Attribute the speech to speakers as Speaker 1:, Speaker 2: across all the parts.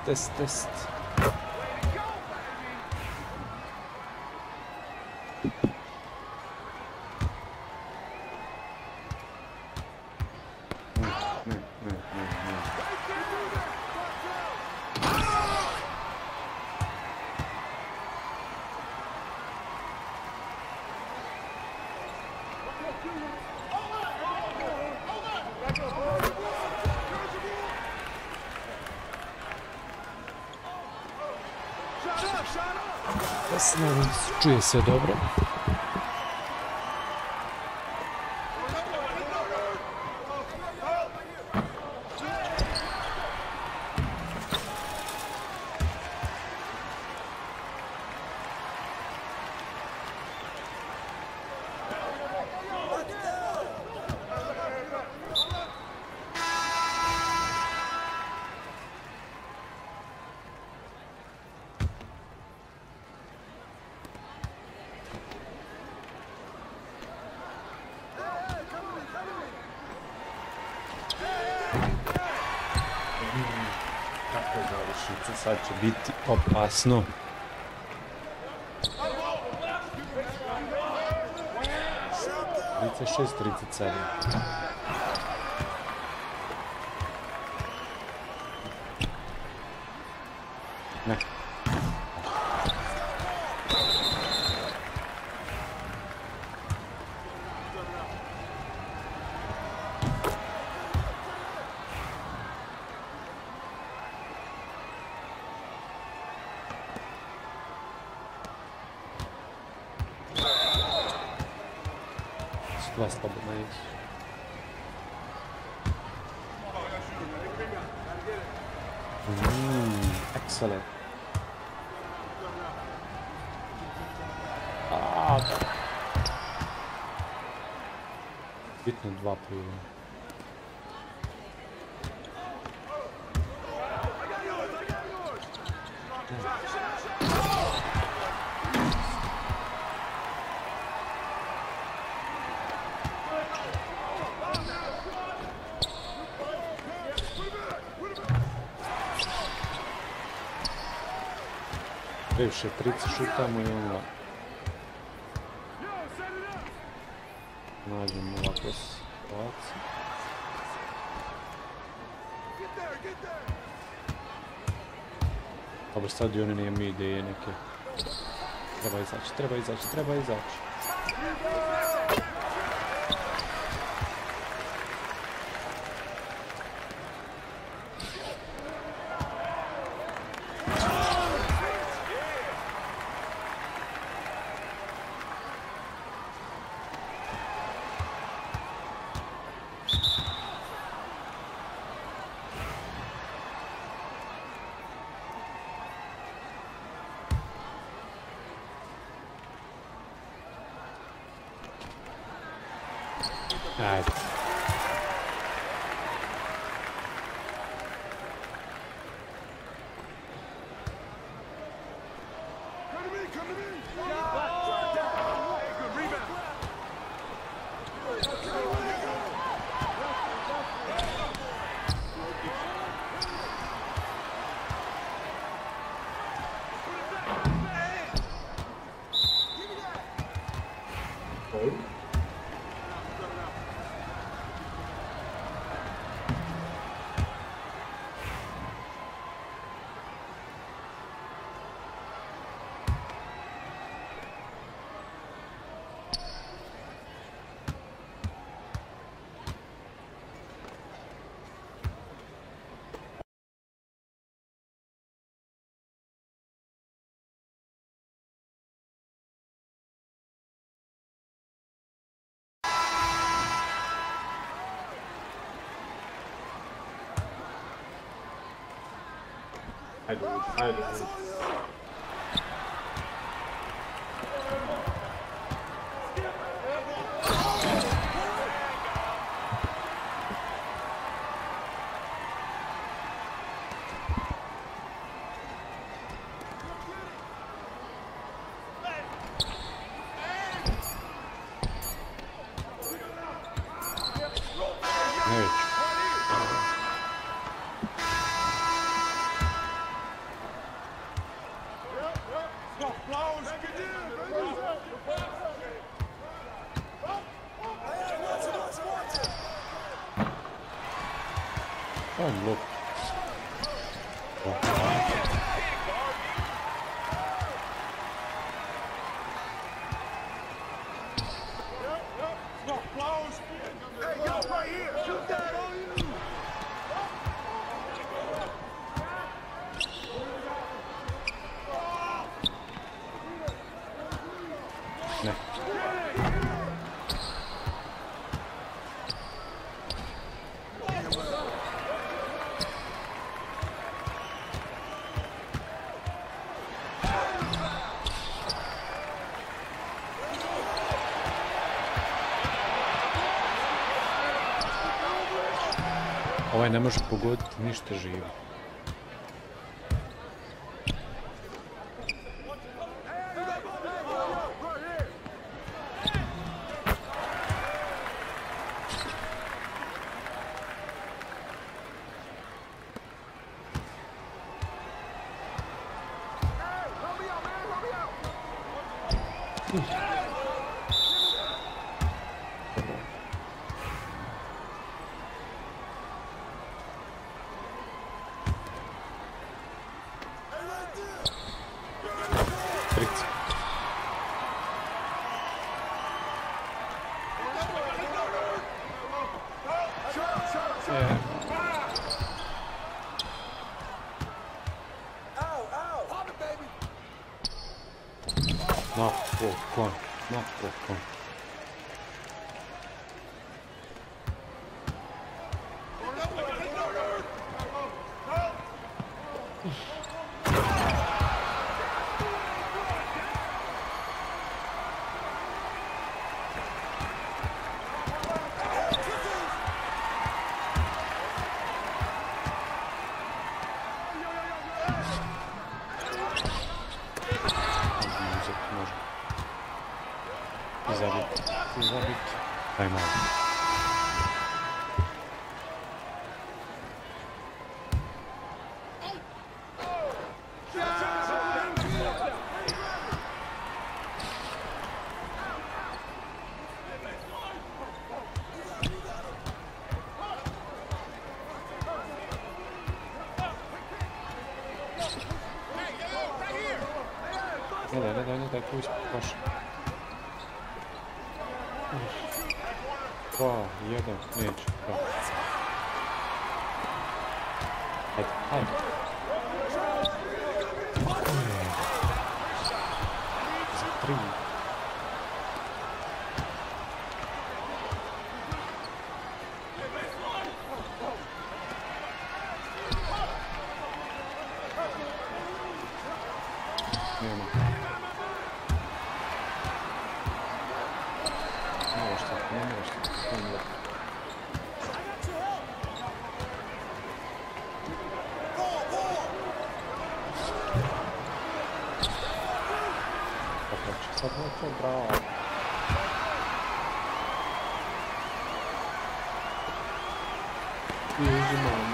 Speaker 1: Test. Čuje se dobro. Sad će biti opasno. Trideset šest, 37. Ne. Slobodno je. Excellent. Bitno 2 prijema. Previše trice šutamo i onda nađemo ovako situaciju. Dobro, sad i oni nije mi ideje neke. Treba izaći. Ajde. Ajde. Ne. Ovaj ne može pogoditi ništa živo. Napokon. Zabiti. Daj malo. Ne daj, koji smo prošli. 2, 1, neće, da. Hajde. Za 3. Nema. Nema šta. Sad to je bravo. Uzimamo.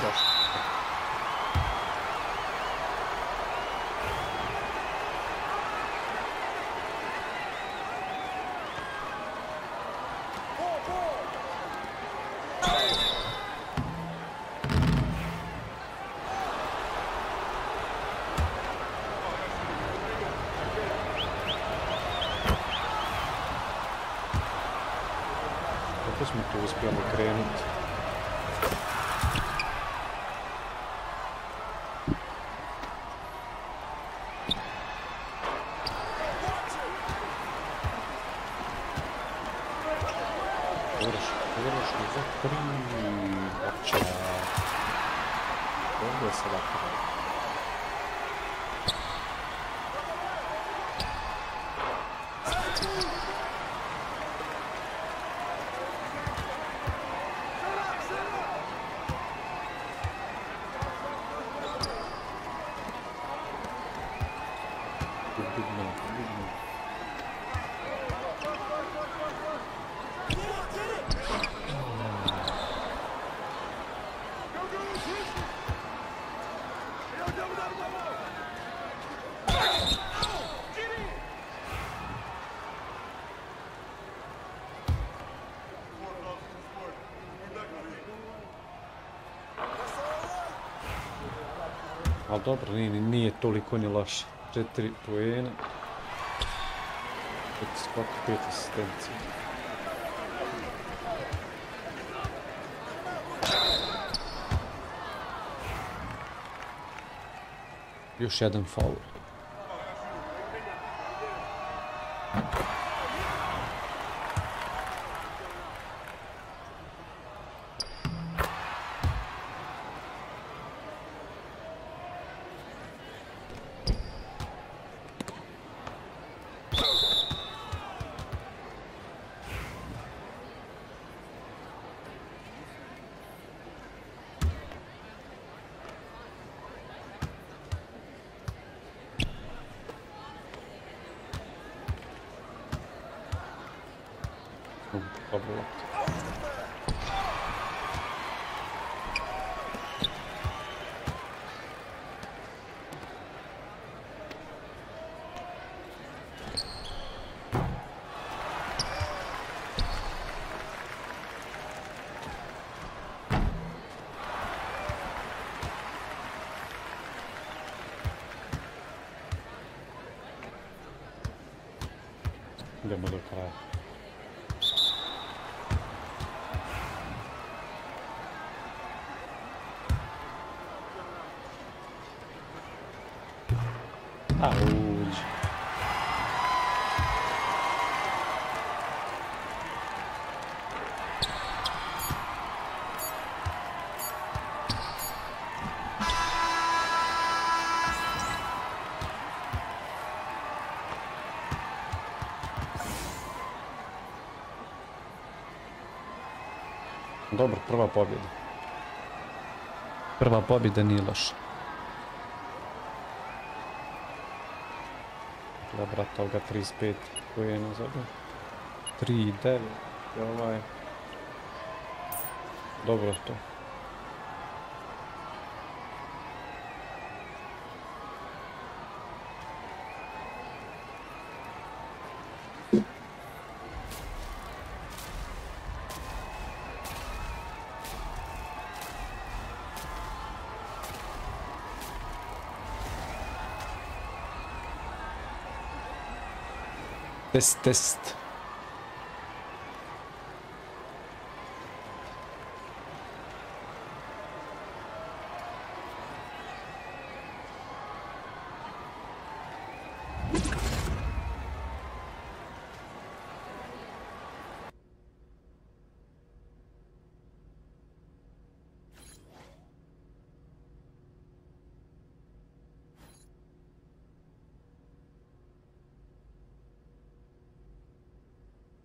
Speaker 1: Zašto? Kako smo tu uspjeli krenuti? Površno za 3. Opća. Ovdje je sada kraj. Ali dobro, nije toliko ni loše. 4 poena. 5 skok, 5 asistencija. Još jedan faul. Dobro lopta. Idemo do kraja. Auć. Dobro, prva pobjeda. Prva pobjeda nije loša. Dobra, toga 35 poena zabave. 3-9 je ovaj. Dobro to. Test.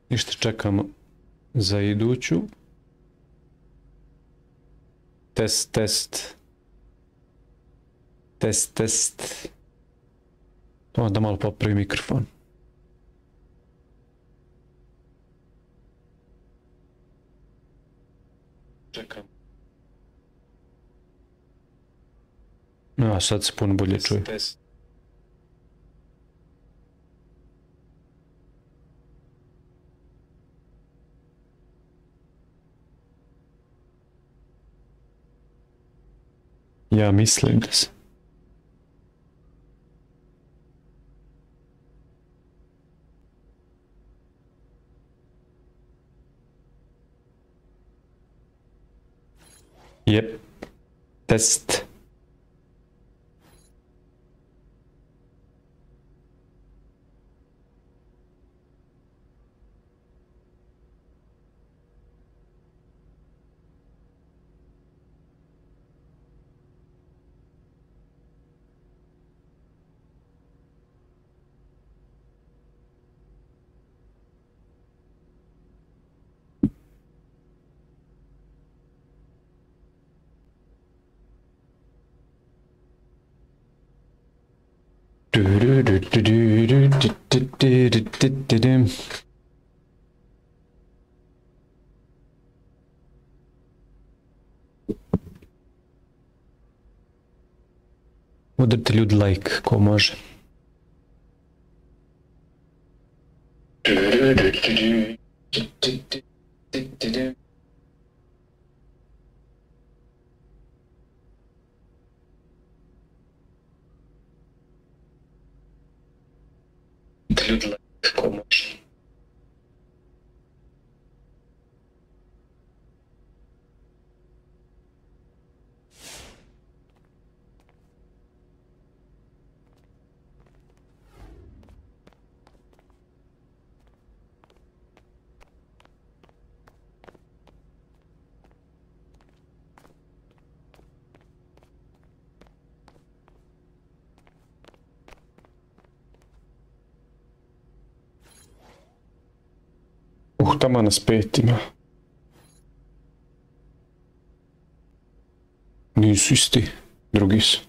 Speaker 1: Ništa, čekamo za iduću. Test. Onda malo popravi mikrofon. Čekam. A sad se puno bolje čuje. Ja mislim da se. Jep. Test. Udarite ljudi like, ko može.
Speaker 2: Ljudi lako može.
Speaker 1: Tamo nas 5 ima. Nisu isti, drugi su.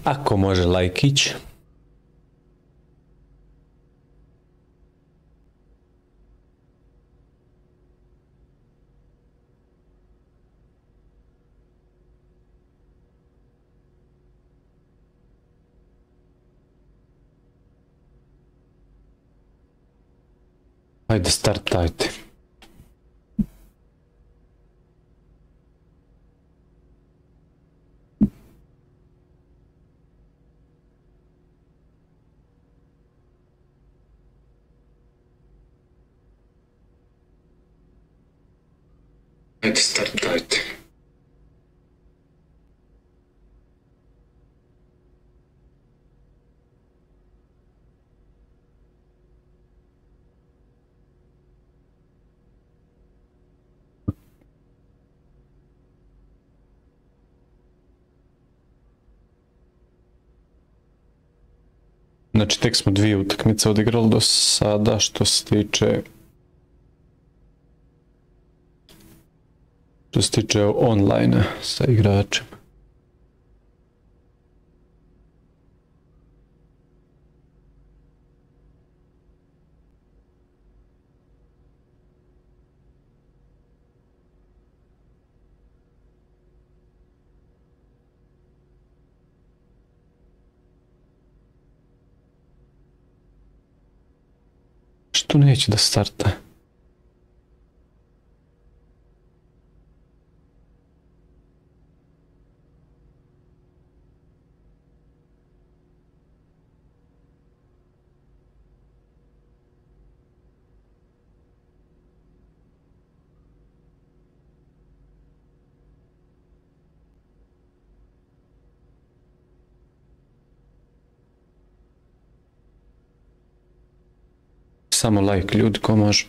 Speaker 1: Ako može lajkić. Ajde, startajte.
Speaker 2: Ajde, startajte.
Speaker 1: Znači, tek smo 2 utakmice odigrali do sada što se tiče online sa igračem. Što neće da starta? Samo like, ljudi, ko može.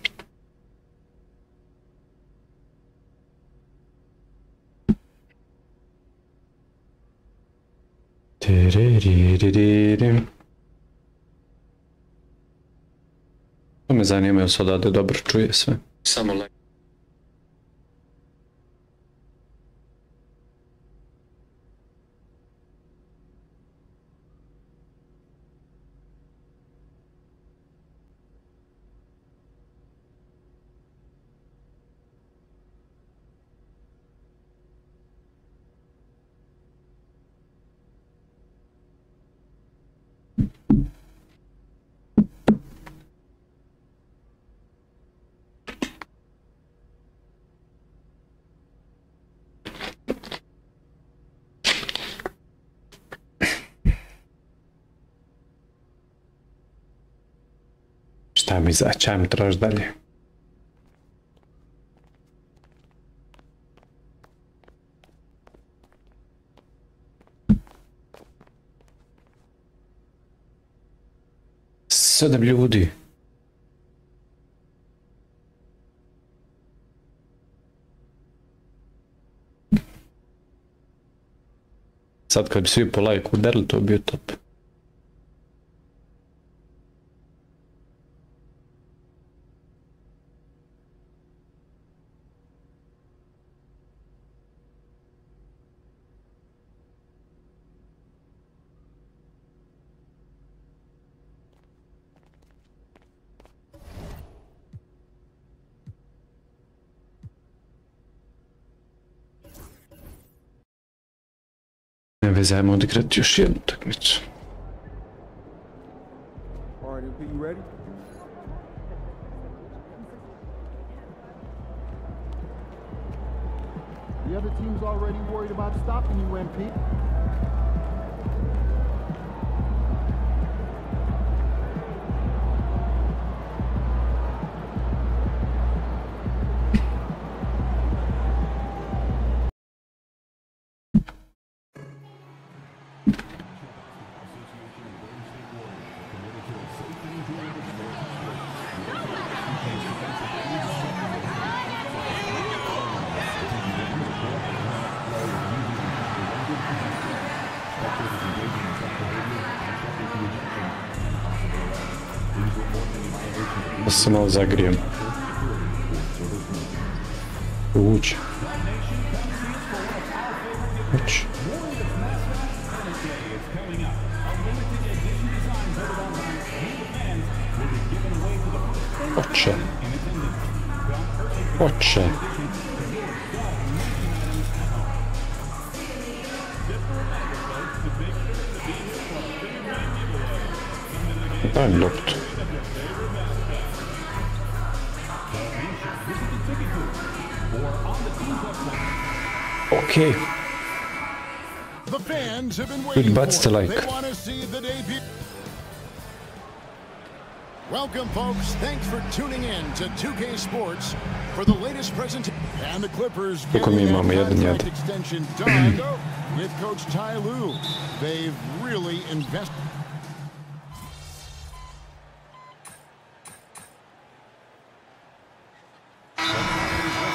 Speaker 1: To me zanima, jel se odavde dobro čuje sve.
Speaker 2: Samo like.
Speaker 1: Šta mi izaći, ajmo traž dalje. Sedam ljudi. Sad kad bi svi po lajku udarili, to bi bio top. veze, ajmo odigrati još jednu utakmicu.
Speaker 3: The other team's already worried about stopping you, MP.
Speaker 1: Da se malo zagrijem. Ući. Ući. Oče. Oče. Daj mi loptu. Okay. Good, but still like.
Speaker 3: Welcome, folks. Thanks for tuning in to 2K Sports for the latest presentation. And the Clippers getting their contract extension done with Coach Ty Lue. They've really invested.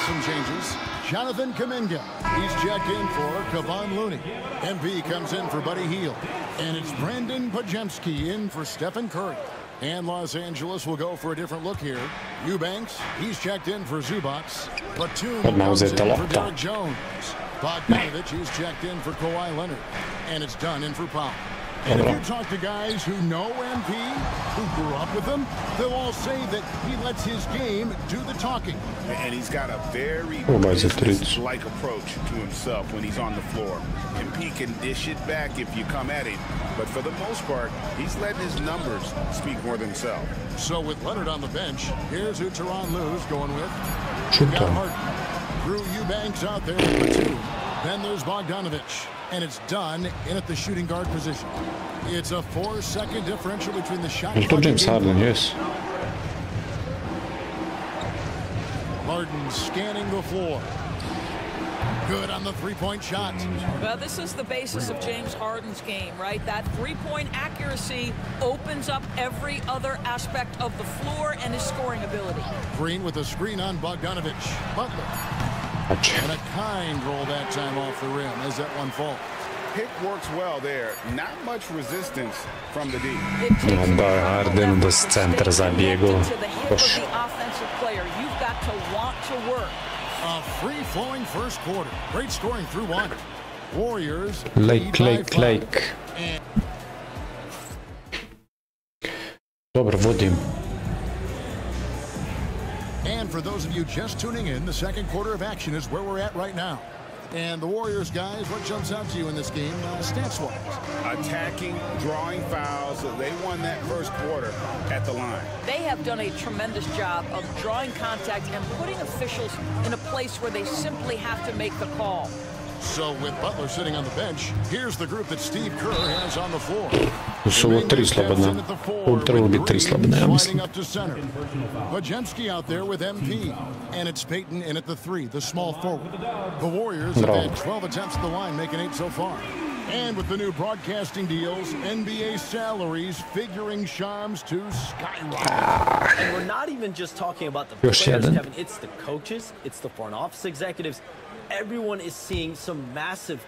Speaker 3: Some changes. Jonathan Kuminga, he's checked in for Kevon Looney. MP comes in for Buddy Hield. And it's Brandon Pajemski in for Stephen Curry. And Los Angeles will go for a different look here. Eubanks, he's checked in for Zubac. Batum comes in for Derek Jones. Bogdanovich, he's checked in for Kawhi Leonard. And it's done in for Powell. And if you talk to guys who know MP, who grew up with him, they'll all say that he lets his game do the talking.
Speaker 4: And he's got a very business-like approach to himself when he's on the floor. MP can dish it back if you come at him, but for the most part, he's letting his numbers speak more than himself.
Speaker 3: So with Leonard on the bench, here's who Tyronn Lue's going with. Drew Eubanks out there with Batum. Then there's Bogdanovich. And it's done in at the shooting guard position. It's a 4-second differential between the shot clock and
Speaker 1: James Harden, yes.
Speaker 3: Harden scanning the floor. Good on the three-point shot.
Speaker 5: Well, this is the basis of James Harden's game, right? That three-point accuracy opens up every other aspect of the floor and his scoring ability.
Speaker 3: Green with a screen on Bogdanovich. Butler. And a kind roll that time off the rim as that one falls.
Speaker 4: Pick works well there. Not much resistance from the D.
Speaker 1: Da, Harden do centra zabiegao. Koš.
Speaker 5: You've got to want to work.
Speaker 3: A free-flowing first quarter. Great scoring through one. Warriors.
Speaker 1: Lake. Dobro, vodim.
Speaker 3: And for those of you just tuning in, the second quarter of action is where we're at right now. And the Warriors, guys, what jumps out to you in this game, stats-wise?
Speaker 4: Attacking, drawing fouls. They won that first quarter at the line.
Speaker 5: They have done a tremendous job of drawing contact and putting officials in a place where they simply have to make the call.
Speaker 3: So with Butler sitting on the bench, here's the group that Steve Kerr has on the floor.
Speaker 1: Su ovo tri slobodna. Ovo bi trebalo biti tri slobodna, ja mislim.
Speaker 3: Pajemski out there with MP. And it's Payton in at the 3, the small forward. The Warriors have had 12 attempts at the line, making 8 so far. And with the new broadcasting deals, NBA salaries figuring charms to skyrocket.
Speaker 6: And we're not even just talking about the players, Kevin. It's the coaches, it's the front office executives. Everyone is seeing some massive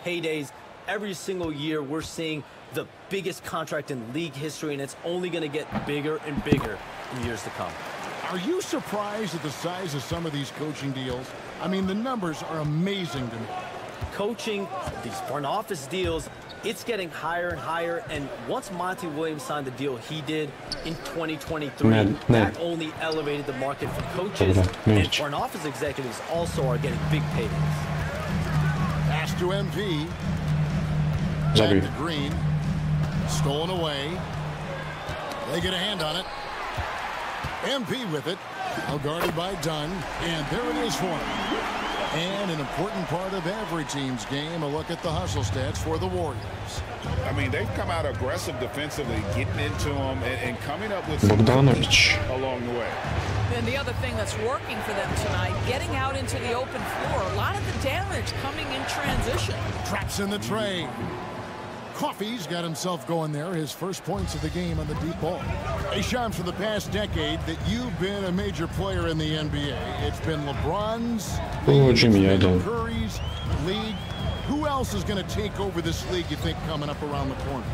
Speaker 6: paydays. Every single year we're seeing the biggest contract in league history, and it's only going to get bigger and bigger in years to come.
Speaker 3: Are you surprised at the size of some of these coaching deals? I mean, the numbers are amazing to me.
Speaker 6: Coaching, these front office deals, it's getting higher and higher. And once Monty Williams signed the deal he did in 2023, that only elevated the market for coaches. And front office executives also are getting big paydays.
Speaker 3: Pass to MP. back to Green. Stolen away. They get a hand on it. MP with it. Now guarded by Dunn. And there it is for him. And an important part of every team's game, a look at the hustle stats for the Warriors.
Speaker 4: I mean, they've come out aggressive defensively, getting into them and coming up with some along the way.
Speaker 5: And the other thing that's working for them tonight, getting out into the open floor. A lot of the damage coming in transition.
Speaker 3: Traps in the tray. Coffey's got himself going there. His first points of the game on the deep ball. Hey, Shams, for the past decade that you've been a major player in the NBA, it's been LeBron's, Curry's league. Who else is going to take over this league, you think, coming up around the corner?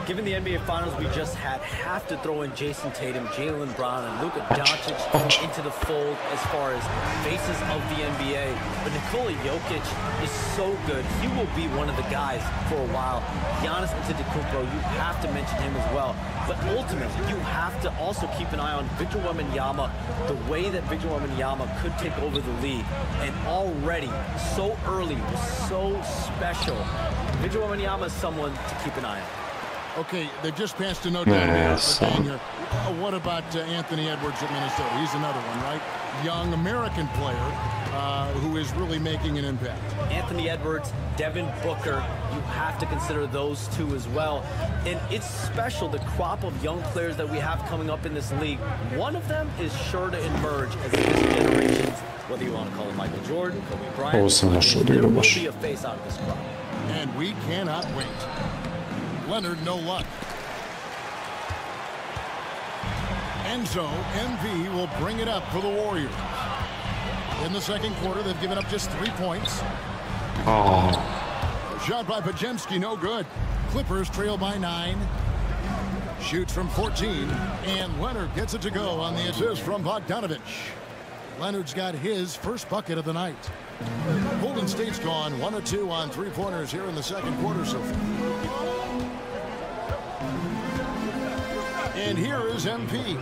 Speaker 6: Given the NBA Finals we just had, have to throw in Jason Tatum, Jaylen Brown, and Luka Doncic into the fold as far as faces of the NBA. But Nikola Jokic is so good. He will be one of the guys for a while. Giannis Antetokounmpo, you have to mention him as well. But ultimately, you have to also keep an eye on Victor Wembanyama, the way that Victor Wembanyama could take over the league. And already, so early, was so special. Victor Wembanyama is someone to keep an eye on.
Speaker 3: Okay, they just passed a no doubt. What about Anthony Edwards at Minnesota? He's another one, right? Young American player who is really making an impact.
Speaker 6: Anthony Edwards, Devin Booker, you have to consider those two as well. And it's special, the crop of young players that we have coming up in this league. One of them is sure to emerge as this generation's, whether you want to call him Michael Jordan, Kobe Bryant, there will be a face out of this crop.
Speaker 3: And we cannot wait. Leonard, no luck. Enzo, MV will bring it up for the Warriors. In the second quarter, they've given up just 3 points. Shot by Podziemski, no good. Clippers trail by 9. Shoots from 14. And Leonard gets it to go on the assist from Bogdanovich. Leonard's got his first bucket of the night. Golden State's gone 1 of 2 on 3-pointers here in the second quarter so far. And here is MP.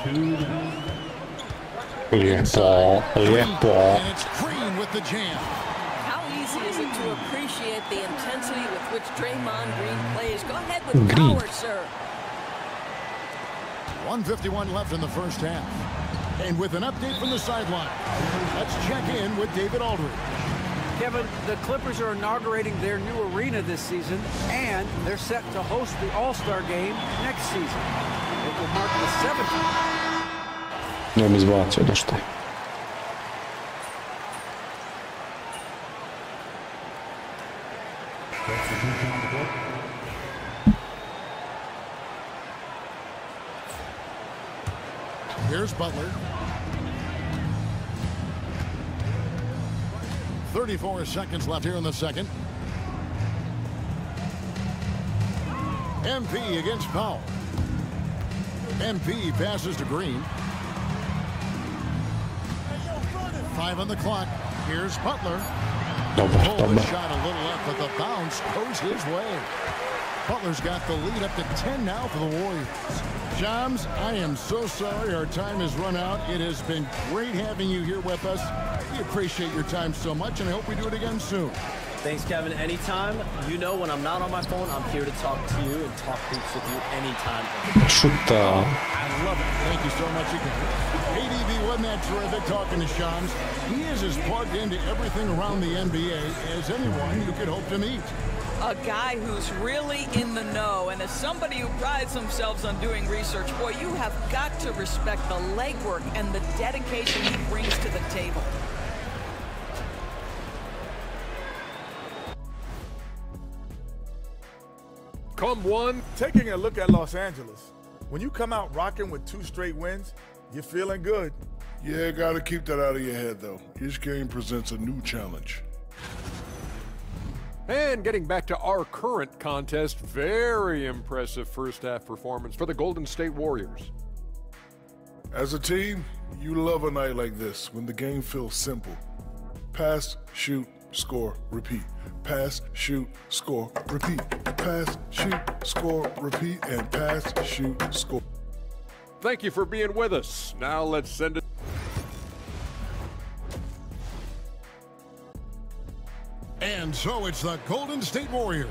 Speaker 3: And it's Green with the jam.
Speaker 5: How easy is it to appreciate the intensity with which Draymond Green plays? Go ahead with power, sir.
Speaker 3: 1:51 left in the first half. And with an update from the sideline, let's check in with David Aldridge.
Speaker 7: Kevin, the Clippers are inaugurating their new arena this season, and they're set to host the All-Star game next season. It will mark the 7th.
Speaker 1: Ne mi izbacio da šta.
Speaker 3: Here's Butler. 34 seconds left here in the second. MP against Powell. MP passes to Green. 5 on the clock. Here's Butler. The shot a little left, but the bounce goes his way. Butler's got the lead up to 10 now for the Warriors. Shams, I am so sorry our time has run out. It has been great having you here with us. We appreciate your time so much, and I hope we do it again soon.
Speaker 6: Thanks, Kevin. Anytime. You know, when I'm not on my phone, I'm here to talk to you and talk hoops with you anytime.
Speaker 3: I love it. Thank you so much again. ADV, wasn't that terrific talking to Shams? He is as plugged into everything around the NBA as anyone you could hope to meet.
Speaker 5: A guy who's really in the know, and as somebody who prides themselves on doing research, boy, you have got to respect the legwork and the dedication he brings to the table.
Speaker 8: Come one, taking a look at Los Angeles. When you come out rocking with 2 straight wins, you're feeling good.
Speaker 9: Yeah, gotta keep that out of your head, though. Each game presents a new challenge.
Speaker 10: And getting back to our current contest, very impressive first half performance for the Golden State Warriors.
Speaker 9: As a team, you love a night like this when the game feels simple. Pass, shoot, score, repeat. Pass, shoot, score, repeat. Pass, shoot, score, repeat, and pass, shoot, score.
Speaker 10: Thank you for being with us. Now let's send it.
Speaker 3: And so it's the Golden State Warriors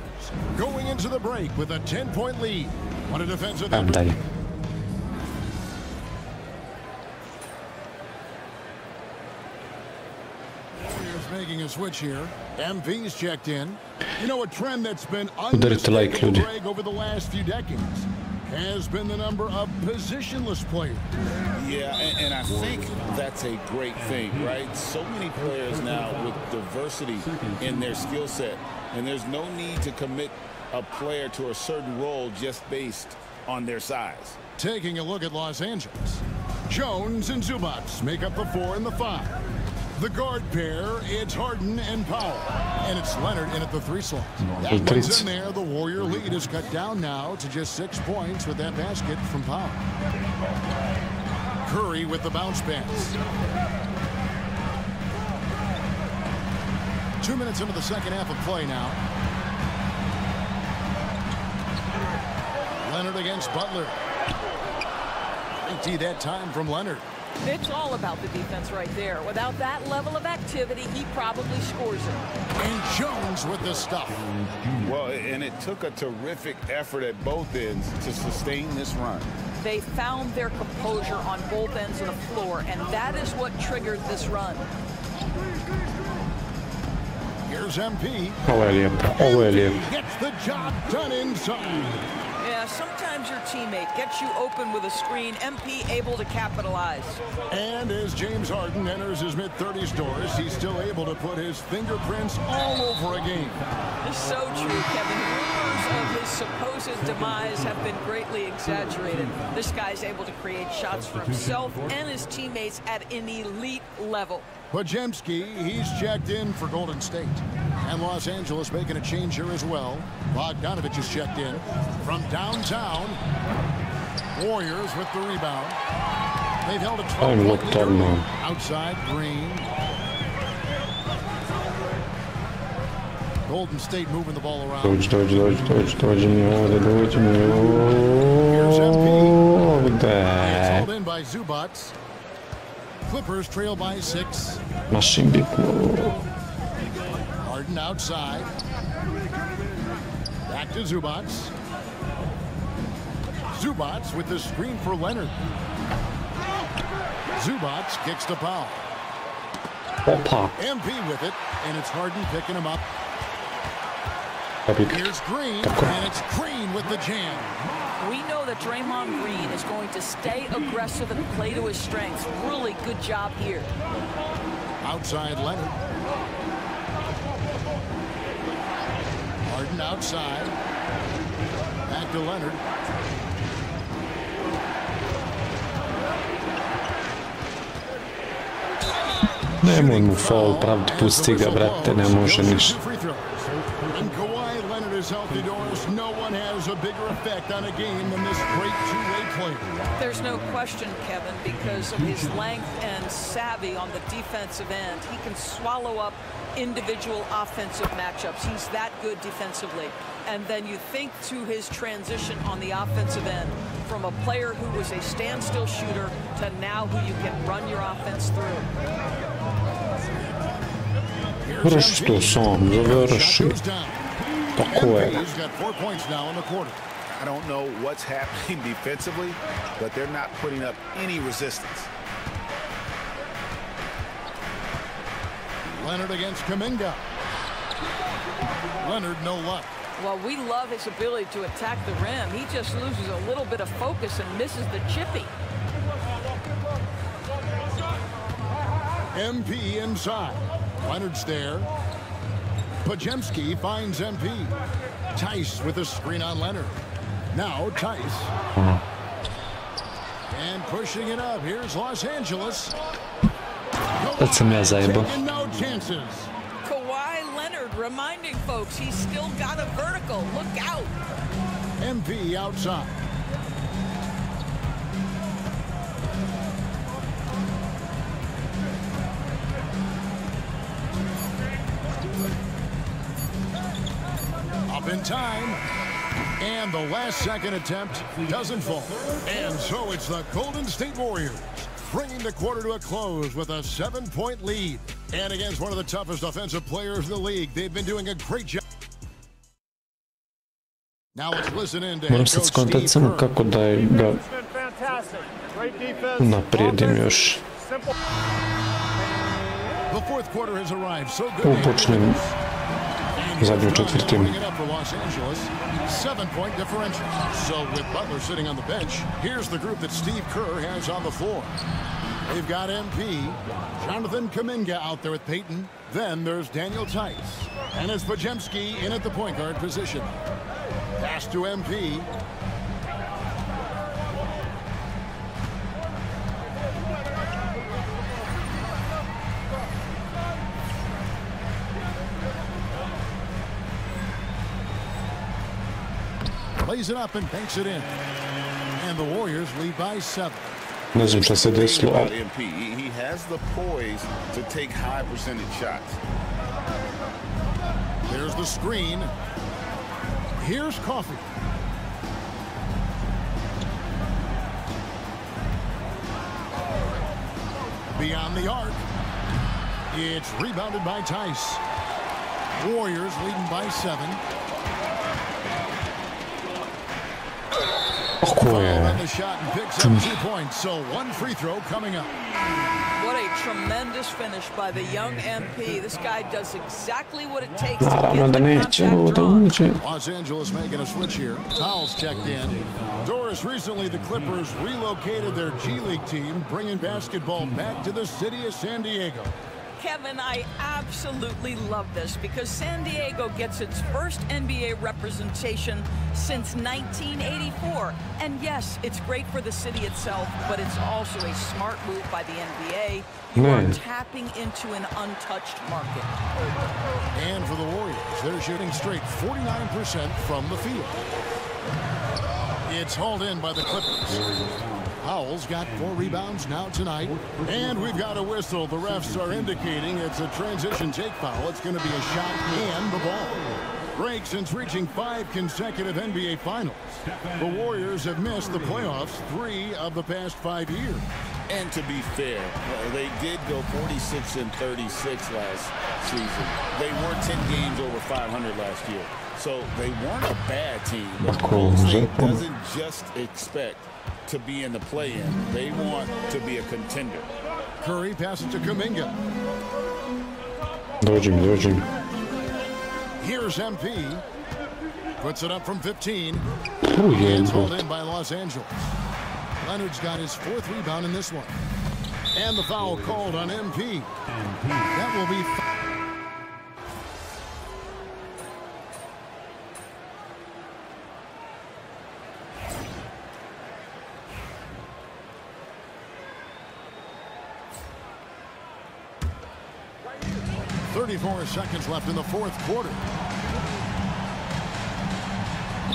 Speaker 3: going into the break with a 10-point lead. On a defensive end.
Speaker 1: Dalje.
Speaker 3: Warriors making a switch here. MV's checked in. You know, a trend that's been
Speaker 1: Udarite like, ljudi.
Speaker 3: unmistakable over the last few decades has been the number of positionless players.
Speaker 4: Yeah, and I think that's a great thing, right? So many players now with diversity in their skill set, and there's no need to commit a player to a certain role just based on their size.
Speaker 3: Taking a look at Los Angeles, Jones and Zubac make up the 4 and the 5. The guard pair, it's Harden and Powell. And it's Leonard in at the 3 slot. That one's in there. The Warrior lead is cut down now to just 6 points with that basket from Powell. Curry with the bounce pass. 2 minutes into the second half of play now. Leonard against Butler. Empty that time from Leonard.
Speaker 5: It's all about the defense right there. Without that level of activity, he probably scores it.
Speaker 3: And Jones with the stuff.
Speaker 4: Well, and it took a terrific effort at both ends to sustain this run.
Speaker 5: They found their composure on both ends of the floor, and that is what triggered this run.
Speaker 3: Here's MP.
Speaker 1: MP
Speaker 3: gets the job done inside.
Speaker 5: Yeah, sometimes your teammate gets you open with a screen. MP able to capitalize.
Speaker 3: And as James Harden enters his mid-30s doors, he's still able to put his fingerprints all over a game.
Speaker 5: It's so true, Kevin. Rumors of his supposed demise have been greatly exaggerated. This guy's able to create shots for himself and his teammates at an elite level.
Speaker 3: Podziemski, he's checked in for Golden State. And Los Angeles making a change here as well. Bogdanovich is checked in from downtown. Warriors with the rebound. They've held a 12-point lead. Outside, Green. Golden State moving the ball around. Here's MP. It's held in by Zubac. Clippers trail by 6. Harden outside. Back to Zubac. Zubac with the screen for Leonard. Zubac kicks to Powell. MP with it, and it's Harden picking him up. Here's Green, and it's Green with the jam.
Speaker 5: We know that Draymond Green is going to stay aggressive and play to his strengths. Really good job here.
Speaker 3: Outside Leonard. Harden outside. Back to Leonard.
Speaker 1: Nemoj mu faul praviti, pusti ga, brate, ne može ništa.
Speaker 3: Is healthy, Doris. No one has a bigger effect on a game than this great two-way player.
Speaker 5: There's no question, Kevin, because of his length and savvy on the defensive end. He can swallow up individual offensive matchups. He's that good defensively. And then you think to his transition on the offensive end from a player who was a standstill shooter to now who you can run your offense through.
Speaker 1: Vrši to sam, završi.
Speaker 3: He's got 4 points now in the quarter.
Speaker 4: I don't know what's happening defensively, but they're not putting up any resistance.
Speaker 3: Leonard against Kuminga. Leonard, no luck.
Speaker 5: Well, we love his ability to attack the rim. He just loses a little bit of focus and misses the chippy.
Speaker 3: MP inside. Leonard's there. Podziemski finds MP. Tice with a screen on Leonard. Now Tice. And pushing it up. Here's Los Angeles.
Speaker 1: Sad sam ja zajebao.
Speaker 3: No chances.
Speaker 5: Kawhi Leonard reminding folks he's still got a vertical. Look out.
Speaker 3: MP outside. In time, and the last second attempt doesn't fall. And so it's the Golden State Warriors bringing the quarter to a close with a 7-point lead. And against one of the toughest offensive players in the league, they've been doing a great job. Now let's listen in to
Speaker 1: Moram sad skontati samo kako da ga naprijedim još. Upočnem zadnju četvrtinu.
Speaker 3: 7-point differential. So with Butler sitting on the bench, here's the group that Steve Kerr has on the floor. They've got MP, Jonathan Kuminga out there with Peyton. Then there's Daniel Tice. And it's Pajemski in at the point guard position. Pass to MP. Lays it up and banks it in. And the Warriors lead by 7.
Speaker 1: Ne znam šta se desilo.
Speaker 4: He has the poise to take high percentage shots.
Speaker 3: There's the screen. Here's Coffee. Beyond the arc. It's rebounded by Tice. Warriors leading by 7. And the shot and picks up 2 points. So 1 free throw coming up.
Speaker 5: What a tremendous finish by the young MP. This guy does exactly what it takes to get the contact drawn.
Speaker 3: Los Angeles making a switch here. Fouls checked in. Doris, recently the Clippers relocated their G League team, bringing basketball back to the city of San Diego.
Speaker 5: Kevin, I absolutely love this because San Diego gets its first NBA representation since 1984. And yes, it's great for the city itself, but it's also a smart move by the NBA. You are tapping into an untouched market.
Speaker 3: And for the Warriors, they're shooting straight 49% from the field. It's hauled in by the Clippers. Howell's got 4 rebounds now tonight. And we've got a whistle. The refs are indicating it's a transition take foul. It's going to be a shot and the ball. Break since reaching 5 consecutive NBA Finals. The Warriors have missed the playoffs 3 of the past 5 years.
Speaker 4: And to be fair, they did go 46-36 last season. They were 10 games over 500 last year. So they weren't a bad team. But Golden State doesn't just expect to be in the play-in. They want to be a contender.
Speaker 3: Curry passes to Kuminga.
Speaker 1: Dođim.
Speaker 3: Here's MP. Puts it up from 15.
Speaker 1: Oh, yeah.
Speaker 3: It's hauled in by Los Angeles. Leonard's got his 4th rebound in this one. And the foul called on MP. That will be... 34 seconds left in the 4th quarter.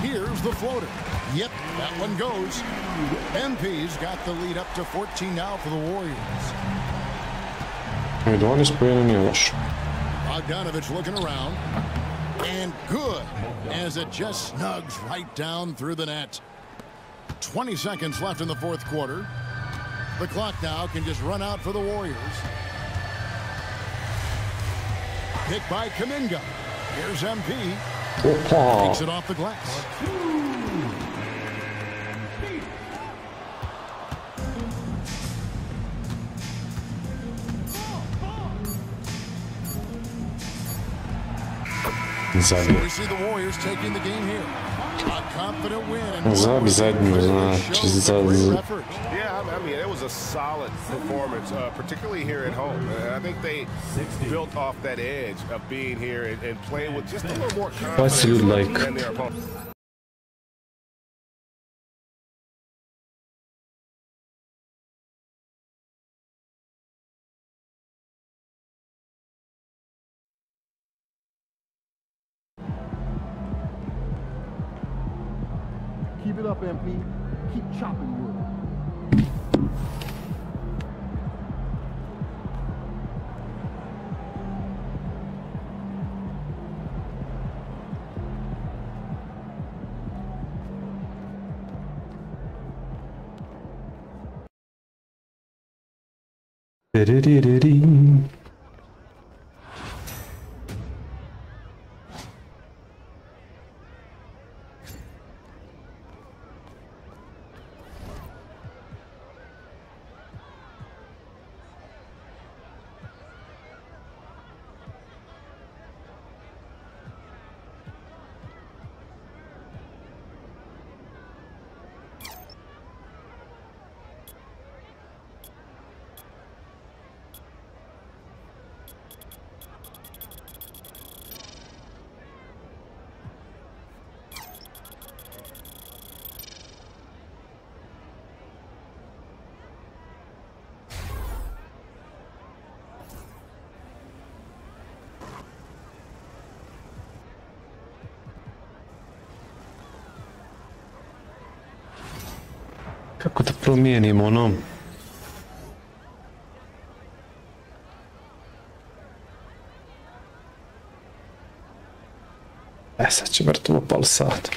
Speaker 3: Here's the floater. Yep, that one goes. MP's got the lead up to 14 now for the Warriors. Bogdanovich looking around. And good, as it just snugs right down through the net. 20 seconds left in the 4th quarter. The clock now can just run out for the Warriors. Pick by Kuminga. Here's MP. Takes it off the glass. So we see the Warriors taking the game here. A confident win.
Speaker 11: Yeah, I mean, it was a solid performance, particularly here at home. I think they built off that edge of being here and playing with just a little more confidence than their opponents.
Speaker 3: Keep it up, MP. Keep chopping wood.
Speaker 1: Kako da promijenimo ono? Sad će vrtimo pol sata.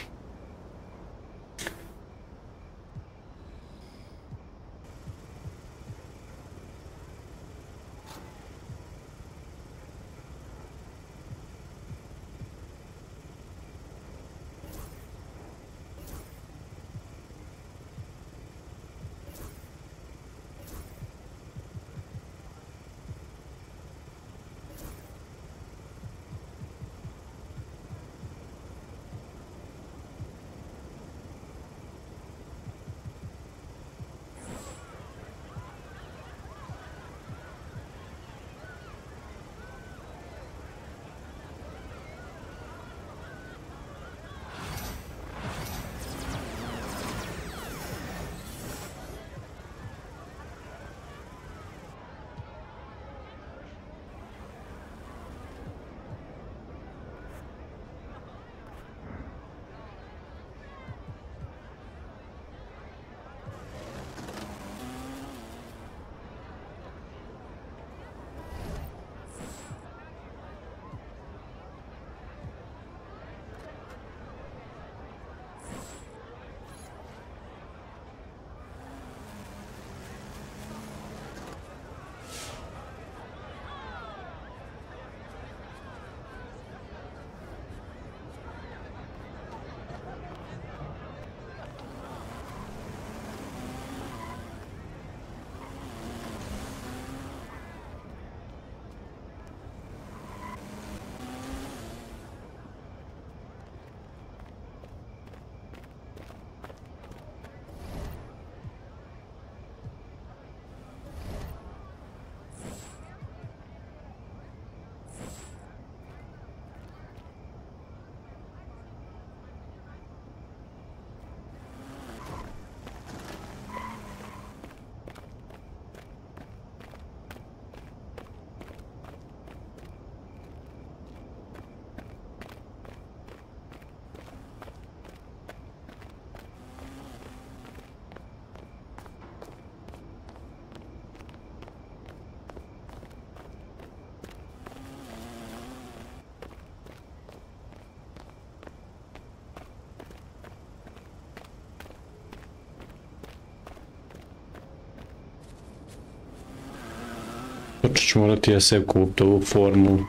Speaker 1: Točno ću morati ja sebi kupiti ovu formu.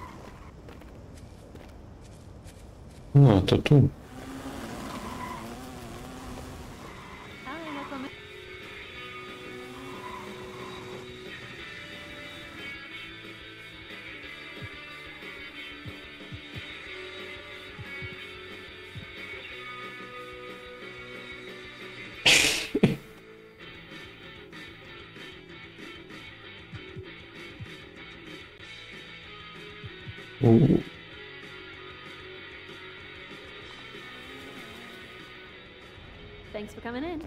Speaker 1: To tu.
Speaker 12: Thanks for coming in.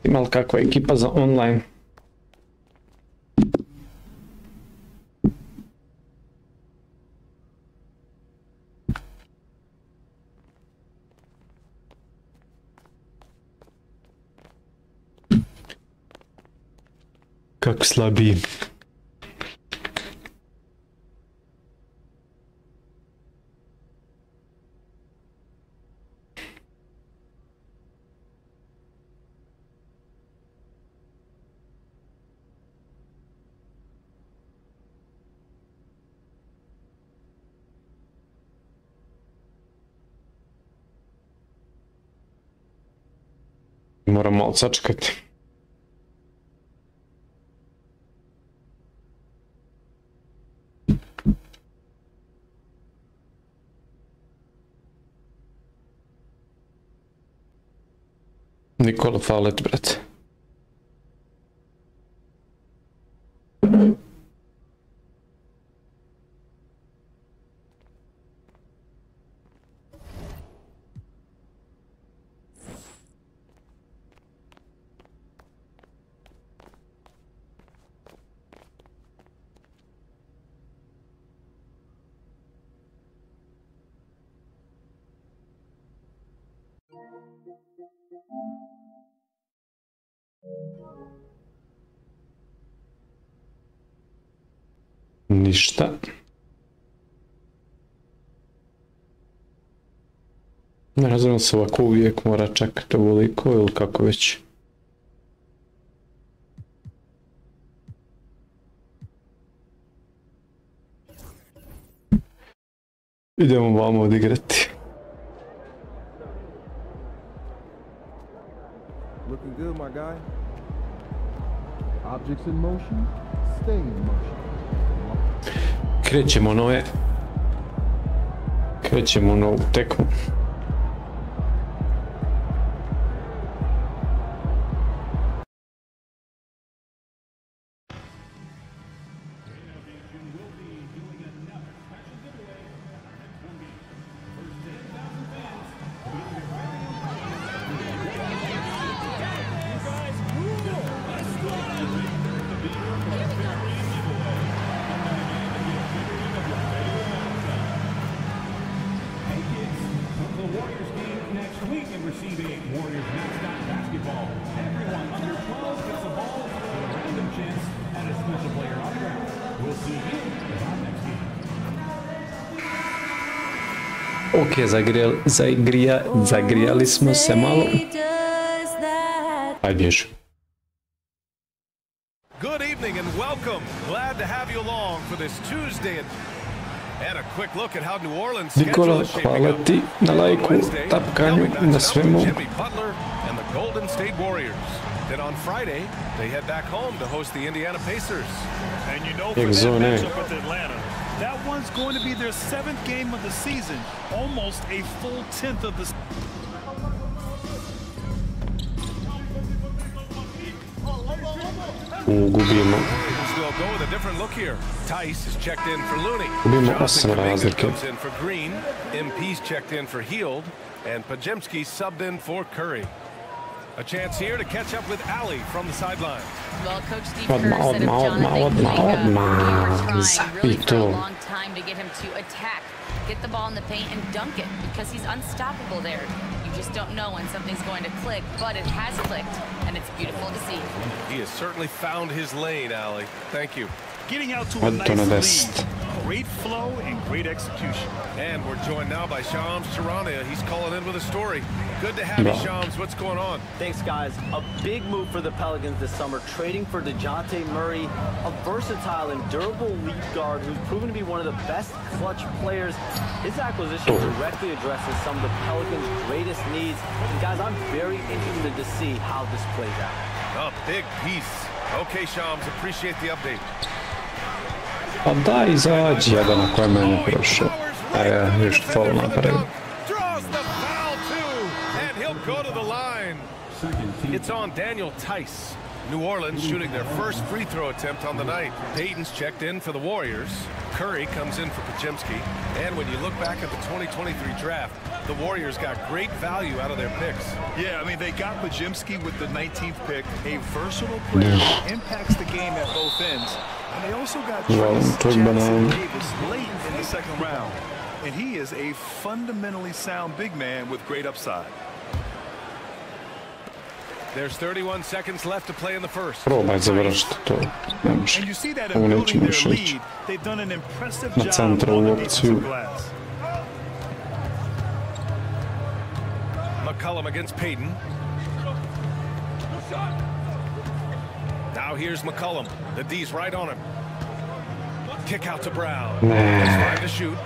Speaker 1: Ima li kakva ekipa za online? Kako slabiji. Moram malo sačekati. Nikola falet, brate. Ništa. Ne razumijem se, ovako uvijek mora čekati ovoliko ili kako već. Idemo vamo odigrati.
Speaker 13: Looking good, my guy. Objects in motion, stay in motion.
Speaker 1: Krećemo novu tekmu. Ok, zagrijali smo se malo. Ajde bježi.
Speaker 11: Good evening and welcome. Glad to have you along for this Tuesday and a quick look at how New Orleans
Speaker 1: Nikola, hvala ti na lajku, tapkanju, na svemu.
Speaker 11: And the Golden State Warriors. Then on Friday, they head back home to host the Indiana Pacers.
Speaker 14: And you know, for that matchup with Atlanta, that one's going to be their 7th game of the season, almost a full 10th of the season.
Speaker 1: Gubimo.
Speaker 11: We'll go with a different look here. Tice is checked in for Looney.
Speaker 1: Gubimo 8 razlike.
Speaker 11: Comes in for Green. MP's checked in for Heald, and Pajemski subbed in for Curry. A chance here to catch up with Ali from the sideline.
Speaker 15: Well, Coach Steve Kerr said of Jonathan Kuminga, they were trying really for a long time to get him to attack, get the ball in the paint and dunk it because he's unstoppable there. You just don't know when something's going to click, but it has clicked, and it's beautiful to see.
Speaker 11: He has certainly found his lane, Ali. Thank you.
Speaker 14: Getting out to a nice lead. Great flow and great execution.
Speaker 11: And we're joined now by Shams Charania. He's calling in with a story. Good to have you, Shams. What's going on?
Speaker 6: Thanks, guys. A big move for the Pelicans this summer, trading for DeJounte Murray, a versatile and durable lead guard who's proven to be one of the best clutch players. His acquisition directly addresses some of the Pelicans' greatest needs. And guys, I'm very interested to see how this plays out.
Speaker 11: A big piece. Okay, Shams, appreciate the update.
Speaker 1: Pa da, izađi jedan na koje mene prošao. A ja još faul napravim.
Speaker 11: It's on Daniel Tice. New Orleans shooting their first free throw attempt on the night. Payton's checked in for the Warriors. Curry comes in for Podziemski. And when you look back at the 2023 draft, the Warriors got great value out of their picks.
Speaker 14: Yeah, I mean, they got Podziemski with the 19th pick, a versatile player that impacts the game at both ends. And they also got Jackson Davis late in the second round. And he is a fundamentally sound big man with great upside.
Speaker 11: There's 31 seconds left to play in the first.
Speaker 1: Probaj završiti to. Ne može. Ovo nećemo više ići. Na centralnu opciju.
Speaker 11: McCollum against Payton. Now here's McCollum. The D's right on him. Kick out to Brown. There's 5 to shoot.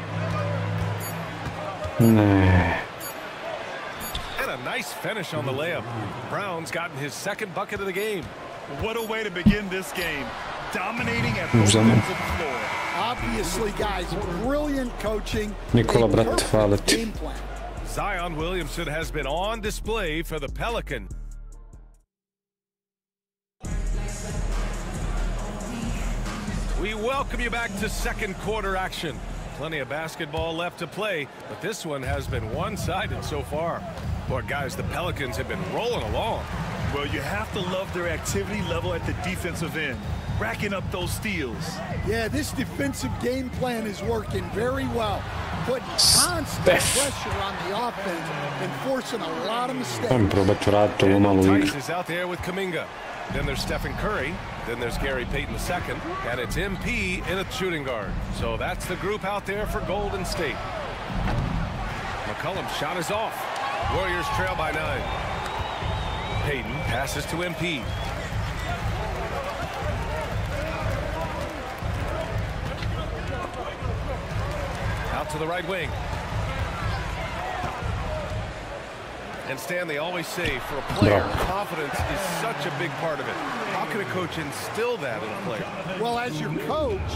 Speaker 11: And a nice finish on the layup. Brown's gotten his second bucket of the game.
Speaker 14: What a way to begin this game. Dominating at both ends of the floor.
Speaker 3: Obviously, guys, brilliant coaching.
Speaker 1: Nikola, brat, hvala ti.
Speaker 11: Zion Williamson has been on display for the Pelican. We welcome you back to second quarter action. Plenty of basketball left to play, but this one has been one-sided so far. Boy, guys, the Pelicans have been rolling along.
Speaker 14: Well, you have to love their activity level at the defensive end, racking up those steals.
Speaker 3: Yeah, this defensive game plan is working very well. Putting constant pressure on the offense and forcing a lot of mistakes.
Speaker 11: Tice is out there with Kuminga. Then there's Stephen Curry. Then there's Gary Payton II. And it's MP in a shooting guard. So that's the group out there for Golden State. McCollum's shot is off. Warriors trail by 9. Payton passes to MP. Out to the right wing. And Stan, they always say for a player, confidence is such a big part of it. How can a coach instill that in a player?
Speaker 3: Well, as your coach,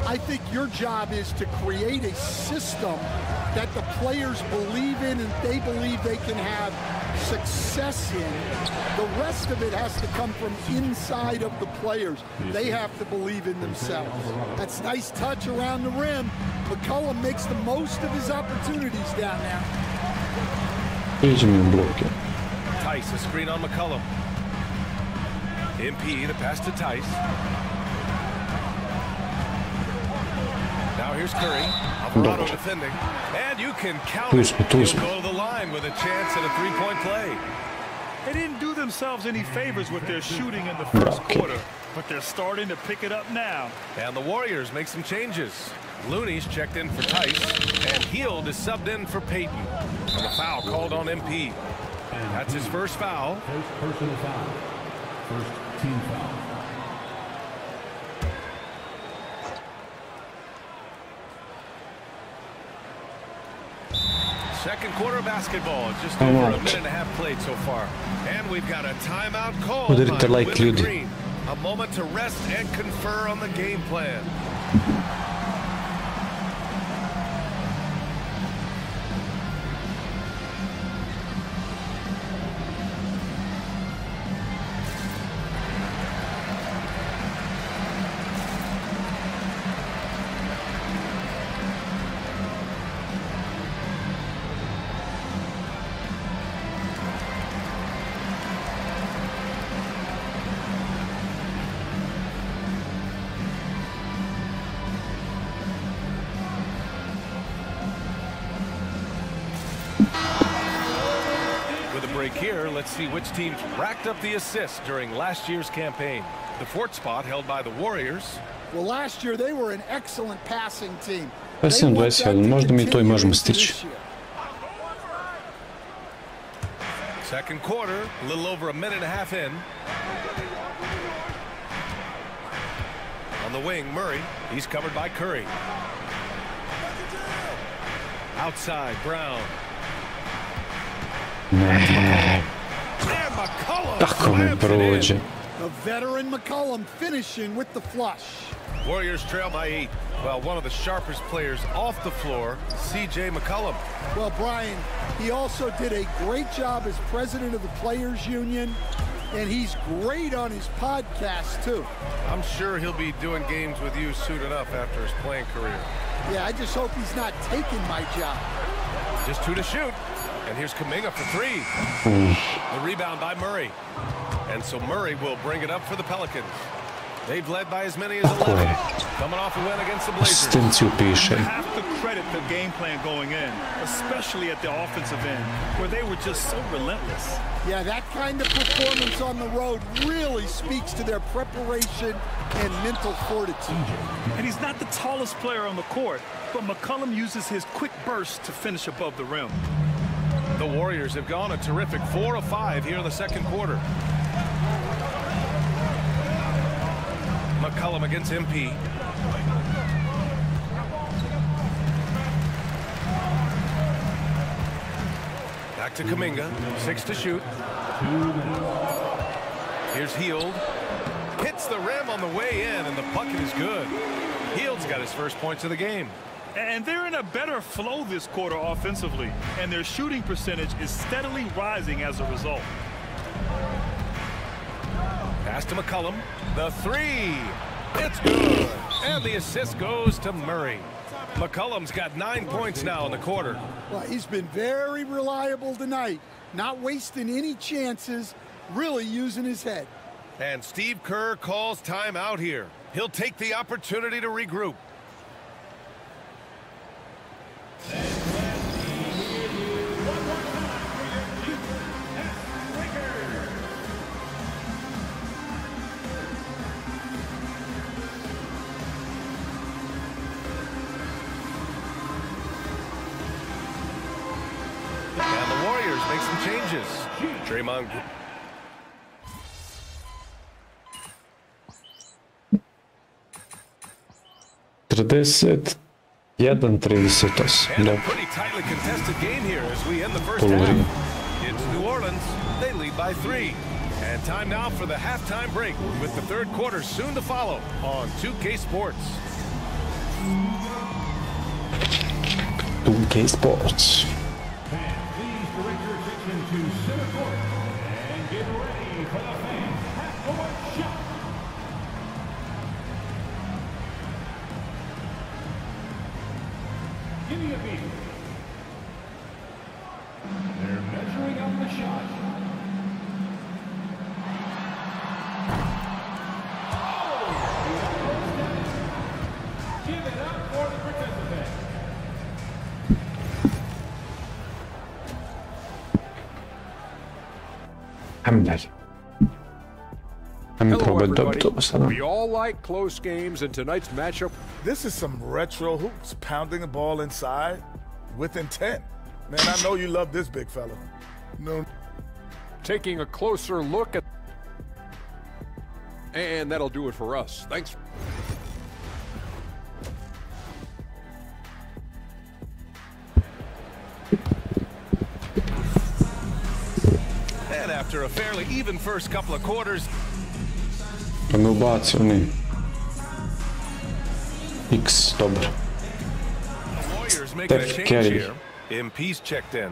Speaker 3: I think your job is to create a system that the players believe in and they believe they can have success in. The rest of it has to come from inside of the players. They have to believe in themselves. That's nice touch around the rim. McCollum makes the most of his opportunities down there.
Speaker 11: Tice, a screen on McCollum. MP, the pass to Tice. Now here's Curry. Alvarado defending. And you can count it. He'll go to the line with a chance at a three-point play.
Speaker 14: They didn't do themselves any favors with their shooting in the first quarter, but they're starting to pick it up now.
Speaker 11: And the Warriors make some changes. Looney's checked in for Tice, and Hield is subbed in for Payton. And the foul called on MP. That's his first foul.
Speaker 16: First personal foul. First team foul.
Speaker 11: Second quarter of basketball, just over a minute and a half played so far. And we've got a timeout call by Willie Green. A moment to rest and confer on the game plan. Here, let's see which teams racked up the assists during last year's campaign. The fourth spot held by the Warriors.
Speaker 3: Well, last year they were an excellent passing team.
Speaker 1: Možda mi to I možemo stići.
Speaker 11: Second quarter, a little over a minute and a half in. On the wing, Murray. He's covered by Curry. Outside, Brown.
Speaker 1: Kako me prođe.
Speaker 3: The veteran McCollum finishing with the flush.
Speaker 11: Warriors trail by 8. Well, one of the sharpest players off the floor, C.J. McCollum.
Speaker 3: Well, Brian, he also did a great job as president of the Players Union. And he's great on his podcast, too.
Speaker 11: I'm sure he'll be doing games with you soon enough after his playing career.
Speaker 3: Yeah, I just hope he's not taking my job.
Speaker 11: Just 2 to shoot. And here's Kuminga for 3. The rebound by Murray. And so Murray will bring it up for the Pelicans. They've led by as many as 11. Coming off a win against the Blazers.
Speaker 14: You have to credit the game plan going in, especially at the offensive end, where they were just so relentless.
Speaker 3: Yeah, that kind of performance on the road really speaks to their preparation and mental fortitude.
Speaker 14: And he's not the tallest player on the court, but McCollum uses his quick burst to finish above the rim.
Speaker 11: The Warriors have gone a terrific 4 of 5 here in the second quarter. McCollum against MP. Back to Kuminga. 6 to shoot. Here's Hield. Hits the rim on the way in, and the bucket is good. Hield's got his first points of the game.
Speaker 14: And they're in a better flow this quarter offensively, and their shooting percentage is steadily rising as a result.
Speaker 11: Pass to McCollum. The 3. It's good. And the assist goes to Murray. McCollum's got 9 points now in the quarter.
Speaker 3: Well, he's been very reliable tonight. Not wasting any chances, really using his head.
Speaker 11: And Steve Kerr calls time out here. He'll take the opportunity to regroup. And the Warriors make some changes. Draymond.
Speaker 1: 31-38.
Speaker 11: And a pretty tightly contested game here as we end the first half. It's New Orleans. They lead by 3. And time now for the halftime break with the third quarter soon to follow on 2K Sports.
Speaker 1: 2K Sports.
Speaker 16: Give me a beat. They're measuring up the shot. Give it up for the participant.
Speaker 10: Hello, everybody. We all like close games, and tonight's matchup.
Speaker 8: This is some retro hoops, pounding the ball inside with intent. Man, I know you love this big fella. No.
Speaker 10: Taking a closer look at. And that'll do it for us. Thanks.
Speaker 11: And after a fairly even first couple of quarters.
Speaker 1: Pa me ubacio oni X, dobro.
Speaker 11: Warriors making a change here. MP's checked in.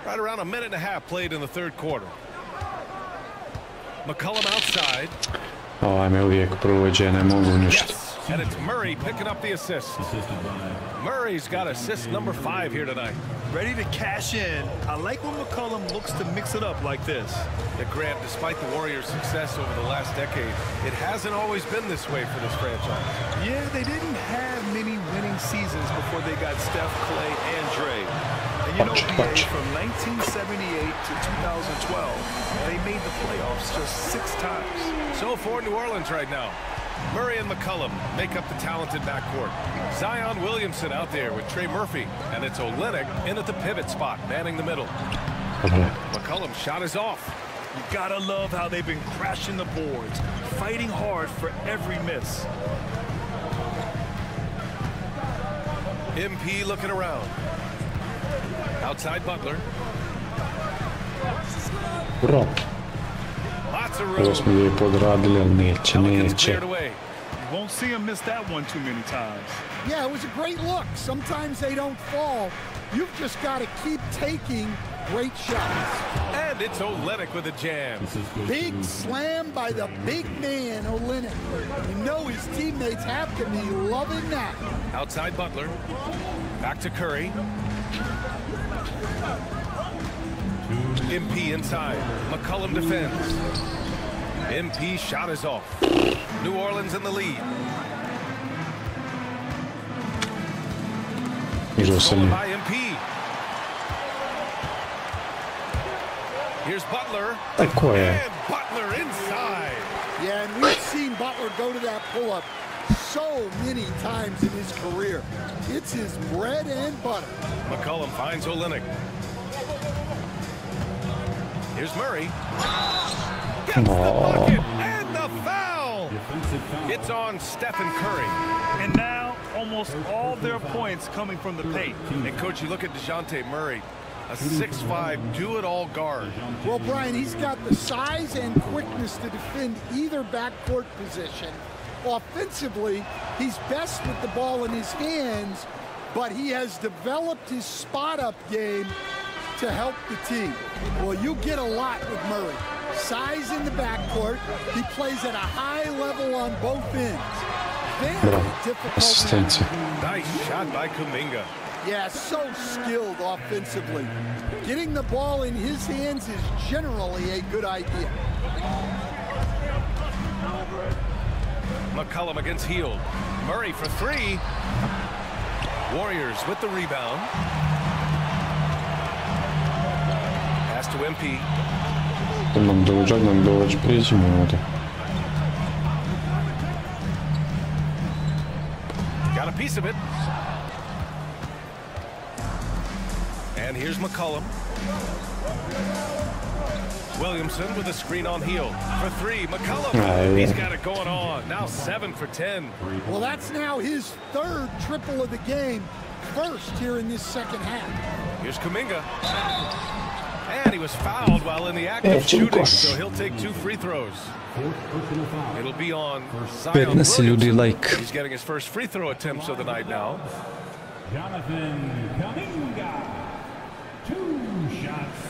Speaker 11: Right around a minute and a half played in the third quarter. McCollum outside.
Speaker 1: Ovaj me uvijek provođe, ne mogu ništa.
Speaker 11: And it's Murray picking up the assist. Murray's got assist number 5 here tonight.
Speaker 14: Ready to cash in. I like when McCollum looks to mix it up like this.
Speaker 11: Grant, despite the Warriors' success over the last decade, it hasn't always been this way for this franchise.
Speaker 14: Yeah, they didn't have many winning seasons before they got Steph, Clay, and Dre. And you know, BA, from 1978 to 2012, they made the playoffs just 6 times.
Speaker 11: So for New Orleans right now, Murray and McCollum make up the talented backcourt. Zion Williamson out there with Trey Murphy, and it's Olynyk in at the pivot spot, manning the middle. McCollum's shot is off.
Speaker 14: You gotta love how they've been crashing the boards, fighting hard for every miss.
Speaker 11: MP looking around. Outside Butler.
Speaker 1: Bro. Ovo smo lijepo odradili, ali neće.
Speaker 14: Won't see him miss that one too many times.
Speaker 3: Yeah, it was a great look. Sometimes they don't fall. You've just got to keep taking great shots.
Speaker 11: And it's Olenek with a jam.
Speaker 3: Big slam by the big man, Olenek. You know his teammates have to be loving that.
Speaker 11: Outside Butler. Back to Curry. MP inside. McCollum defends. MP shot is off. New Orleans in the lead. Stolen by MP. Here's Butler. And Butler inside.
Speaker 3: Yeah, and we've seen Butler go to that pull-up so many times in his career. It's his bread and butter.
Speaker 11: McCollum finds Olenek. Here's Murray. Gets the bucket and the foul. It's on Stephen Curry.
Speaker 14: And now almost all their points coming from the paint.
Speaker 11: And coach, you look at DeJounte Murray, a 6'5" do-it-all guard.
Speaker 3: Well, Brian, he's got the size and quickness to defend either backcourt position. Offensively, he's best with the ball in his hands, but he has developed his spot-up game to help the team. Well, you get a lot with Murray. Size in the backcourt. He plays at a high level on both ends. Very difficult.
Speaker 11: Nice shot by Kuminga.
Speaker 3: Yeah, so skilled offensively. Getting the ball in his hands is generally a good idea.
Speaker 11: McCollum against Hield. Murray for three. Warriors with the rebound. Pass to MP. Got a piece of it. And here's McCollum. Williamson with a screen on Hield. For three, McCollum. He's got it going on. Now 7 for 10.
Speaker 3: Well, that's now his third triple of the game. First here in this second half.
Speaker 11: Here's Kuminga. And he was fouled while in the act of shooting, so he'll take 2 free throws. It'll be on Zion Williamson. He's getting his first free throw attempts of the night now.
Speaker 16: Jonathan Kuminga, 2 shots.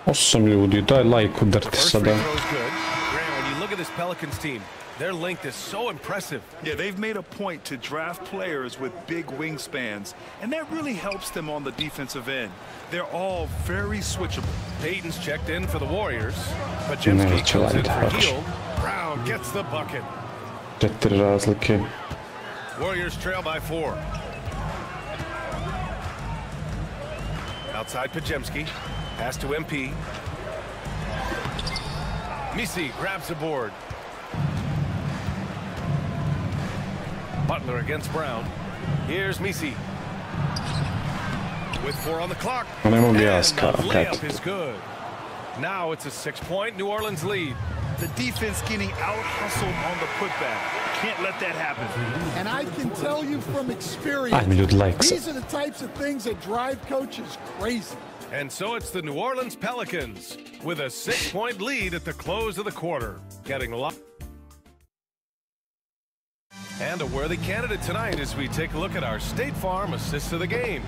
Speaker 1: Osam ljudi, daj like udarti sada.
Speaker 11: When you look at this Pelicans team, their length is so impressive.
Speaker 14: Yeah, they've made a point to draft players with big wingspans, and that really helps them on the defensive end. They're all very switchable.
Speaker 11: Payton's checked in for the Warriors. Pajemski comes in for Hield. Brown gets the bucket.
Speaker 1: 4 razlike.
Speaker 11: Warriors trail by 4. Outside Pajemski. Pass to MP. Misi grabs the board. Butler against Brown. Here's Misi. With 4 on the clock. And the layup is good. Now it's a 6-point New Orleans lead.
Speaker 14: The defense getting out-hustled on the putback. Can't let that happen.
Speaker 3: And I can tell you from experience, these are the types of things that drive coaches crazy.
Speaker 11: And so it's the New Orleans Pelicans with a 6-point lead at the close of the quarter. Getting a lot. And a worthy candidate tonight as we take a look at our State Farm assist of the game.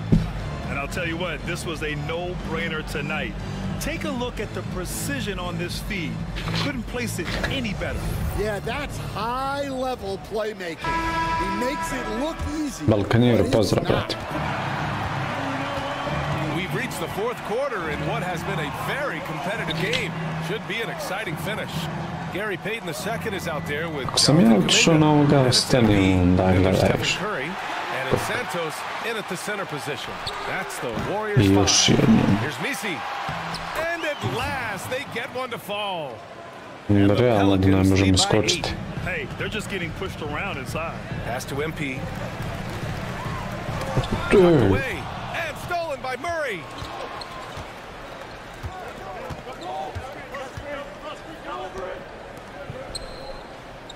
Speaker 14: And I'll tell you what, this was a no-brainer tonight. Take a look at the precision on this feed. Couldn't place it any better.
Speaker 3: Yeah, that's high-level playmaking. He makes it look easy.
Speaker 1: Balkanir, pozdrav, brate.
Speaker 11: We've reached the 4th quarter in what has been a very competitive game. Should be an exciting finish. Gary Payton II is out there with Curry and Santos in at the center position. That's the Warriors. Here's Misi. And at last they get one to fall.
Speaker 1: Realno da ne možemo skočiti.
Speaker 14: Hey, they're just getting pushed around inside.
Speaker 11: Pass to MP. Away and stolen by Murray.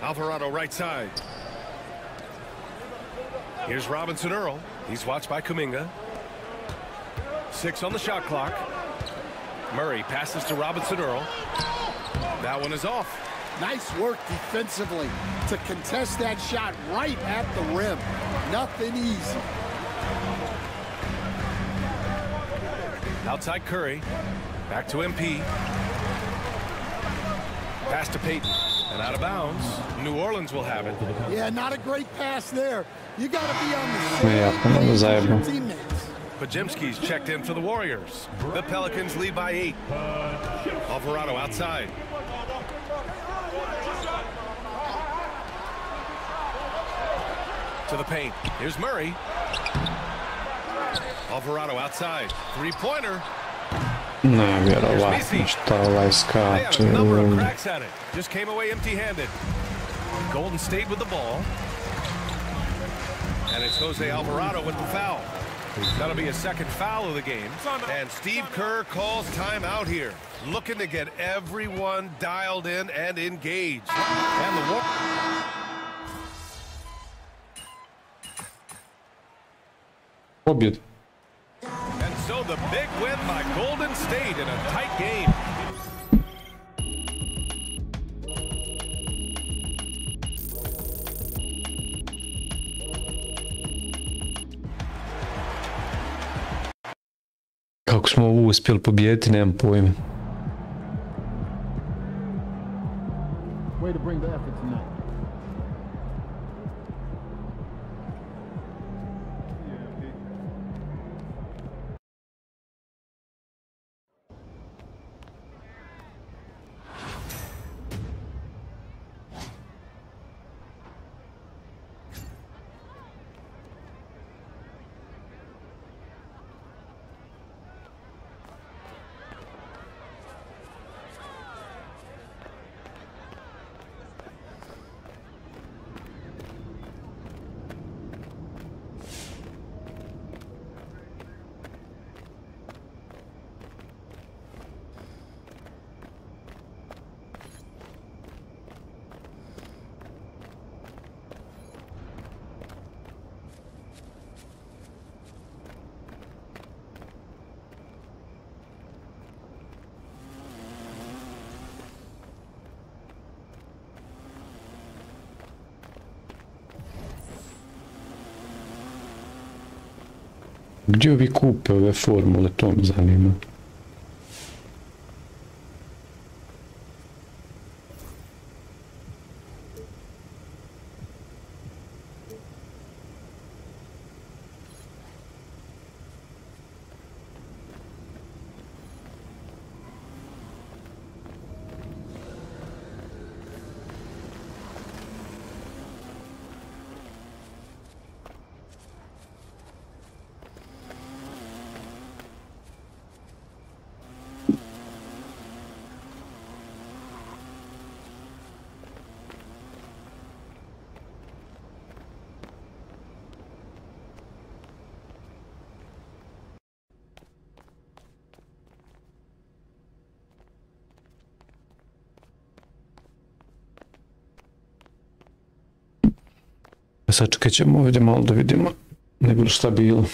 Speaker 11: Alvarado right side. Here's Robinson Earl. He's watched by Kuminga. 6 on the shot clock. Murray passes to Robinson Earl. That one is off.
Speaker 3: Nice work defensively to contest that shot right at the rim. Nothing easy.
Speaker 11: Outside Curry. Back to MP. Pass to Payton. And out of bounds. New Orleans will have it.
Speaker 3: Yeah, not a great pass there. You got to be on the same page with your teammates.
Speaker 11: Pajemski's checked in for the Warriors. The Pelicans lead by 8. Alvarado outside. To the paint. Here's Murray. Alvarado outside. Three-pointer.
Speaker 1: Ne, vjerovatno šta ovaj skače.
Speaker 11: Just came away empty-handed. Golden State with the ball. And it's Jose Alvarado with the foul. That'll be a second foul of the game. And Steve Kerr calls timeout here. Looking to get everyone dialed in and engaged. And the
Speaker 1: Pobjed.
Speaker 11: And so the big win by Golden State in a tight game.
Speaker 1: Kako smo ovo uspjeli pobijediti, nemam pojma.
Speaker 3: Way to bring the effort tonight.
Speaker 1: Gdje ovi kupe ove formule, to me zanima. Sačekat ćemo ovdje malo da vidimo, ne bilo šta bilo.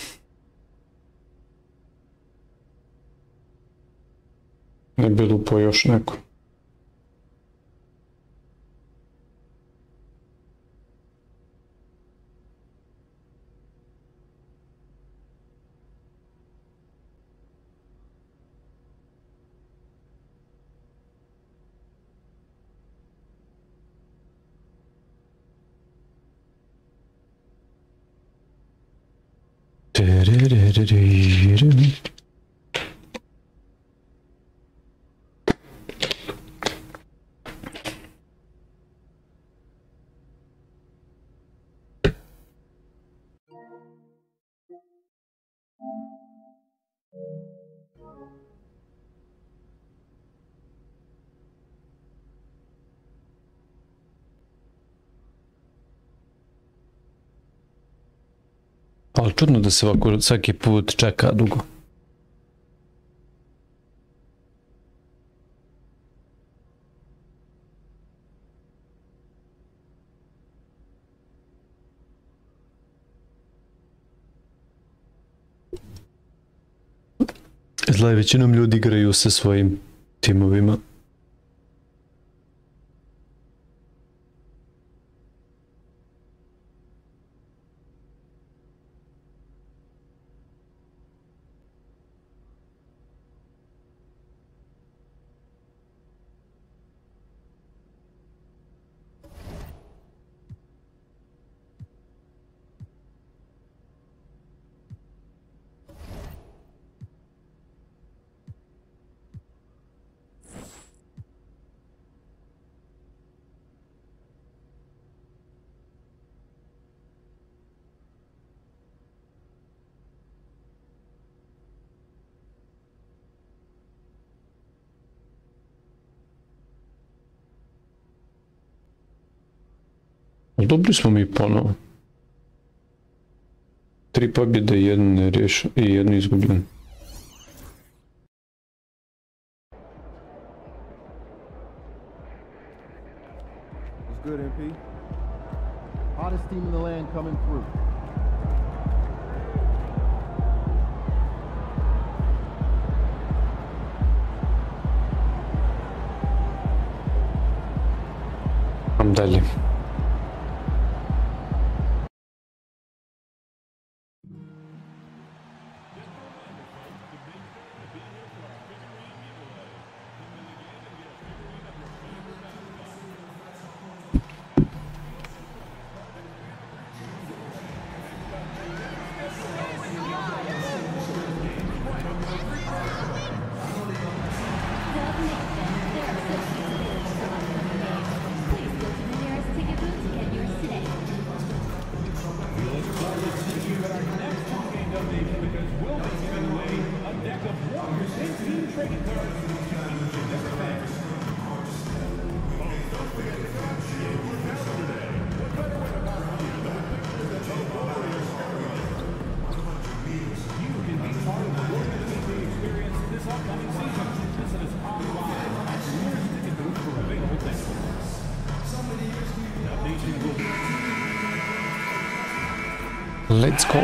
Speaker 1: Ne bilo po još neko. Ali čudno da se ovako svaki put čeka dugo. Pozdrav, većinom ljudi igraju sa svojim timovima. Dobri smo mi ponovo. 3 pobjede i jednu nerješenu i jednu izgubljenu.
Speaker 13: What's good, MP? Hottest team in the land coming through.
Speaker 1: Daljem. Let's go.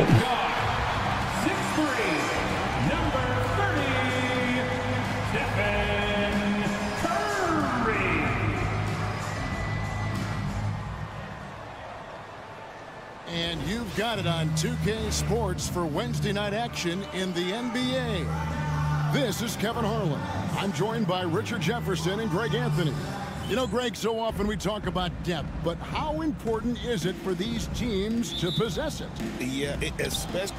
Speaker 3: And you've got it on 2K Sports for Wednesday night action in the NBA. This is Kevin Harlan. I'm joined by Richard Jefferson and Greg Anthony. You know, Greg, so often we talk about depth, but how important is it for these teams to possess it?
Speaker 11: Yeah, especially.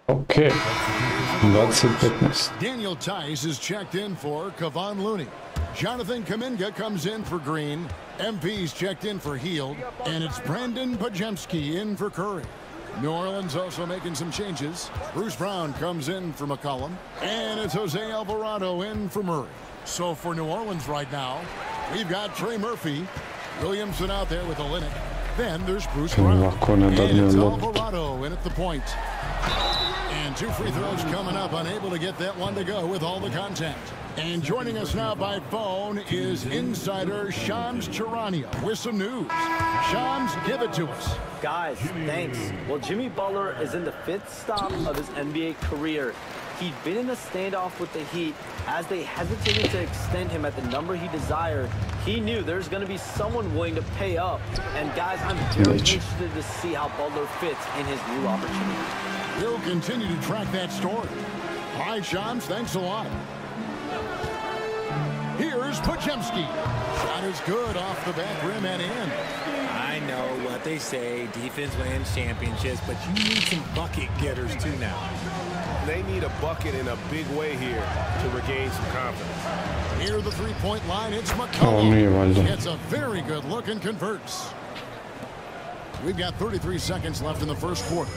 Speaker 1: Okay, 20-15.
Speaker 3: Daniel Tice is checked in for Kevon Looney. Jonathan Kuminga comes in for Green. MP's checked in for Hield. And it's Brandon Pajemski in for Curry. New Orleans also making some changes. Bruce Brown comes in for McCollum. And it's Jose Alvarado in for Murray. So for New Orleans right now, we've got Trey Murphy, Williamson out there with Olynyk. Then there's Bruce Brown. And it's Alvarado in at the point. And 2 free throws coming up, unable to get that one to go with all the contact. And joining us now by phone is insider Shams Charania with some news. Shams, give it to us.
Speaker 6: Guys, thanks. Well, Jimmy Butler is in the 5th stop of his NBA career. He'd been in a standoff with the Heat. As they hesitated to extend him at the number he desired, he knew there's going to be someone willing to pay up. And guys, I'm very interested to see how Butler fits in his new opportunity.
Speaker 3: We'll continue to track that story. All right, Shams, thanks a lot. Here's Pajemski. Shot is good off the back rim and in.
Speaker 17: I know what they say, defense wins championships, but you need some bucket getters too now.
Speaker 11: They need a bucket in a big way here to regain some confidence.
Speaker 3: Near the three-point line, it's McCollum. Gets a very good look and converts. We've got 33 seconds left in the first quarter.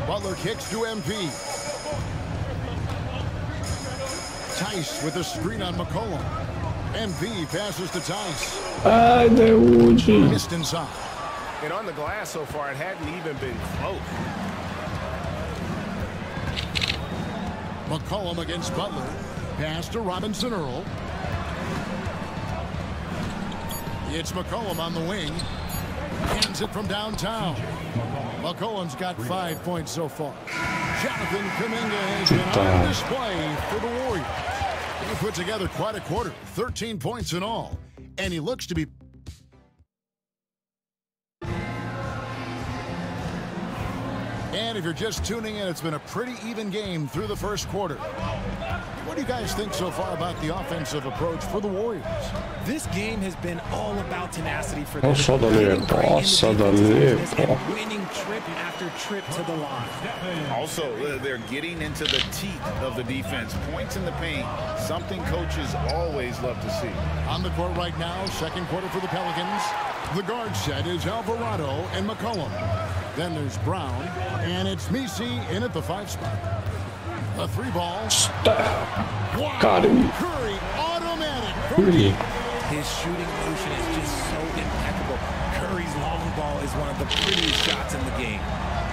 Speaker 3: Butler kicks to MP. Tice with a screen on McCollum. MP passes to Tice. Missed inside.
Speaker 11: And on the glass so far, it hadn't even been close.
Speaker 3: McCollum against Butler. Pass to Robinson Earl. It's McCollum on the wing. Hands it from downtown. McCollum's got 5 points so far. Jonathan Kuminga has been on display for the Warriors. He put together quite a quarter, 13 points in all, and he looks to be... And if you're just tuning in, it's been a pretty even game through the first quarter. What do you guys think so far about the offensive approach for the Warriors?
Speaker 17: This game has been all about tenacity for them. Winning trip after trip to the line.
Speaker 4: Also, they're getting into the teeth of the defense. Points in the paint, something coaches always love to see.
Speaker 3: On the court right now, second quarter for the Pelicans. The guard set is Alvarado and McCollum. Then there's Brown, and it's Messi in at the 5 spot. A 3 ball. Wow.
Speaker 1: Got him.
Speaker 3: Curry, automatic.
Speaker 1: Curry.
Speaker 17: His shooting motion is just so impeccable. Curry's long ball is one of the prettiest shots in the game.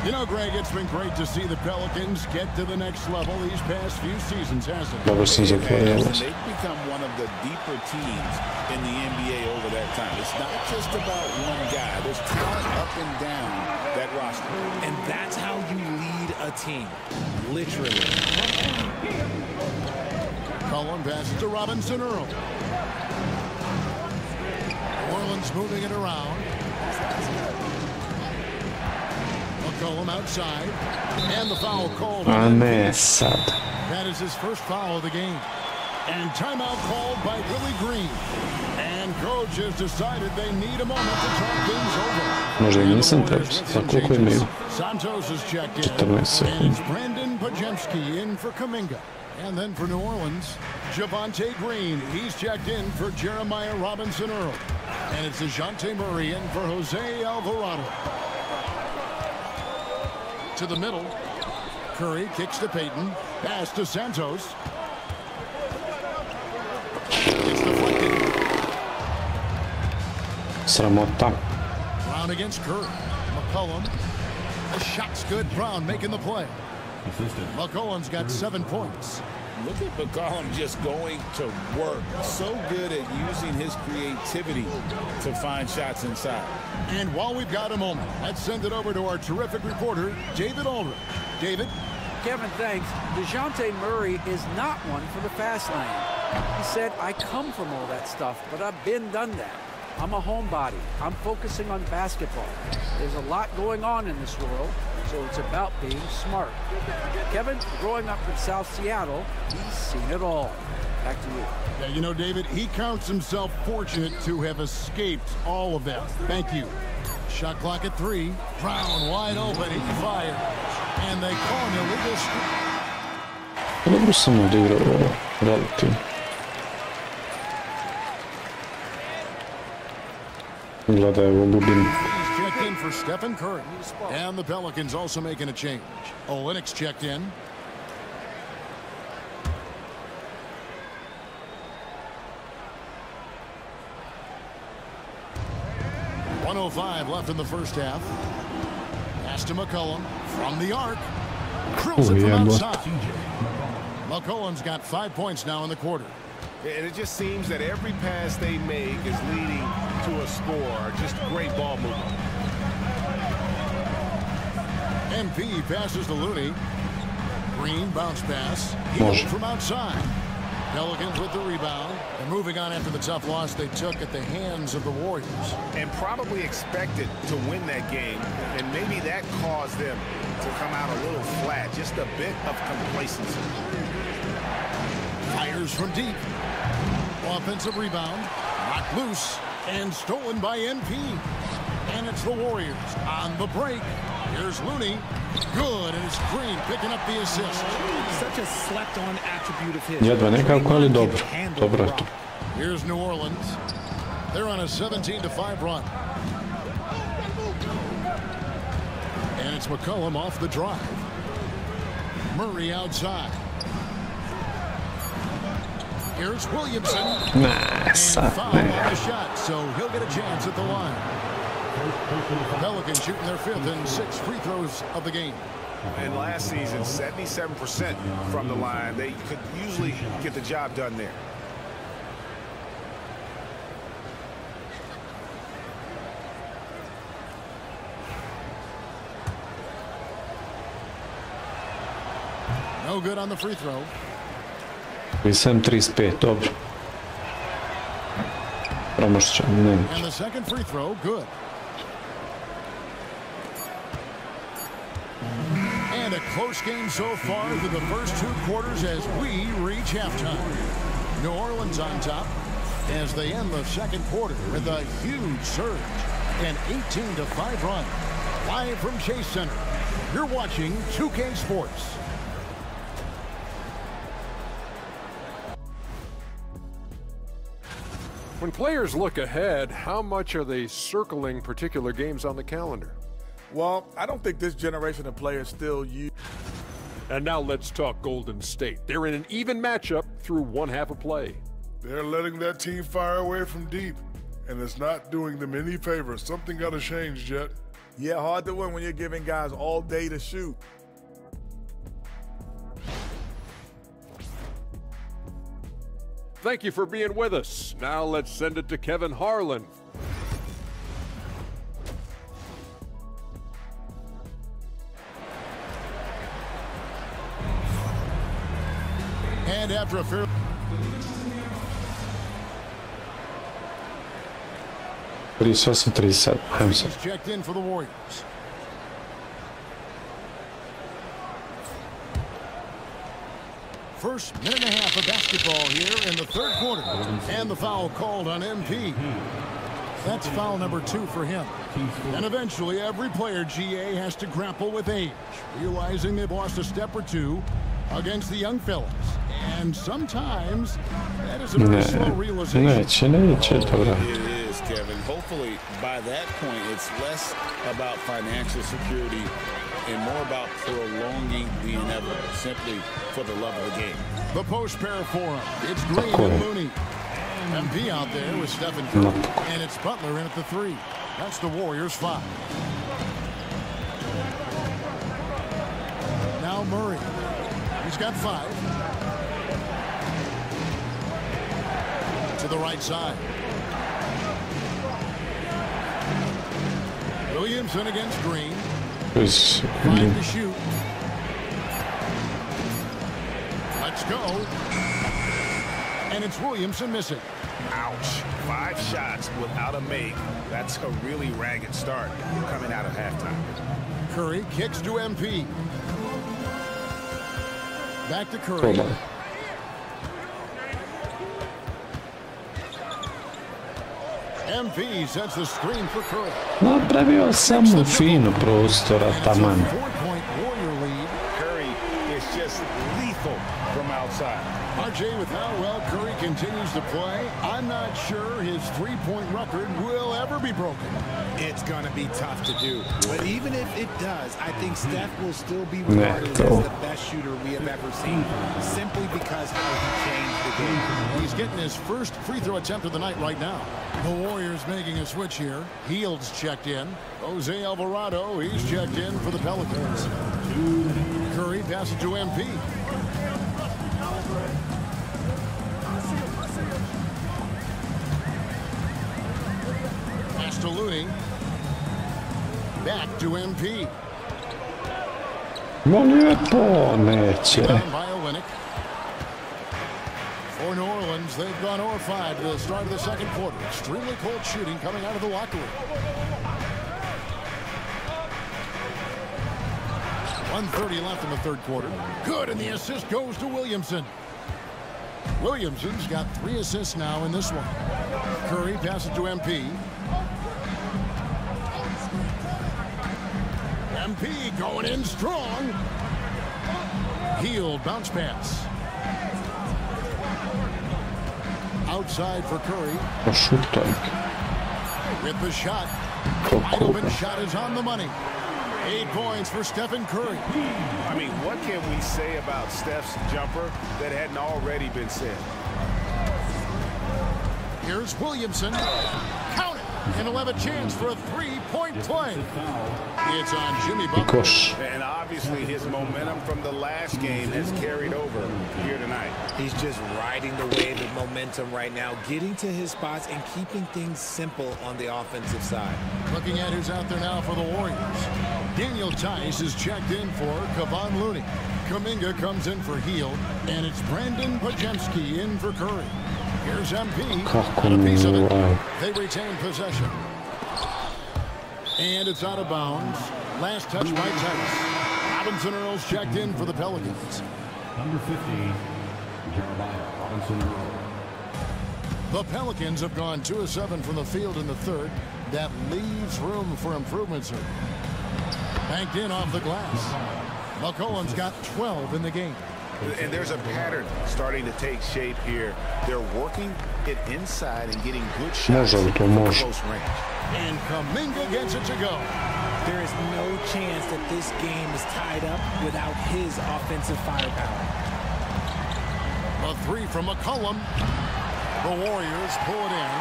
Speaker 3: You know, Greg, it's been great to see the Pelicans get to the next level these past few seasons, hasn't it?
Speaker 4: They've become one of the deeper teams in the NBA over that time. It's not just about one guy. There's talent up and down that roster.
Speaker 17: And that's how you lead a team. Literally.
Speaker 3: Cullen passes to Robinson Earl. Orland's moving it around. McCollum outside. And the foul called. That is his first foul of the game. And timeout called by Willie Green. And coach has decided they need a moment to talk things over.
Speaker 1: Može i nisam trebao, za koliko imaju?
Speaker 3: Santos has checked in.
Speaker 1: 14 sekundi.
Speaker 3: And it's Brandon Pajemski in for Kuminga. And then for New Orleans, Javonte Green. He's checked in for Jeremiah Robinson Earl. And it's DeJounte Murray in for Jose Alvarado. To the middle. Curry kicks to Payton. Pass to Santos. It's deflected.
Speaker 1: Sramota.
Speaker 3: Brown against Curry. McCollum. The shot's good. Brown making the play. McCollum's got 7 points.
Speaker 4: Look at McCollum just going to work. So good at using his creativity to find shots inside.
Speaker 3: And while we've got a moment, let's send it over to our terrific reporter, David Aldridge. David?
Speaker 7: Kevin, thanks. DeJounte Murray is not one for the fast lane. He said, I come from all that stuff, but I've done that. I'm a homebody. I'm focusing on basketball. There's a lot going on in this world, so it's about being smart. Kevin, growing up in South Seattle, he's seen it all. Back to you.
Speaker 3: Yeah, you know, David, he counts himself fortunate to have escaped all of that. Thank you. Shot clock at 3. Brown wide open. He fires. And they call him illegal streak.
Speaker 1: Dobro sam odigrao relativno. Gledaj, ovo gubim.
Speaker 3: Checked in for Stephen Curry. And the Pelicans also making a change. Olynyk checked in. .105 left in the first half. Pass to McCollum from the arc. Drills it from outside. McCollum's got 5 points now in the quarter.
Speaker 4: And it just seems that every pass they make is leading to a score. Just great ball movement.
Speaker 3: MP passes to Looney. Green bounce pass. He from outside. Pelicans with the rebound. And moving on after the tough loss they took at the hands of the Warriors.
Speaker 4: And probably expected to win that game. And maybe that caused them to come out a little flat. Just a bit of complacency.
Speaker 3: Fires from deep. Offensive rebound. Knocked loose. And stolen by NP. And it's the Warriors on the break. Here's Looney. Good, and it's Green picking up the assist.
Speaker 17: Such a slept-on attribute of his.
Speaker 1: Jedva nekako, ali dobro. Dobro je to.
Speaker 3: Here's New Orleans. They're on a 17-5 run. And it's McCollum off the drive. Murray outside. Here's Williamson.
Speaker 1: Nice.
Speaker 3: And foul on the shot, so he'll get a chance at the line. Pelicans shooting their 5th and 6th free throws of the game.
Speaker 4: And last season, 77% from the line. They could usually get the job done there.
Speaker 3: No good on the free throw.
Speaker 1: Sam 35, dobro. Promašćan, ne.
Speaker 3: And the second free throw, good. And a close game so far through the first 2 quarters as we reach halftime. New Orleans on top as they end the second quarter with a huge surge. An 18-5 run. Live from Chase Center. You're watching 2K Sports.
Speaker 10: When players look ahead, how much are they circling particular games on the calendar?
Speaker 8: Well, I don't think this generation of players still use.
Speaker 10: And now let's talk Golden State. They're in an even matchup through one half of play.
Speaker 9: They're letting that team fire away from deep, and it's not doing them any favors. Something got to change, Jet.
Speaker 8: Yeah, hard to win when you're giving guys all day to shoot.
Speaker 10: Thank you for being with us. Now let's send it to Kevin Harlan.
Speaker 3: And after a fair...
Speaker 1: He's
Speaker 3: checked in for the Warriors. First minute and a half of basketball here in the third quarter. And the foul called on MP. That's foul number 2 for him. And eventually every player, GA, has to grapple with age, realizing they've lost a step or two against the young fellas. And sometimes that is a very slow realization.
Speaker 4: It is, Kevin. Hopefully by that point it's less about financial security and more about prolonging the inevitable, simply for the love of the game.
Speaker 3: The post pair for him. It's Green and Looney. MP out there with Stephen Curry. And it's Butler in at the 3. That's the Warriors' 5. Now Murray. He's got 5. To the right side. Williamson against Green. 5 to shoot. Let's go. And it's Williamson missing.
Speaker 4: Ouch. 5 shots without a make. That's a really ragged start coming out of halftime.
Speaker 3: Curry kicks to MP. Back to Curry. MP sets the screen for Curry.
Speaker 1: Napravio samo fino prostora, taman.
Speaker 4: Curry is just lethal from outside.
Speaker 3: RJ, with how well Curry continues to play, I'm not sure his three-point record will ever be broken.
Speaker 17: It's going to be tough to do. But even if it does, I think Steph will still be regarded as the best shooter we have ever seen, simply because how he changed the game.
Speaker 3: He's getting his first free throw attempt of the night right now. The Warriors making a switch here. Heald's checked in. Jose Alvarado, he's checked in for the Pelicans. Curry passes to MP. Pass to Looney. Back to MP. For New Orleans, they've gone 0-5 to the start of the second quarter. Extremely cold shooting coming out of the locker room. 1:30 left in the third quarter. Good, and the assist goes to Williamson. Williamson's got 3 assists now in this one. Curry passes to MP. MP going in strong. Heald bounce pass. Outside for Curry. With the shot. Wide open shot is on the money. 8 points for Stephen Curry.
Speaker 4: I mean, what can we say about Steph's jumper that hadn't already been said?
Speaker 3: Here's Williamson. Count it. And he'll have a chance for a 3-point play. It's on Jimmy Butler.
Speaker 4: And obviously his momentum from the last game has carried over here tonight.
Speaker 17: He's just riding the wave of momentum right now, getting to his spots and keeping things simple on the offensive side.
Speaker 3: Looking at who's out there now for the Warriors. Daniel Tice is checked in for Kevon Looney. Kuminga comes in for Heel, and it's Brandon Pojemski in for Curry. Here's MP. Got a piece of it. They retain possession. And it's out of bounds. Last touch by Tice. Robinson Earl's checked in for the Pelicans.
Speaker 18: Number 15, Jeremiah Robinson Earl.
Speaker 3: The Pelicans have gone 2 of 7 from the field in the third. That leaves room for improvement, sir. Banked in off the glass. McCollum's got 12 in the game.
Speaker 4: And there's a pattern starting to take shape here. They're working it inside and getting good shots at close range.
Speaker 3: And Kuminga gets it to go.
Speaker 17: There is no chance that this game is tied up without his offensive firepower.
Speaker 3: A 3 from McCollum. The Warriors pull it in.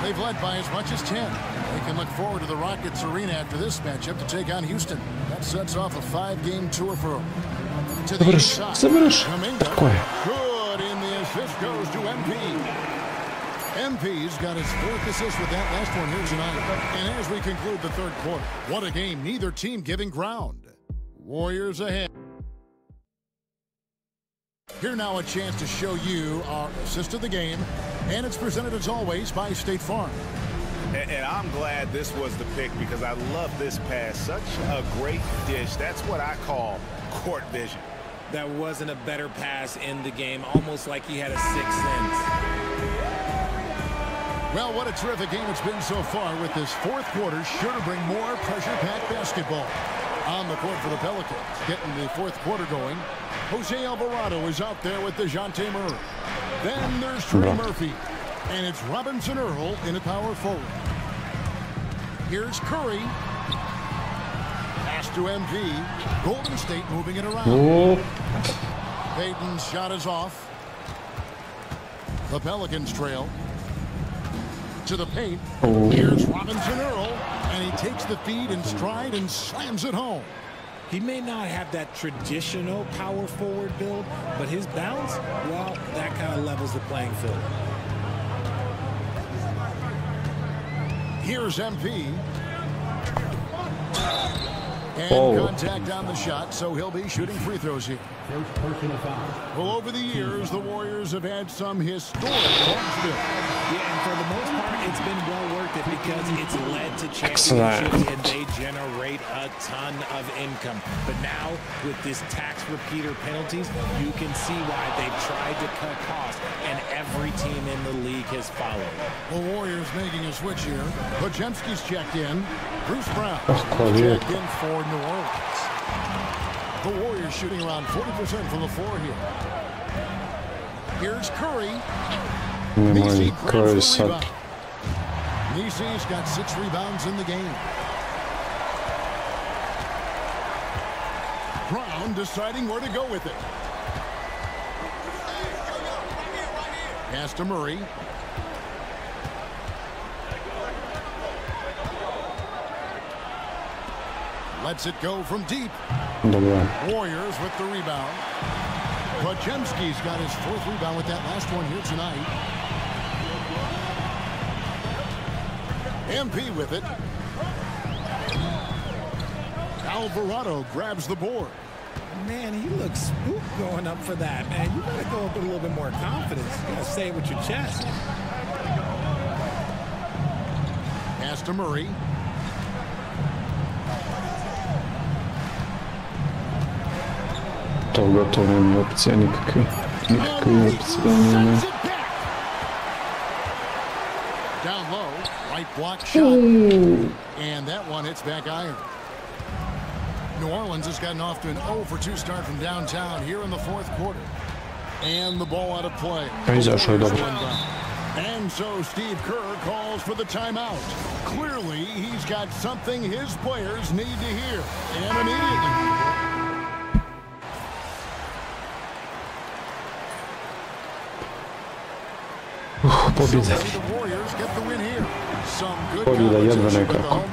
Speaker 3: They've led by as much as 10. They can look forward to the Rockets arena after this matchup to take on Houston. That sets off a 5-game tour for them. To the inside. Kuminga. Good, and the assist goes to MP. MP's got his 4th assist with that last one here tonight. And as we conclude the third quarter, what a game, neither team giving ground. Warriors ahead. Here now a chance to show you our assist of the game, and it's presented as always by State Farm.
Speaker 4: And I'm glad this was the pick because I love this pass. Such a great dish. That's what I call court vision.
Speaker 17: That wasn't a better pass in the game, almost like he had a 6th sense.
Speaker 3: Well, what a terrific game it's been so far, with this fourth quarter sure to bring more pressure-packed basketball. On the court for the Pelicans, getting the fourth quarter going. Jose Alvarado is out there with DeJounte Murray. Then there's Trey Murphy. And it's Robinson Earl in a power forward. Here's Curry. Pass to MP. Golden State moving it around. Payton's shot is off. The Pelicans trail. To the paint. Here's Robinson Earl. And he takes the feed in stride and slams it home.
Speaker 17: He may not have that traditional power forward build, but his bounce, well, that kind of levels the playing field.
Speaker 3: Here's MP. And contact on the shot, so he'll be shooting free throws here.
Speaker 18: First personal foul.
Speaker 3: Well, over the years, the Warriors have had some historic points built.
Speaker 17: Yeah, and for the most part, it's been well worth it because it's led to championships and they generate a ton of income. But now, with this tax repeater penalties, you can see why they've tried to cut costs, and every team in the league has followed.
Speaker 3: The Warriors making a switch here. Pojemski's checked in. Bruce Brown checked in for New Orleans. The Warriors shooting around 40% from the floor here. Here's Curry. Nisi grabs the rebound. Nisi's got 6 rebounds in the game. Brown deciding where to go with it. Pass to Murray. Lets it go from deep.
Speaker 1: Dobro.
Speaker 3: Warriors with the rebound. Pojemski's got his 4th rebound with that last one here tonight. MP with it. Alvarado grabs the board.
Speaker 17: Man, he looks spooked going up for that, man. You gotta go up with a little bit more confidence. You gotta say it with your chest.
Speaker 3: Pass to Murray.
Speaker 1: To gotovo, nema opcije, nikakve opcije nema.
Speaker 3: Down low, right block shot. And that one hits back iron. New Orleans has gotten off to an 0-for-2 start from downtown here in the fourth quarter. And the ball out of play. And so Steve Kerr calls for the timeout. Clearly, he's got something his players need to hear. And immediately.
Speaker 1: Pobjeda. Pobjeda jedva nekako.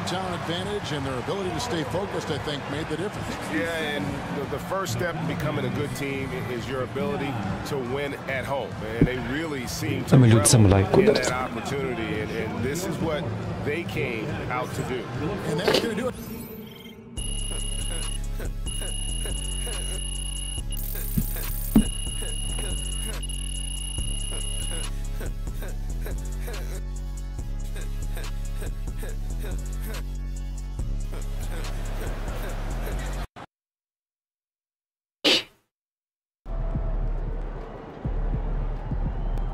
Speaker 3: And their ability to stay focused, I think, made the difference.
Speaker 4: Yeah, and the first step in becoming a good team is your ability to win at home. And they really seem to revel in that opportunity. And this is what they came out to do.
Speaker 3: And that's going to do it.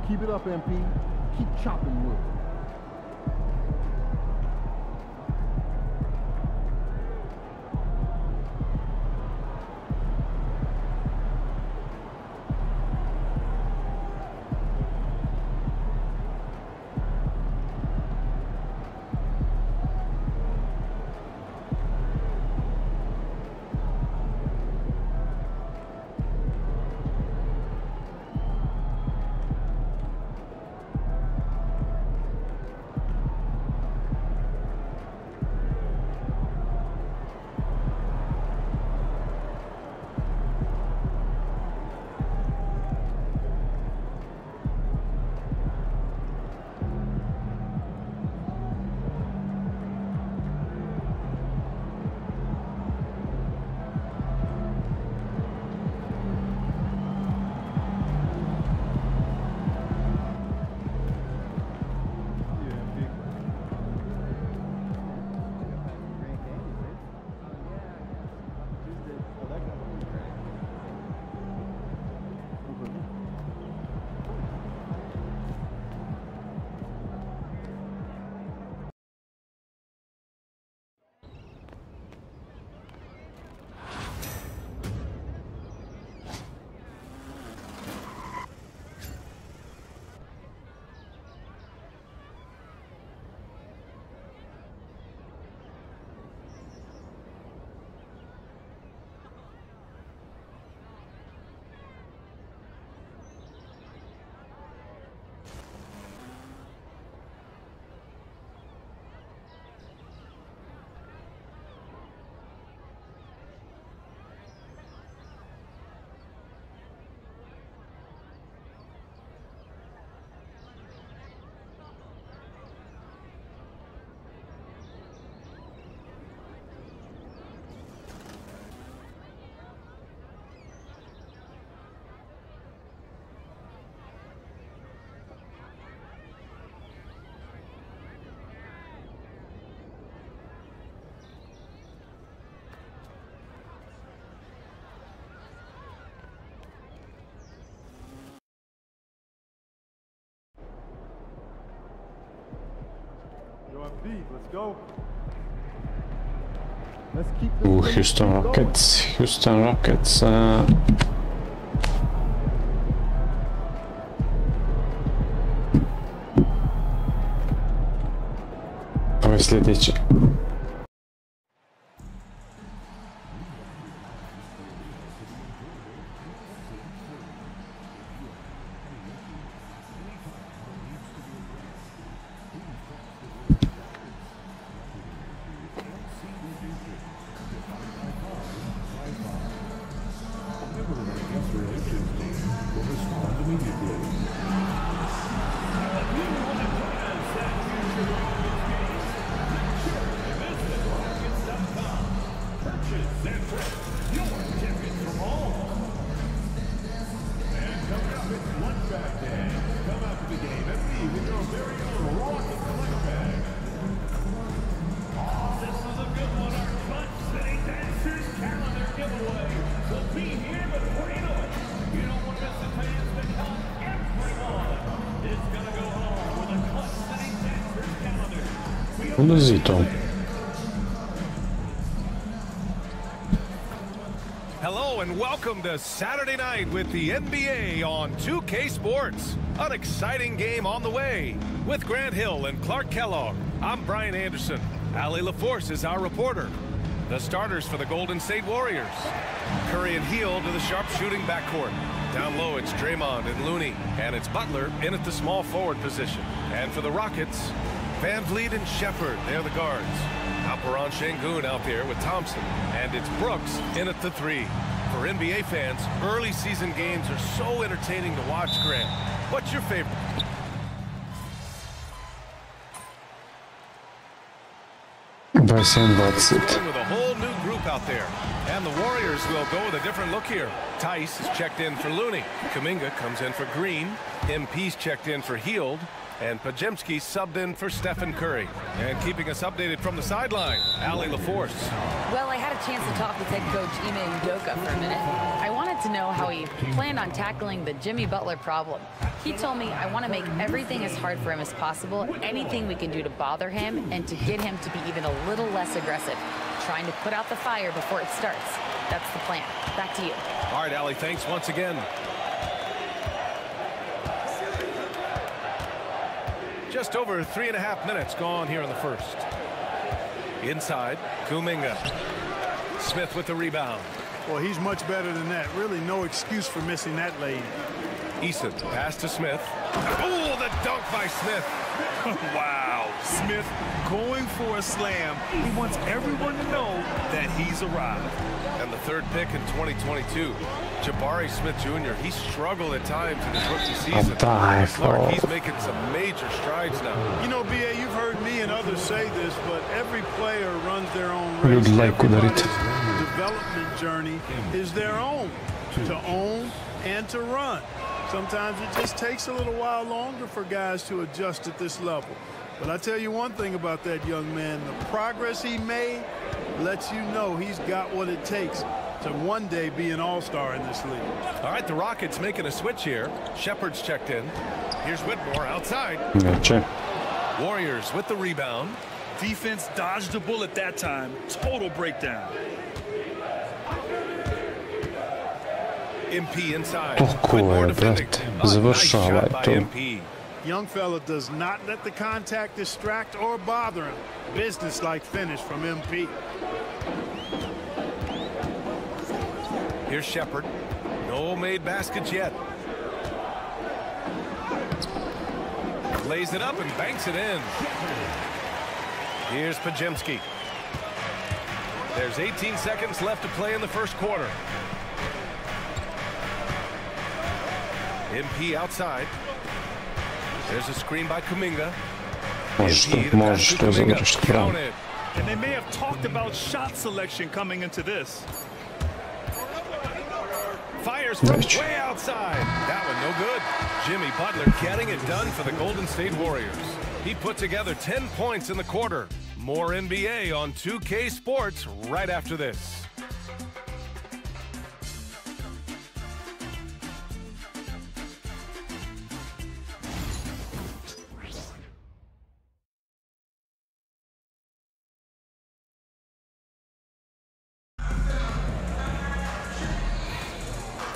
Speaker 13: Keep it up, MP. Keep chopping wood. Let's go. Let's keep this
Speaker 1: Houston Rockets. Houston Rockets. Ovo je sljedeće.
Speaker 19: Hello and welcome to Saturday night with the NBA on 2K Sports. An exciting game on the way. With Grant Hill and Clark Kellogg, I'm Brian Anderson. Allie LaForce is our reporter. The starters for the Golden State Warriors. Curry and Hield to the sharp-shooting backcourt. Down low, it's Draymond and Looney. And it's Butler in at the small forward position. And for the Rockets, Van Vliet and Shepard, they're the guards. Alperon Şengün out there with Thompson. And it's Brooks in at the 3. For NBA fans, early season games are so entertaining to watch, Grant. What's your favorite?
Speaker 1: With
Speaker 19: a whole new group out there. And the Warriors will go with a different look here. Tice is checked in for Looney. Kuminga comes in for Green. MP's checked in for Hield. And Podziemski subbed in for Stephen Curry. And keeping us updated from the sideline, Allie LaForce.
Speaker 15: Well, I had a chance to talk with head coach Ime Udoka for a minute. I wanted to know how he planned on tackling the Jimmy Butler problem. He told me, I want to make everything as hard for him as possible, anything we can do to bother him and to get him to be even a little less aggressive, trying to put out the fire before it starts. That's the plan. Back to you.
Speaker 19: All right, Allie, thanks once again. Just over 3.5 minutes gone here in the first. Inside, Kuminga. Smith with the rebound.
Speaker 20: Well, he's much better than that. Really no excuse for missing that lane.
Speaker 19: Eason, pass to Smith. Oh, the dunk by Smith.
Speaker 14: Wow. Smith going for a slam. He wants everyone to know that he's arrived.
Speaker 19: And the third pick in 2022, Jabari Smith Jr. He struggled at times in his rookie season. Clark, he's making some major strides now.
Speaker 20: You know, BA, you've heard me and others say this, but every player runs their own race. Everybody's development journey is their own, to own and to run. Sometimes it just takes a little while longer for guys to adjust at this level. But I tell you one thing about that young man, the progress he made lets you know he's got what it takes to one day be an all-star in this league.
Speaker 19: All right, the Rockets making a switch here. Shepard's checked in. Here's Whitmore outside.
Speaker 1: Gotcha.
Speaker 19: Warriors with the rebound.
Speaker 14: Defense dodged the bullet that time. Total breakdown.
Speaker 19: MP inside.
Speaker 1: Pokoj, brate. Završavaj to.
Speaker 20: Young fella does not let the contact distract or bother him. Business-like finish from MP.
Speaker 19: Here's Shepard. No made baskets yet. Lays it up and banks it in. Here's Pajemski. There's 18 seconds left to play in the first quarter. MP outside. There's a screen by Kuminga.
Speaker 1: Možeš to završiti prav.
Speaker 14: And they may have talked about shot selection coming into this.
Speaker 19: Fires from way outside. That one no good. Jimmy Butler getting it done for the Golden State Warriors. He put together 10 points in the quarter. More NBA on 2K Sports right after this.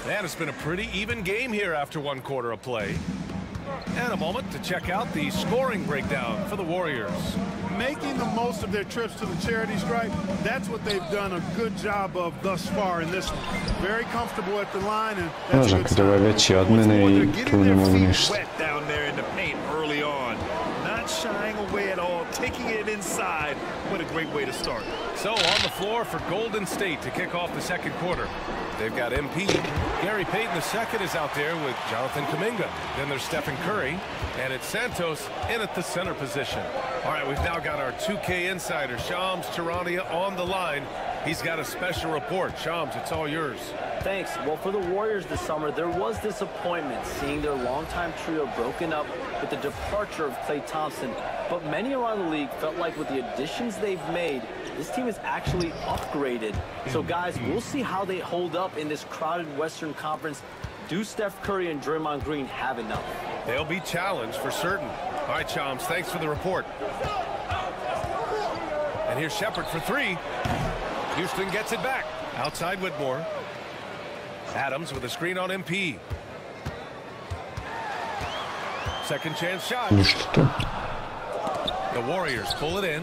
Speaker 19: And it's been a pretty even game here after one quarter of play. And a moment to check out the scoring breakdown for the Warriors.
Speaker 20: Making the most of their trips to the charity stripe, that's what they've done a good job of thus far in this one. Very comfortable at the line, and that's a good
Speaker 1: sign. Je veći od mene I tu ne mogu ništa.
Speaker 14: Down there in the paint early on. Not shying away at all, taking it inside. What a great way to start.
Speaker 19: So on the floor for Golden State to kick off the second quarter. They've got MP. Gary Payton II is out there with Jonathan Kuminga. Then there's Stephen Curry. And it's Santos in at the center position. All right, we've now got our 2K insider, Shams Charania, on the line. He's got a special report. Shams, it's all yours.
Speaker 6: Thanks. Well, for the Warriors this summer, there was disappointment seeing their longtime trio broken up with the departure of Klay Thompson. But many around the league felt like with the additions they've made, this team is actually upgraded. So, guys, we'll see how they hold up in this crowded Western Conference. Do Steph Curry and Draymond Green have enough?
Speaker 19: They'll be challenged for certain. All right, Shams, thanks for the report. And here's Shepard for three. Houston gets it back. Outside Whitmore. Adams with a screen on MP. Second chance shot. The Warriors pull it in.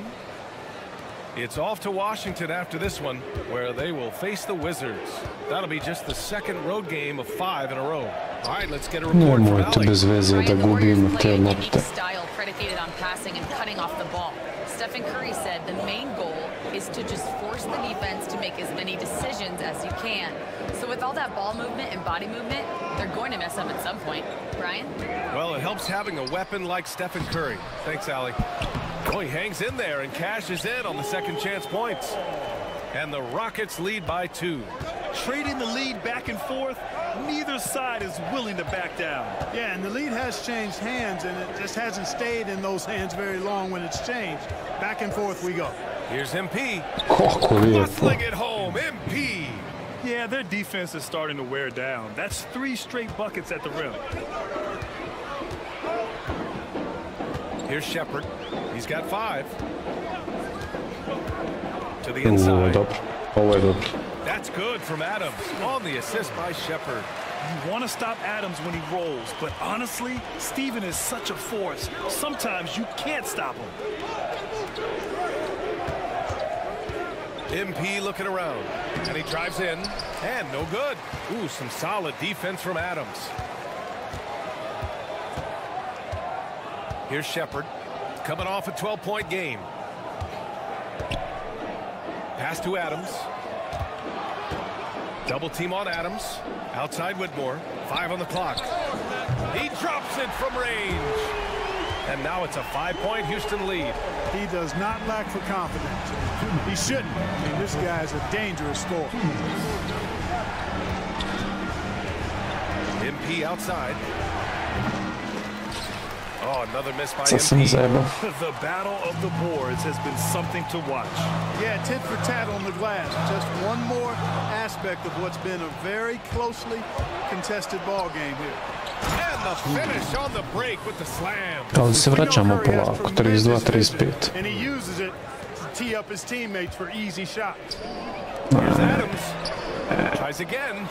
Speaker 19: It's off to Washington after this one, where they will face the Wizards. That'll be just the second road game of 5 in a row. All right, let's get a report from Allie.
Speaker 1: Bez veze da gubimo te lopte.
Speaker 15: Style predicated on passing and cutting off the ball. Stephen Curry said the main goal is to just force the defense to make as many decisions as you can. So with all that ball movement and body movement, they're going to mess up at some point. Brian?
Speaker 19: Well, it helps having a weapon like Stephen Curry. Thanks, Allie. Oh, he hangs in there and cashes in on the second chance points. And the Rockets lead by 2.
Speaker 14: Trading the lead back and forth, neither side is willing to back down.
Speaker 20: Yeah, and the lead has changed hands, and it just hasn't stayed in those hands very long when it's changed. Back and forth we go.
Speaker 19: Here's MP.
Speaker 1: Kako lijepo.
Speaker 19: Bustling it home, MP.
Speaker 14: Yeah, their defense is starting to wear down. That's 3 straight buckets at the rim.
Speaker 19: Here's Shepard. He's got 5. To the inside. That's good from Adams on the assist by Shepard.
Speaker 14: You want to stop Adams when he rolls, but honestly, Steven is such a force. Sometimes you can't stop him.
Speaker 19: MP looking around, and he drives in, and no good. Ooh, some solid defense from Adams. Here's Shepard, coming off a 12-point game. Pass to Adams. Double team on Adams. Outside Whitmore. 5 on the clock. He drops it from range. And now it's a 5-point Houston lead.
Speaker 20: He does not lack for confidence. He shouldn't. I mean, this guy's a dangerous scorer.
Speaker 19: MP outside. Oh, another miss by MP.
Speaker 14: The battle of the boards has been something to watch.
Speaker 20: Yeah, tit for tat on the glass. Just one more aspect of what's been a very closely contested ball game here.
Speaker 19: And the finish on the break with the slam.
Speaker 1: Ali se vraćamo polako, 32-35.
Speaker 20: And he uses it to tee up his teammates for easy shots.
Speaker 19: Here's Adams. Tries again.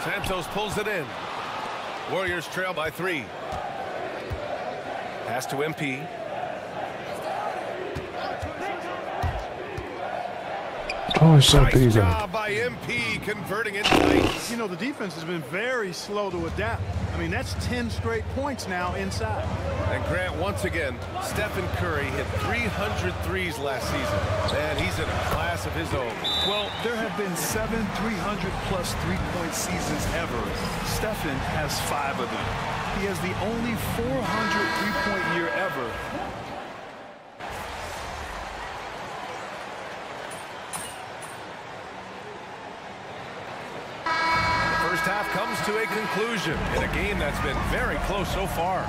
Speaker 19: Santos pulls it in. Warriors trail by 3. Pass to MP.
Speaker 1: Oh, it's so
Speaker 19: nice
Speaker 1: big.
Speaker 19: job by MP converting it nice.
Speaker 20: You know, the defense has been very slow to adapt. I mean, that's 10 straight points now inside.
Speaker 19: And Grant, once again, Stephen Curry hit 300 threes last season. And he's in a class of his own.
Speaker 14: Well, there have been 7 300-plus three-point seasons ever. Stephen has 5 of them. He has the only 400 three-point year ever.
Speaker 19: Half comes to a conclusion in a game that's been very close so far.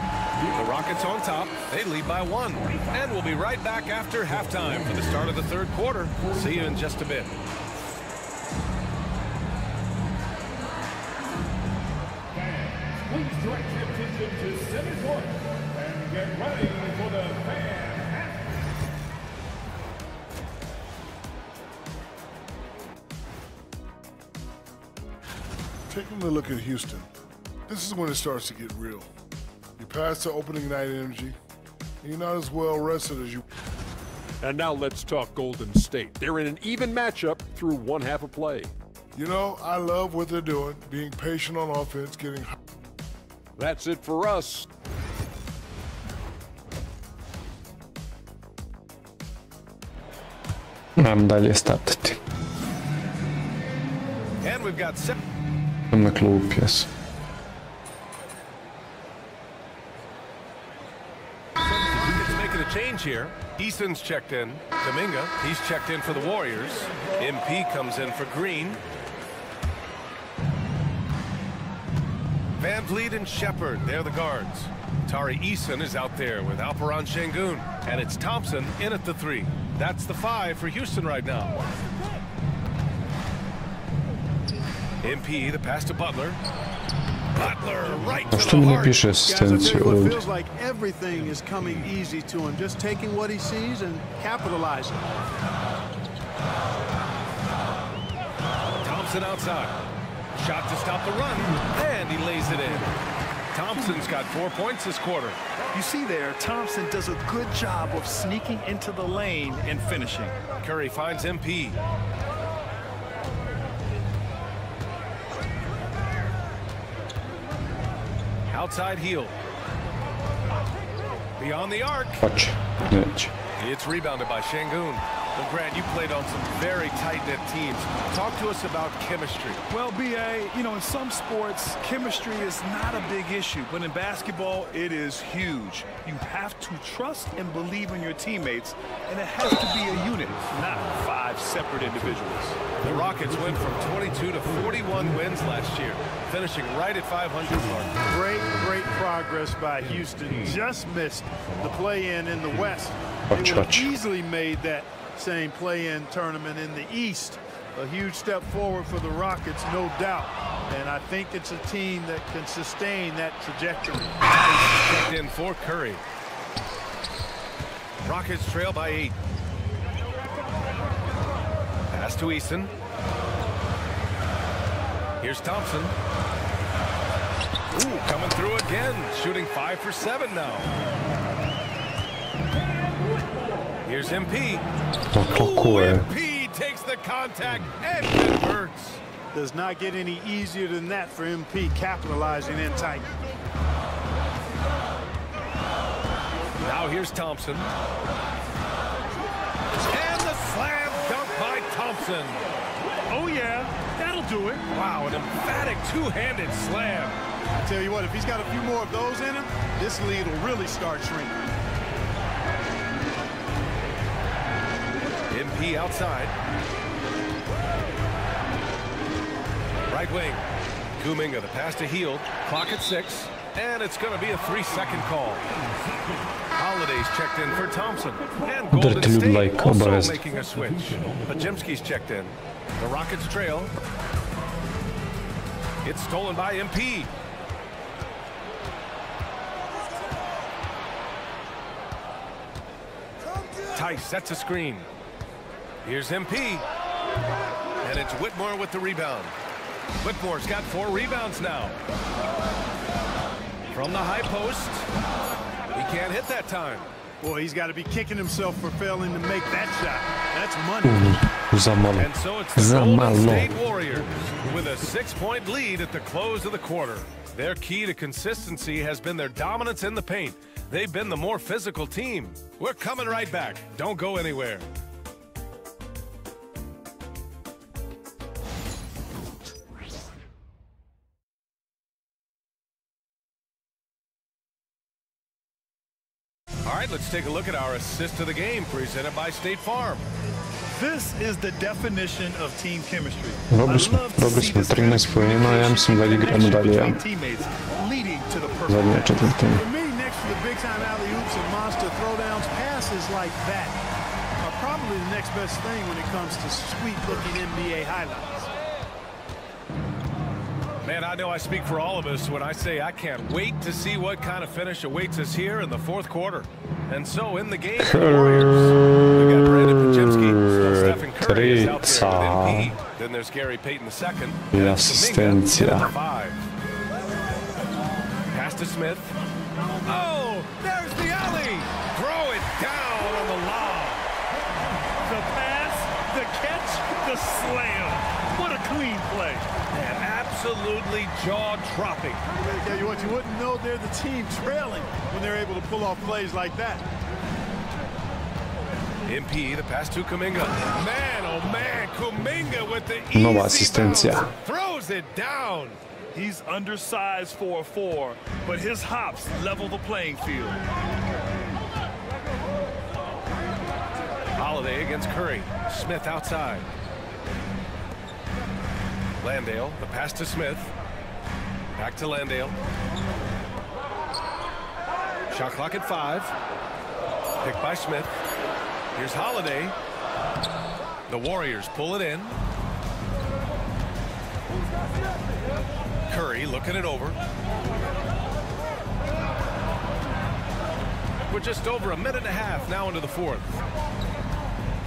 Speaker 19: The Rockets on top. They lead by 1. And we'll be right back after halftime for the start of the 3rd quarter. See you in just a bit.
Speaker 18: Please direct your attention to center court and get ready for the fan.
Speaker 9: Taking a look at Houston, this is when it starts to get real. You pass the opening night energy, and you're not as well rested as you.
Speaker 10: And now let's talk Golden State. They're in an even matchup through 1 half of play.
Speaker 9: You know, I love what they're doing, being patient on offense, getting.
Speaker 10: That's it for us.
Speaker 1: Mam dalje startati.
Speaker 19: And we've got 7.
Speaker 1: Na klupi, yes.
Speaker 19: Rockets making a change here. Easton's checked in. Kuminga, he's checked in for the Warriors. MP comes in for Green. Van Vliet and Shepard, they're the guards. Tari Eason is out there with Alperon Şengün. And it's Thompson in at the 3. That's the 5 for Houston right now. MP, the pass to Butler. Butler right to the heart.
Speaker 20: Guys, I tell you what, it feels like everything is coming easy to him. Just taking what he sees and capitalizing.
Speaker 19: Thompson outside. Shot to stop the run, and he lays it in. Thompson's got 4 points this quarter.
Speaker 14: You see there, Thompson does a good job of sneaking into the lane and finishing.
Speaker 19: Curry finds MP. Outside heel. Beyond the arc.
Speaker 1: Watch.
Speaker 19: It's rebounded by Şengün. Well, Grant, you played on some very tight-knit teams. Talk to us about chemistry.
Speaker 14: Well, B.A., you know, in some sports, chemistry is not a big issue. But in basketball, it is huge. You have to trust and believe in your teammates, and it has to be a unit, not 5 separate individuals.
Speaker 19: The Rockets went from 22 to 41 wins last year, finishing right at 500 mark.
Speaker 20: Great progress by Houston. Just missed the play-in in the West. They would have easily made that same play-in tournament in the East A huge step forward for the Rockets, no doubt. And I think it's a team that can sustain that trajectory.
Speaker 19: Checked in for Curry. Rockets trail by 8. Pass to Eason. Here's Thompson. Ooh, coming through again. Shooting 5 for 7 now. Here's MP. MP takes the contact and converts.
Speaker 20: Does not get any easier than that for MP, capitalizing in tight.
Speaker 19: Now here's Thompson. And the slam dunk by Thompson.
Speaker 20: Oh yeah, that'll do it.
Speaker 19: Wow, an emphatic two-handed slam.
Speaker 20: I tell you what, if he's got a few more of those in him, this lead will really start shrinking.
Speaker 19: MP outside. Right wing. Kuminga, the pass to Hield. Clock at 6. And it's going to be a 3-second call. Holiday's checked in for Thompson. And Golden State also making a switch. Pajemski's checked in. The Rockets trail. It's stolen by MP. Tice sets a screen. Here's MP. And it's Whitmore with the rebound. Whitmore's got 4 rebounds now. From the high post. He can't hit that time.
Speaker 20: Boy, he's got to be kicking himself for failing to make that shot. That's money.
Speaker 19: And so it's the Golden State Warriors with a 6-point lead at the close of the quarter. Their key to consistency has been their dominance in the paint. They've been the more physical team. We're coming right back. Don't go anywhere. All right, let's take a look at our assist of the game presented by State Farm.
Speaker 14: This is the definition of team chemistry.
Speaker 1: Dobri smo 13 poena, ja mislim da igramo dalje. Zadnja četvrtina.
Speaker 20: For me, next to the big time alley-oops and monster throwdowns, passes like that are probably the next best thing when it comes to sweet-looking NBA highlights.
Speaker 19: Man, I know I speak for all of us when I say I can't wait to see what kind of finish awaits us here in the 4th quarter. And so in the game, the Warriors, we've got Brandon Pajemski, Stephen Curry is out there with MP. Then there's Gary Payton II.
Speaker 1: I asistencija.
Speaker 19: Pass to Smith. Oh, there's the alley. Throw it down on the lob.
Speaker 20: The pass, the catch, the slam. What a clean play.
Speaker 19: And absolutely jaw-dropping.
Speaker 20: I tell you what, you wouldn't know they're the team trailing when they're able to pull off plays like that.
Speaker 19: MP, the pass to Kuminga. Man, oh man, Kuminga with the easy
Speaker 1: Nova asistencija.
Speaker 19: Throws it down.
Speaker 14: He's undersized for a 4, but his hops level the playing field.
Speaker 19: Holiday against Curry. Smith outside. Landale, the pass to Smith. Back to Landale. Shot clock at 5. Picked by Smith. Here's Holiday. The Warriors pull it in. Curry looking it over. We're just over a minute and a half now into the 4th.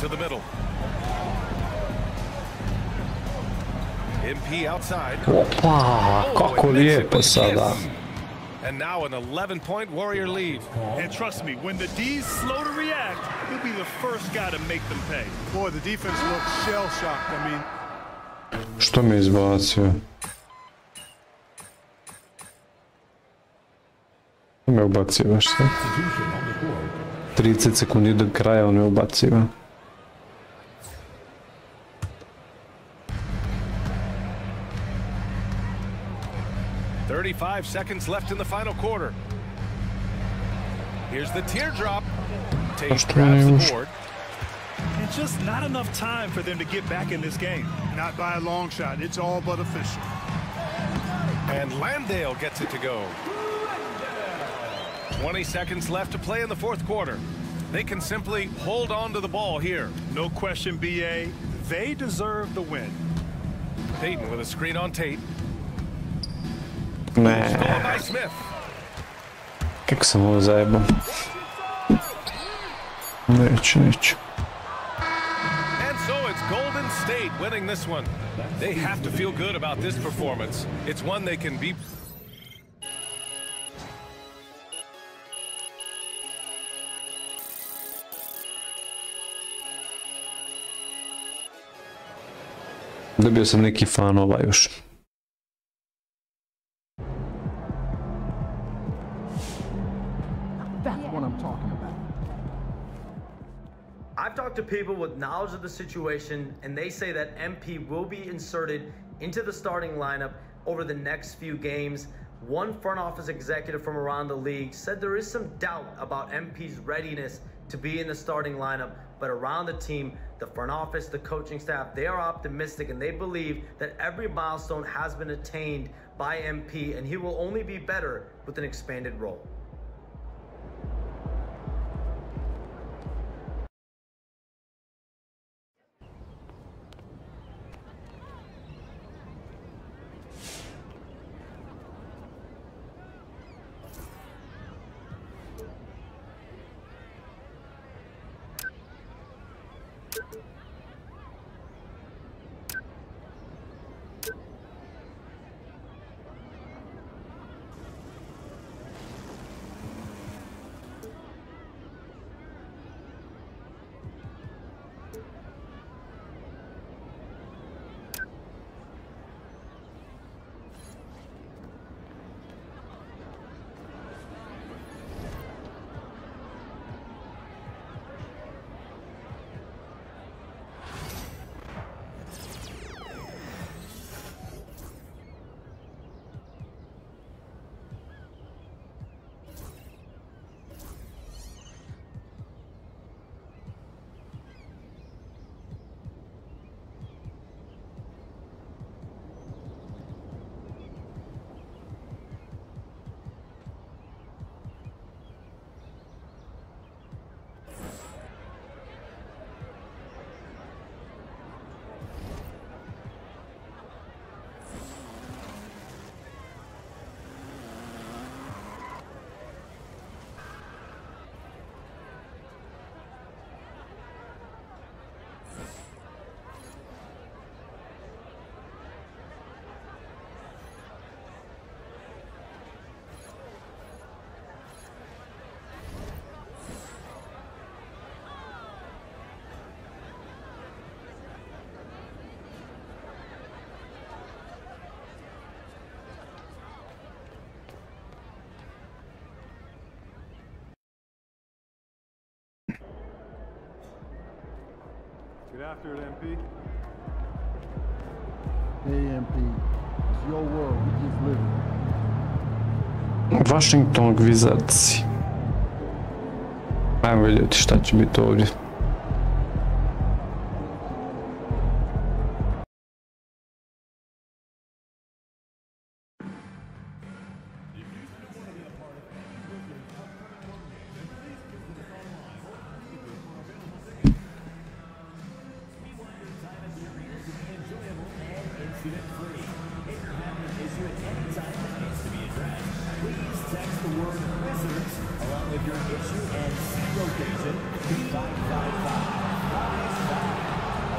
Speaker 19: To the middle. MP outside.
Speaker 1: Opa, kako lijepo sada.
Speaker 19: And now an 11-point Warrior lead.
Speaker 14: And trust me, when the D's slow to react, he'll be the first guy to make them pay.
Speaker 20: Boy, the defense looks shell-shocked. I mean,
Speaker 1: Što me izbacio? Što me ubacivaš sad? 30 sekundi do kraja on me ubaciva.
Speaker 19: .35 seconds left in the final quarter. Here's the teardrop. Tate grabs the board.
Speaker 14: And just not enough time for them to get back in this game.
Speaker 20: not by a long shot. It's all but official.
Speaker 19: And Landale gets it to go. 20 seconds left to play in the fourth quarter. They can simply hold on to the ball here.
Speaker 14: No question, BA. They deserve the win.
Speaker 19: Payton with a screen on Tate.
Speaker 1: Ne.
Speaker 19: Stolen by Smith.
Speaker 1: Kako sam ovo zajebam? Neću.
Speaker 19: And so it's Golden State winning this one. They have to feel good about this performance. It's one they can be.
Speaker 1: Dobio sam neki fanova još.
Speaker 17: That's what I'm talking about.
Speaker 6: I've talked to people with knowledge of the situation, and they say that MP will be inserted into the starting lineup over the next few games. One front office executive from around the league said there is some doubt about MP's readiness to be in the starting lineup, but around the team, the front office, the coaching staff, they are optimistic and they believe that every milestone has been attained by MP, and he will only be better with an expanded role.
Speaker 13: Get after it, MP. Hey, MP. It's your world. We just live it.
Speaker 1: Washington Wizards. Ajmo vidjeti šta će biti ovdje.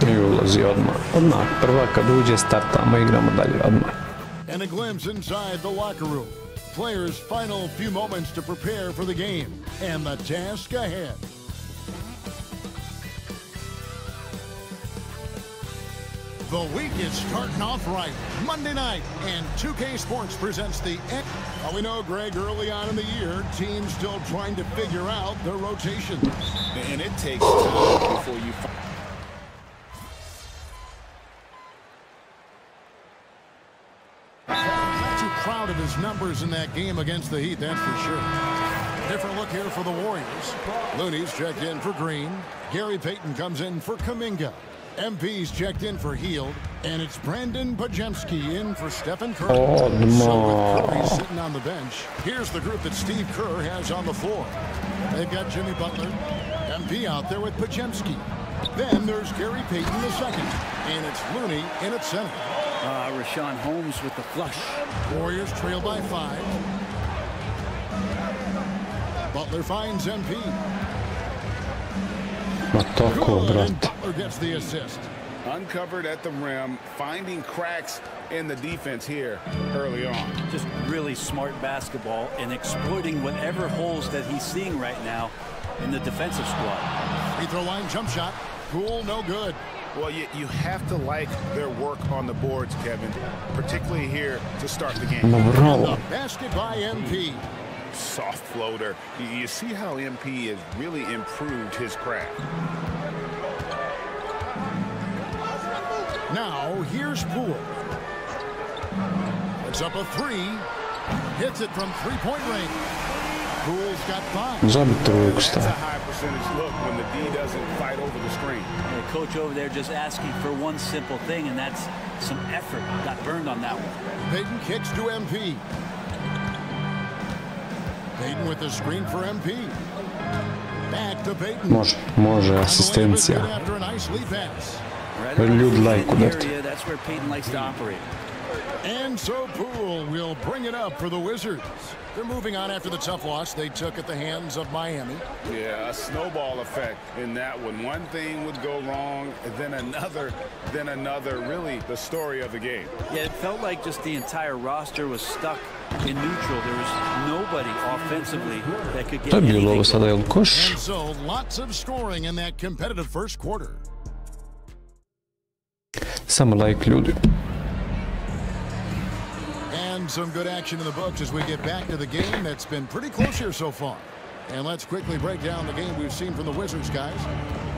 Speaker 1: I ulazi odmah, prva kad uđe startamo, igramo dalje odmah.
Speaker 3: And a glimpse inside the locker room. Players' final few moments to prepare for the game and the task ahead. The week is starting off right. Monday night, and 2K Sports presents the... Well, we know, Greg, early on in the year, teams still trying to figure out their rotations.
Speaker 4: And it takes time before you...
Speaker 3: Not too proud of his numbers in that game against the Heat, that's for sure. Different look here for the Warriors. Looney's checked in for Green. Gary Payton comes in for Kuminga. MP's checked in for Hield, and it's Brandon Pajemski in for Stephen Curry.
Speaker 1: Oh, no.
Speaker 3: So with Curry sitting on the bench, here's the group that Steve Kerr has on the floor. They've got Jimmy Butler, MP out there with Pajemski, Then there's Gary Payton the second, and it's Looney in at center.
Speaker 7: Rashawn Holmes with the flush.
Speaker 3: Warriors trail by 5. Butler finds MP. And Butler gets the assist.
Speaker 4: Uncovered at the rim, finding cracks in the defense here early on.
Speaker 17: Just really smart basketball and exploiting whatever holes that he's seeing right now in the defensive squad.
Speaker 3: Free throw line jump shot. Cool, no good.
Speaker 4: Well, you have to like their work on the boards, Kevin, particularly here to start the game.
Speaker 3: The basket by MP.
Speaker 4: Soft floater. You see how MP has really improved his craft.
Speaker 3: Now, here's Poole. It's up a 3. Hits it from three-point range. Poole's got 5.
Speaker 4: That's a high percentage look when the D doesn't fight over the screen.
Speaker 17: The coach over there just asking for one simple thing, and that's some effort. Got burned on that one.
Speaker 3: Payton kicks to MP. Payton with the screen for MP. Back to Payton.
Speaker 1: Može asistencija. Ljudi like udariti.
Speaker 17: That's where Payton likes to operate.
Speaker 3: And so Poole will bring it up for the Wizards. They're moving on after the tough loss they took at the hands of Miami.
Speaker 4: Yeah, a snowball effect in that one. One thing would go wrong, then another, really the story of the game.
Speaker 17: Yeah, it felt like just the entire roster was stuck in neutral. There was nobody offensively that could get anything going.
Speaker 3: And so lots of scoring in that competitive first quarter.
Speaker 1: Samo like ljudi.
Speaker 3: And some good action in the books as we get back to the game that's been pretty close here so far. And let's quickly break down the game we've seen from the Wizards, guys.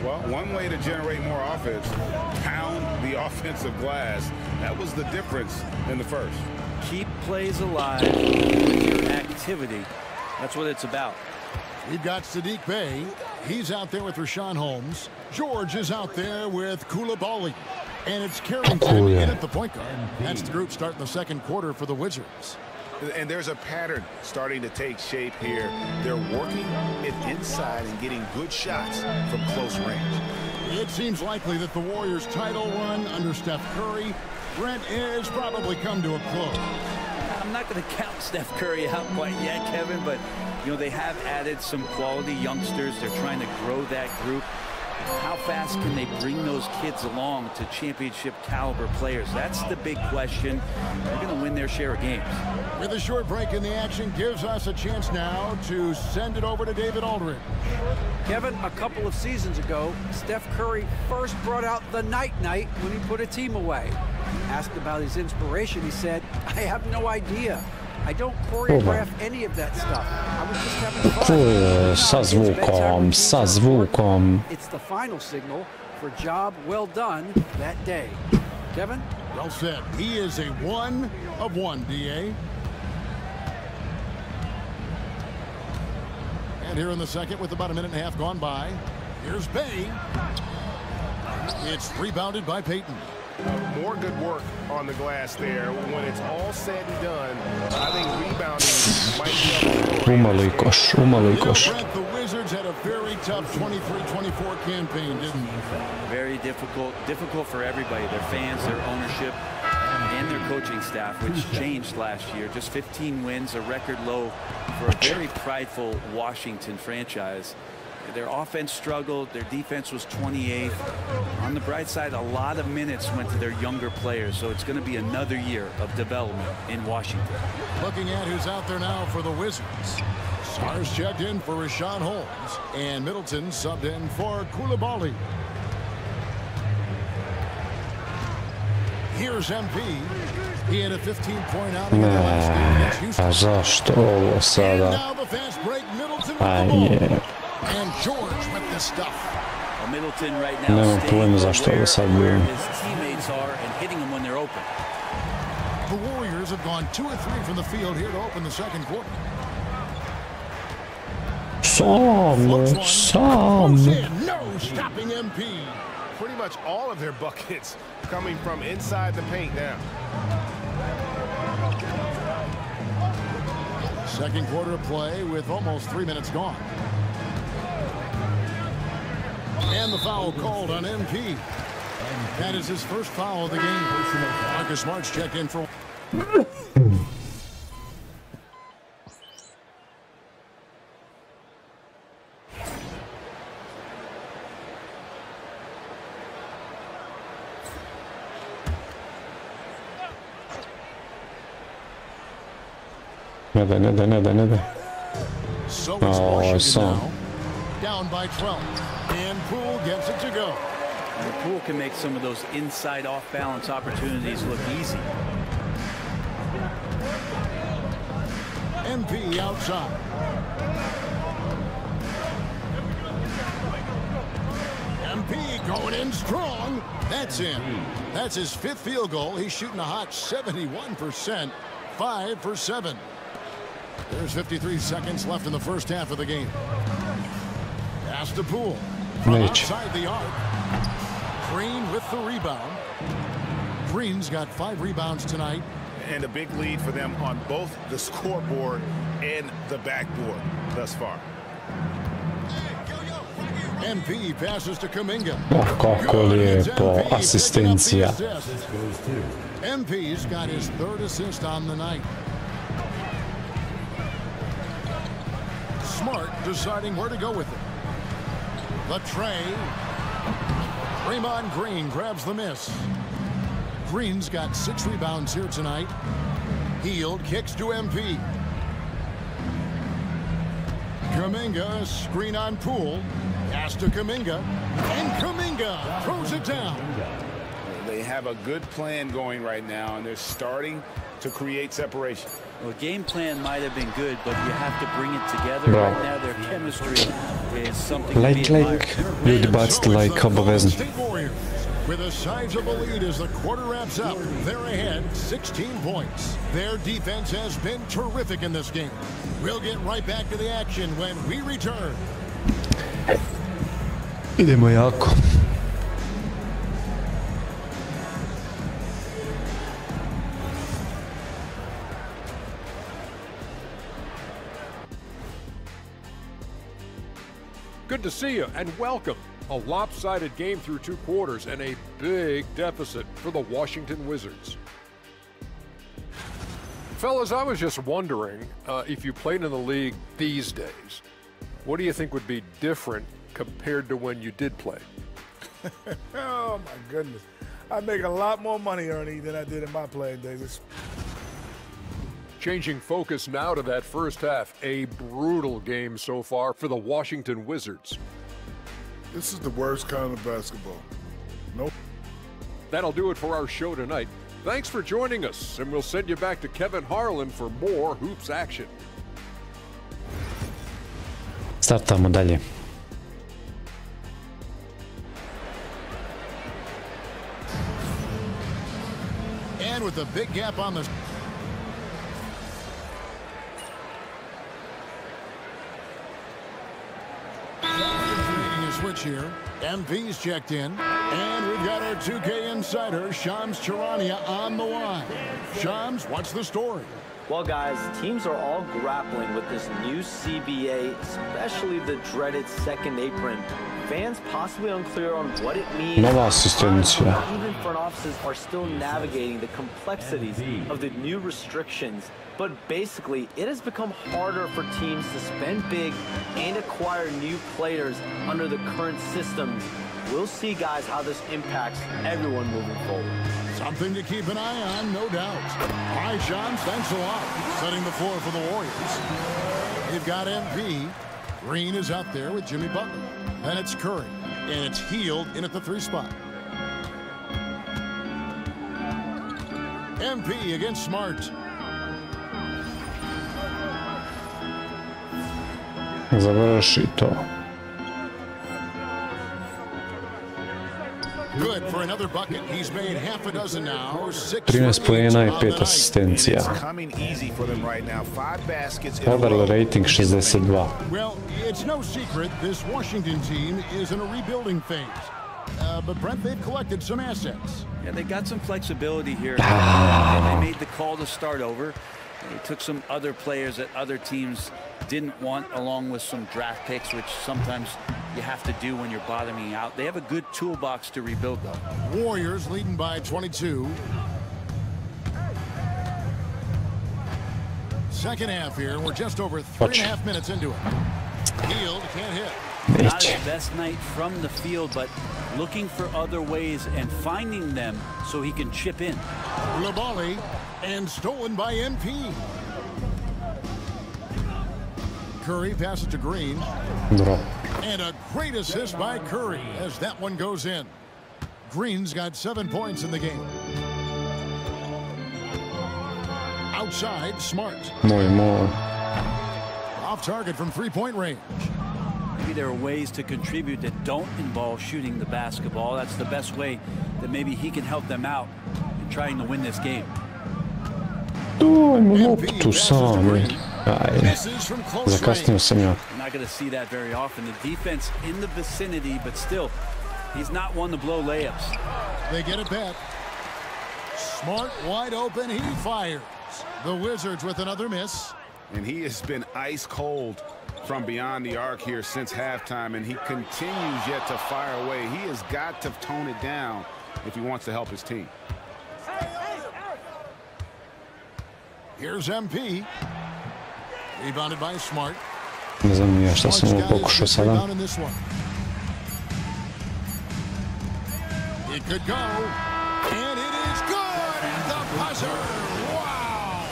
Speaker 4: Well, one way to generate more offense, pound the offensive glass. That was the difference in the first.
Speaker 17: Keep plays alive with your activity. That's what it's about.
Speaker 3: We've got Saddiq Bey. He's out there with Rashawn Holmes. George is out there with Coulibaly. And it's Carrington in at the point guard. That's the group starting the second quarter for the Wizards.
Speaker 4: And there's a pattern starting to take shape here. They're working it inside and getting good shots from close range.
Speaker 3: It seems likely that the Warriors' title run under Steph Curry, Brent, is probably come to a close.
Speaker 6: I'm not going to count Steph Curry out quite yet, Kevin, but, you know, they have added some quality youngsters. They're trying to grow that group. How fast can they bring those kids along to championship caliber players? That's the big question. They're going to win their share of games.
Speaker 3: With a short break in the action gives us a chance now to send it over to David Aldridge.
Speaker 7: Kevin, a couple of seasons ago, Steph Curry first brought out the night-night when he put a team away. Asked about his inspiration, he said, "I have no idea. I don't choreograph any of that stuff. I was just having fun."
Speaker 1: Sa zvukom.
Speaker 7: It's the final signal for job well done that day. Kevin?
Speaker 3: Well said. He is a 1 of 1, DA. And here in the second with about a minute and a half gone by, here's Bey. It's rebounded by Payton.
Speaker 4: More good work on the glass there. When it's all said and done, I think rebounding might be
Speaker 1: Umali koš.
Speaker 3: The Wizards had a very tough 23-24 campaign, didn't they?
Speaker 6: Very difficult for everybody, their fans, their ownership, and their coaching staff, which changed last year. Just 15 wins, a record low for a very prideful Washington franchise. Their offense struggled. Their defense was 28th. On the bright side, a lot of minutes went to their younger players, so it's going to be another year of development in Washington.
Speaker 3: Looking at who's out there now for the Wizards. Stars checked in for Rashawn Holmes, and Middleton subbed in for Coulibaly. Here's MP. He had a 15-point outing in the last game against Houston.
Speaker 1: A zašto ovo sada?
Speaker 3: And now the fast break, Middleton with the ball. And George with the stuff.
Speaker 6: Well, Middleton right now staying where his teammates are and hitting them when they're open.
Speaker 3: The Warriors have gone 2 of 3 from the field here to open the second quarter.
Speaker 1: Samo.
Speaker 3: No stopping MP.
Speaker 4: Pretty much all of their buckets coming from inside the paint now.
Speaker 3: Second quarter of play with almost 3 minutes gone. And the foul called on MP. That is his first foul of the game. Marcus Smart's checked in for...
Speaker 1: Ne.
Speaker 3: So it's Washington now, down by 12. And Poole gets it to go.
Speaker 7: The Poole can make some of those inside off-balance opportunities look easy.
Speaker 3: MP outside. MP going in strong. That's in. That's his 5th field goal. He's shooting a hot 71%. 5 for 7. There's 53 seconds left in the first half of the game. Pass to Poole. From outside the arc. Green with the rebound. Green's got 5 rebounds tonight.
Speaker 4: And a big lead for them on both the scoreboard and the backboard thus far.
Speaker 3: MP passes to Kuminga.
Speaker 1: Kako lijepo, asistencija.
Speaker 3: MP's got his 3rd assist on the night. Smart deciding where to go with it. The tray. Draymond Green grabs the miss. Green's got 6 rebounds here tonight. Hield kicks to MP. Kuminga, screen on Poole. Pass to Kuminga. And Kuminga throws it down.
Speaker 4: They have a good plan going right now, and they're starting to create separation.
Speaker 7: Well, game plan might have been good, but you have to bring it together. Right now, their chemistry is something to be admired.
Speaker 1: Ljudi baciti like obavezno.
Speaker 3: With a sizable lead as the quarter wraps up, they're ahead 16 points. Their defense has been terrific in this game. We'll get right back to the action when we return.
Speaker 1: Idemo jako.
Speaker 10: Good to see you and welcome. A lopsided game through 2 quarters and a big deficit for the Washington Wizards. Fellas, I was just wondering if you played in the league these days, what do you think would be different compared to when you did play?
Speaker 8: Oh, my goodness. I make a lot more money, Ernie, than I did in my playing days.
Speaker 10: Changing focus now to that first half, a brutal game so far for the Washington Wizards.
Speaker 9: This is the worst kind of basketball. Nope.
Speaker 10: That'll do it for our show tonight. Thanks for joining us, and we'll send you back to Kevin Harlan for more hoops action.
Speaker 1: Startamo dalje.
Speaker 3: And with a big gap on the... Switch here. MP's checked in. And we've got our 2K insider, Shams Charania, on the line. Shams, what's the story?
Speaker 6: Well, guys, teams are all grappling with this new CBA, especially the dreaded second apron. Fans possibly unclear on what it means.
Speaker 1: Nova asistencija.
Speaker 6: Even front offices are still navigating the complexities of the new restrictions. But basically, it has become harder for teams to spend big and acquire new players under the current systems. We'll see, guys, how this impacts everyone moving forward.
Speaker 3: Something to keep an eye on, no doubt. All right, Shams, thanks a lot. Setting the floor for the Warriors. They've got MP. Green is out there with Jimmy Butler. And it's Curry. And it's Hield in at the 3 spot. MP against Smart.
Speaker 1: Završi to.
Speaker 3: Good for another bucket. He's made half a dozen now.
Speaker 1: 13 poena i 5 asistencija. Overall rating 62.
Speaker 3: Well, it's no secret this Washington team is in a rebuilding phase. But Brent, they've collected some assets.
Speaker 7: Yeah, they got some flexibility here. They made the call to start over. They took some other players that other teams didn't want, along with some draft picks, which sometimes
Speaker 17: you have to do when you're bottoming out. They have a good toolbox to rebuild, though.
Speaker 3: Warriors leading by 22. Second half here. We're just over 3.5 minutes into it. Field can't hit.
Speaker 17: Not his best night from the field, but looking for other ways and finding them so he can chip in.
Speaker 3: Labali, and stolen by MP. Curry passes to Green.
Speaker 1: Dobro.
Speaker 3: And a great assist by Curry as that one goes in. Green's got 7 points in the game. Outside, Smart.
Speaker 1: More.
Speaker 3: Off target from three-point range.
Speaker 17: Maybe there are ways to contribute that don't involve shooting the basketball. That's the best way that maybe he can help them out in trying to win this game.
Speaker 1: Dajmo loptu sami. Ajde. Zakasnio sam ja.
Speaker 17: You're not going to see that very often. The defense in the vicinity, but still, he's not one to blow layups.
Speaker 3: They get it back. Smart wide open. He fires. The Wizards with another miss.
Speaker 4: And he has been ice cold from beyond the arc here since halftime, and he continues yet to fire away. He has got to tone it down if he wants to help his team.
Speaker 3: Here's MP. Rebounded by Smart.
Speaker 1: Ne znam ja šta sam ovo pokušao sada.
Speaker 3: It could go, and it is good. The buzzer. Wow.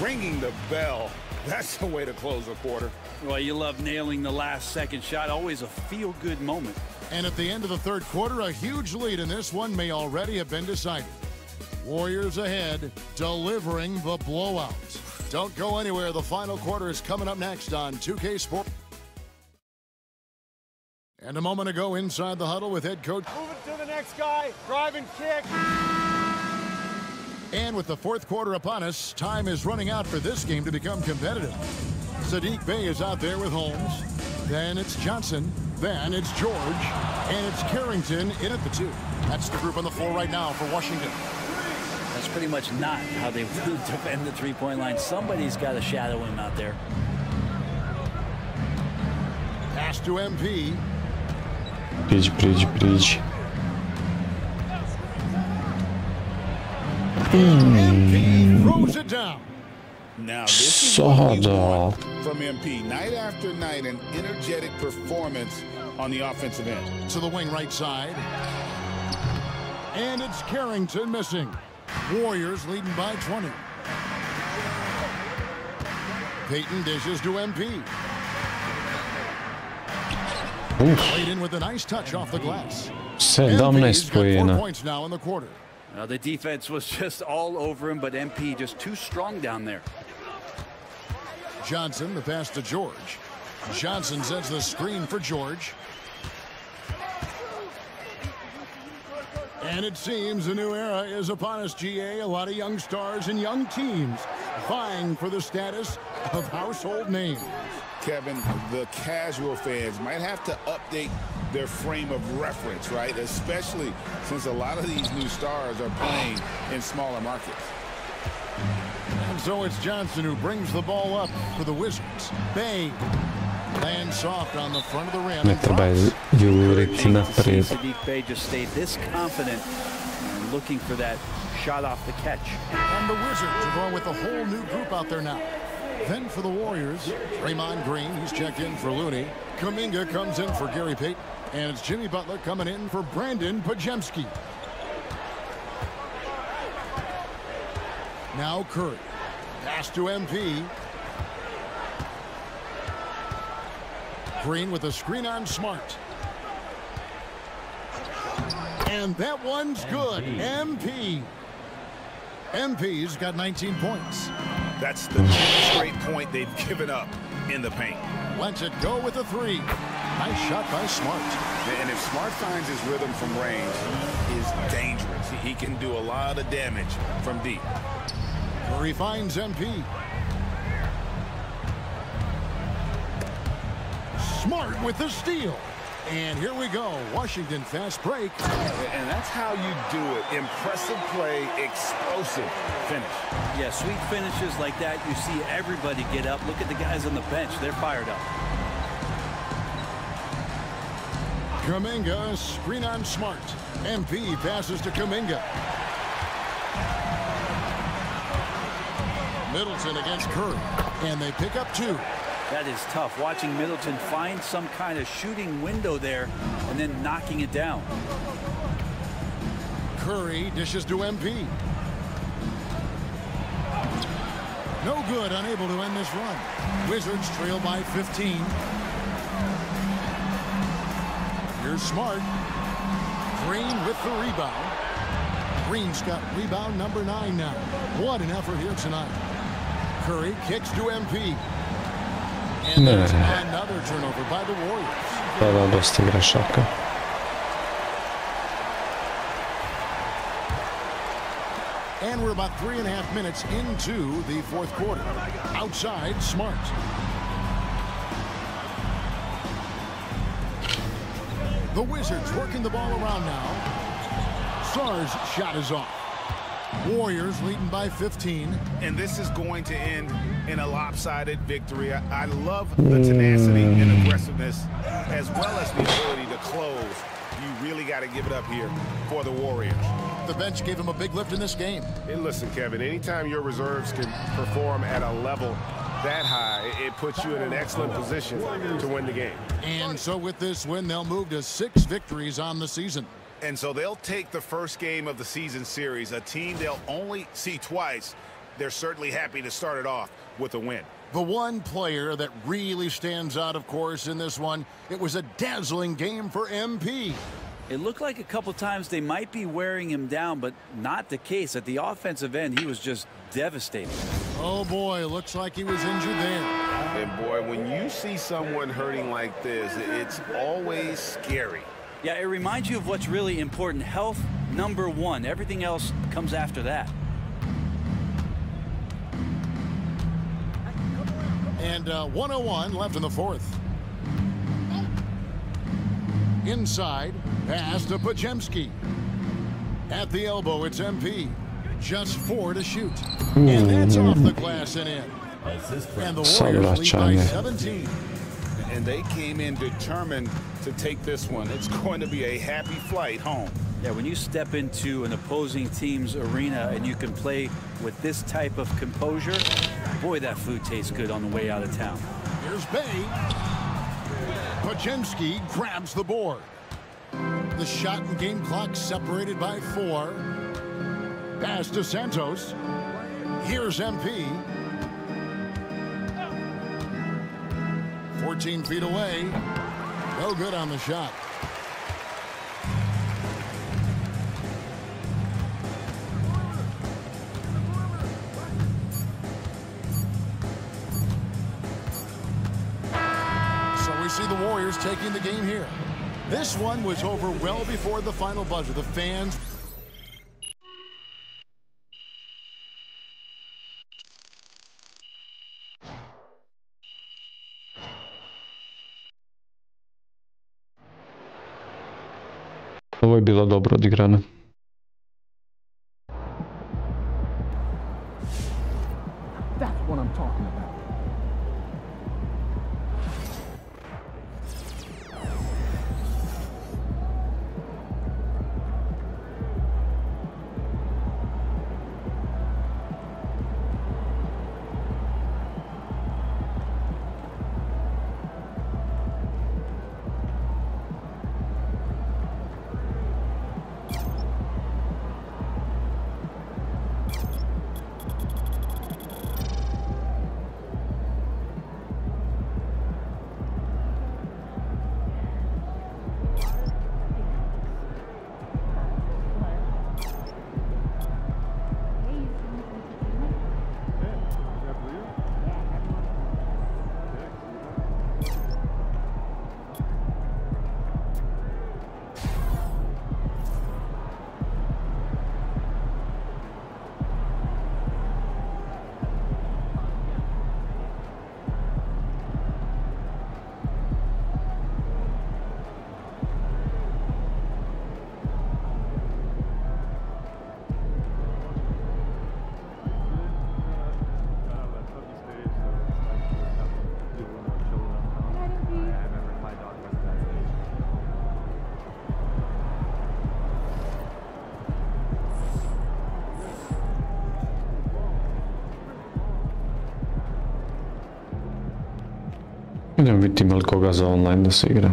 Speaker 4: Ringing the bell. That's the way to close a quarter.
Speaker 17: Well, you love nailing the last second shot. Always a feel-good moment.
Speaker 3: And at the end of the third quarter, a huge lead in this one may already have been decided. Warriors ahead, delivering the blowout. Don't go anywhere. The final quarter is coming up next on 2K Sports. And a moment ago inside the huddle with head coach.
Speaker 16: Move it to the next guy. Drive and kick.
Speaker 3: And with the fourth quarter upon us, time is running out for this game to become competitive. Saddiq Bey is out there with Holmes. Then it's Johnson. Then it's George. And it's Carrington in at the 2. That's the group on the floor right now for Washington.
Speaker 17: That's pretty much not how they defend the three-point line. Somebody's got to shadow him out there.
Speaker 3: Pass to MP.
Speaker 1: Priđi.
Speaker 3: MP throws it down.
Speaker 4: Now this is what you want from MP. Night after night, an energetic performance on the offensive end.
Speaker 3: To the wing right side. And it's Carrington missing. Warriors leading by 20. Peyton dishes to MP. Played in with a nice touch off the glass.
Speaker 1: 17 poena.
Speaker 3: 4 points now in the quarter.
Speaker 17: The defense was just all over him, but MP just too strong down there.
Speaker 3: Johnson, the pass to George. Johnson sets the screen for George. And it seems a new era is upon us, GA. A lot of young stars and young teams vying for the status of household names.
Speaker 4: Kevin, the casual fans might have to update their frame of reference, right? Especially since a lot of these new stars are playing in smaller markets.
Speaker 3: And so it's Johnson who brings the ball up for the Wizards. Bey lands soft on the front of the rim.
Speaker 1: Ne treba juriti naprijed.
Speaker 17: Saddiq Bey just stayed this confident and looking for that shot off the catch.
Speaker 3: And the Wizards are going with a whole new group out there now. Then for the Warriors, Draymond Green, he's checked in for Looney. Kuminga comes in for Gary Payton. And it's Jimmy Butler coming in for Brandon Pajemski. Now Curry. Pass to MP. Green with a screen on Smart. And that one's good. MP. MP's got 19 points.
Speaker 4: That's the 10th straight point they've given up in the paint.
Speaker 3: Lets it go with a 3. Nice shot by Smart.
Speaker 4: And if Smart finds his rhythm from range, he is dangerous. He can do a lot of damage from deep.
Speaker 3: Curry finds MP. Smart with the steal. And here we go. Washington fast break.
Speaker 4: And that's how you do it. Impressive play, explosive finish.
Speaker 17: Yeah, sweet finishes like that. You see everybody get up. Look at the guys on the bench. They're fired up.
Speaker 3: Kuminga, screen on Smart. MP passes to Kuminga. Middleton against Curry, and they pick up 2.
Speaker 7: That is tough, watching Middleton find some kind of shooting window there and then knocking it down.
Speaker 3: Curry dishes to MP. No good, unable to end this run. Wizards trail by 15. Here's Smart. Green with the rebound. Green's got rebound number 9 now. What an effort here tonight. Curry kicks to MP. And there's another turnover by the Warriors.
Speaker 1: Dosta grešaka.
Speaker 3: And we're about 3.5 minutes into the 4th quarter. Outside, Smart. The Wizards working the ball around now. Sarr's shot is off. Warriors leading by 15.
Speaker 4: And this is going to end in a lopsided victory. I love the tenacity and aggressiveness as well as the ability to close. You really got to give it up here for the Warriors.
Speaker 3: The bench gave him a big lift in this game.
Speaker 11: And listen, Kevin, anytime your reserves can perform at a level that high, it puts you in an excellent position to win the game.
Speaker 3: And so with this win, they'll move to 6 victories on the season.
Speaker 4: And so they'll take the first game of the season series, a team they'll only see twice. They're certainly happy to start it off with a win.
Speaker 3: The one player that really stands out, of course, in this one, it was a dazzling game for MP.
Speaker 7: It looked like a couple times they might be wearing him down, but not the case. At the offensive end, he was just devastating.
Speaker 3: Oh, boy, looks like he was injured there.
Speaker 11: And, boy, when you see someone hurting like this, it's always scary.
Speaker 7: Yeah, it reminds you of what's really important. Health, number 1. Everything else comes after that.
Speaker 3: And 1:01 left in the 4th. Inside, pass to Podziemski. At the elbow, it's MP. Just 4 to shoot. And that's off the glass and in. And the Warriors lead by 17.
Speaker 4: And they came in determined to take this one. It's going to be a happy flight home.
Speaker 7: Yeah, when you step into an opposing team's arena and you can play with this type of composure, boy, that food tastes good on the way out of town.
Speaker 3: Here's Bay. Podziemski grabs the board. The shot and game clock separated by 4. Pass to Santos. Here's MP. 14 feet away. No good on the shot. So we see the Warriors taking the game here. This one was over well before the final buzzer. The fans...
Speaker 1: Ovo je bilo dobro odigrano.
Speaker 13: That's what I'm talking about.
Speaker 1: Idemo vidjeti ima li koga za online da se igra.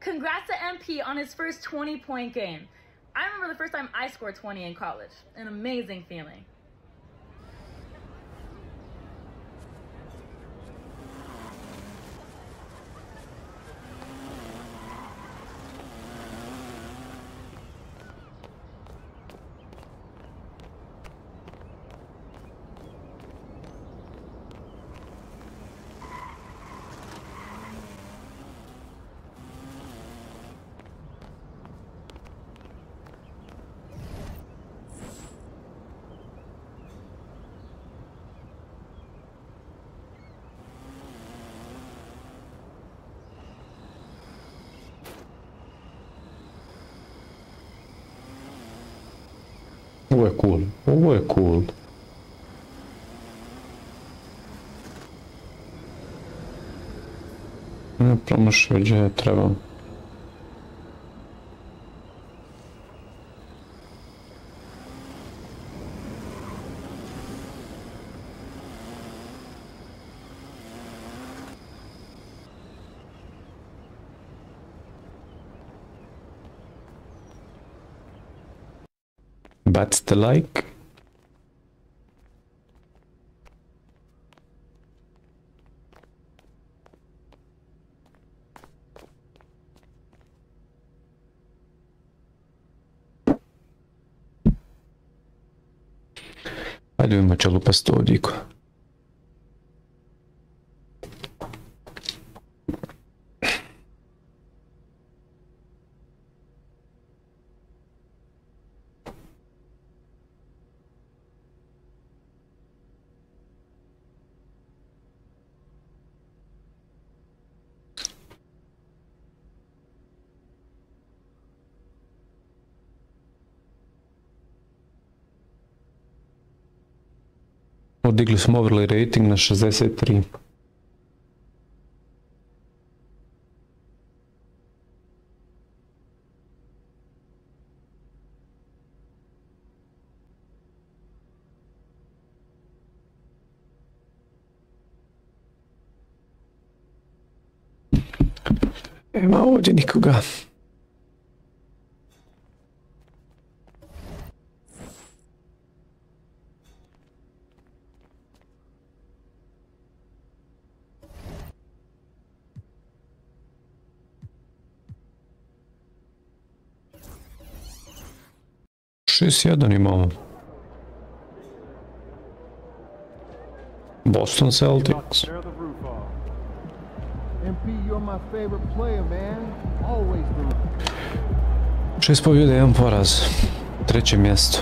Speaker 21: Congrats to MP on his first 20-point game. I remember the first time I scored 20 in college. An amazing feeling.
Speaker 1: Ovo je cool, ovo je cool. Ne promašio gdje je trebam. Bacite like. Ajde vidimo će lupa 100 odiko. Odigli smo overlay rating na 63. Nema ovdje nikoga. Jedan imamo. Boston Celtics. Šest pobjeda, jedan poraz. Treće mjesto.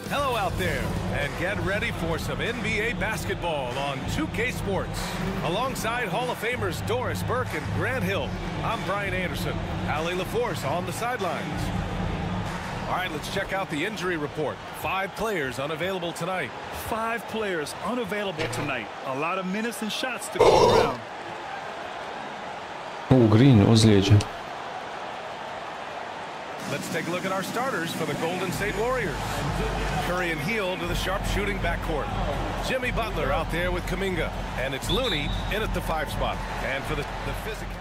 Speaker 19: Hello out there, and get ready for some NBA basketball on 2K Sports. Alongside Hall of Famers Doris Burke and Grant Hill, I'm Brian Anderson. Allie LaForce on the sidelines. All right, let's check out the injury report. 5 players unavailable tonight.
Speaker 14: 5 players unavailable tonight. A lot of minutes and shots to go around.
Speaker 1: Green ozlijeđen.
Speaker 19: Let's take a look at our starters for the Golden State Warriors. Curry and Hield to the sharpshooting backcourt. Jimmy Butler out there with Kuminga. And it's Looney in at the 5 spot. And for the physical.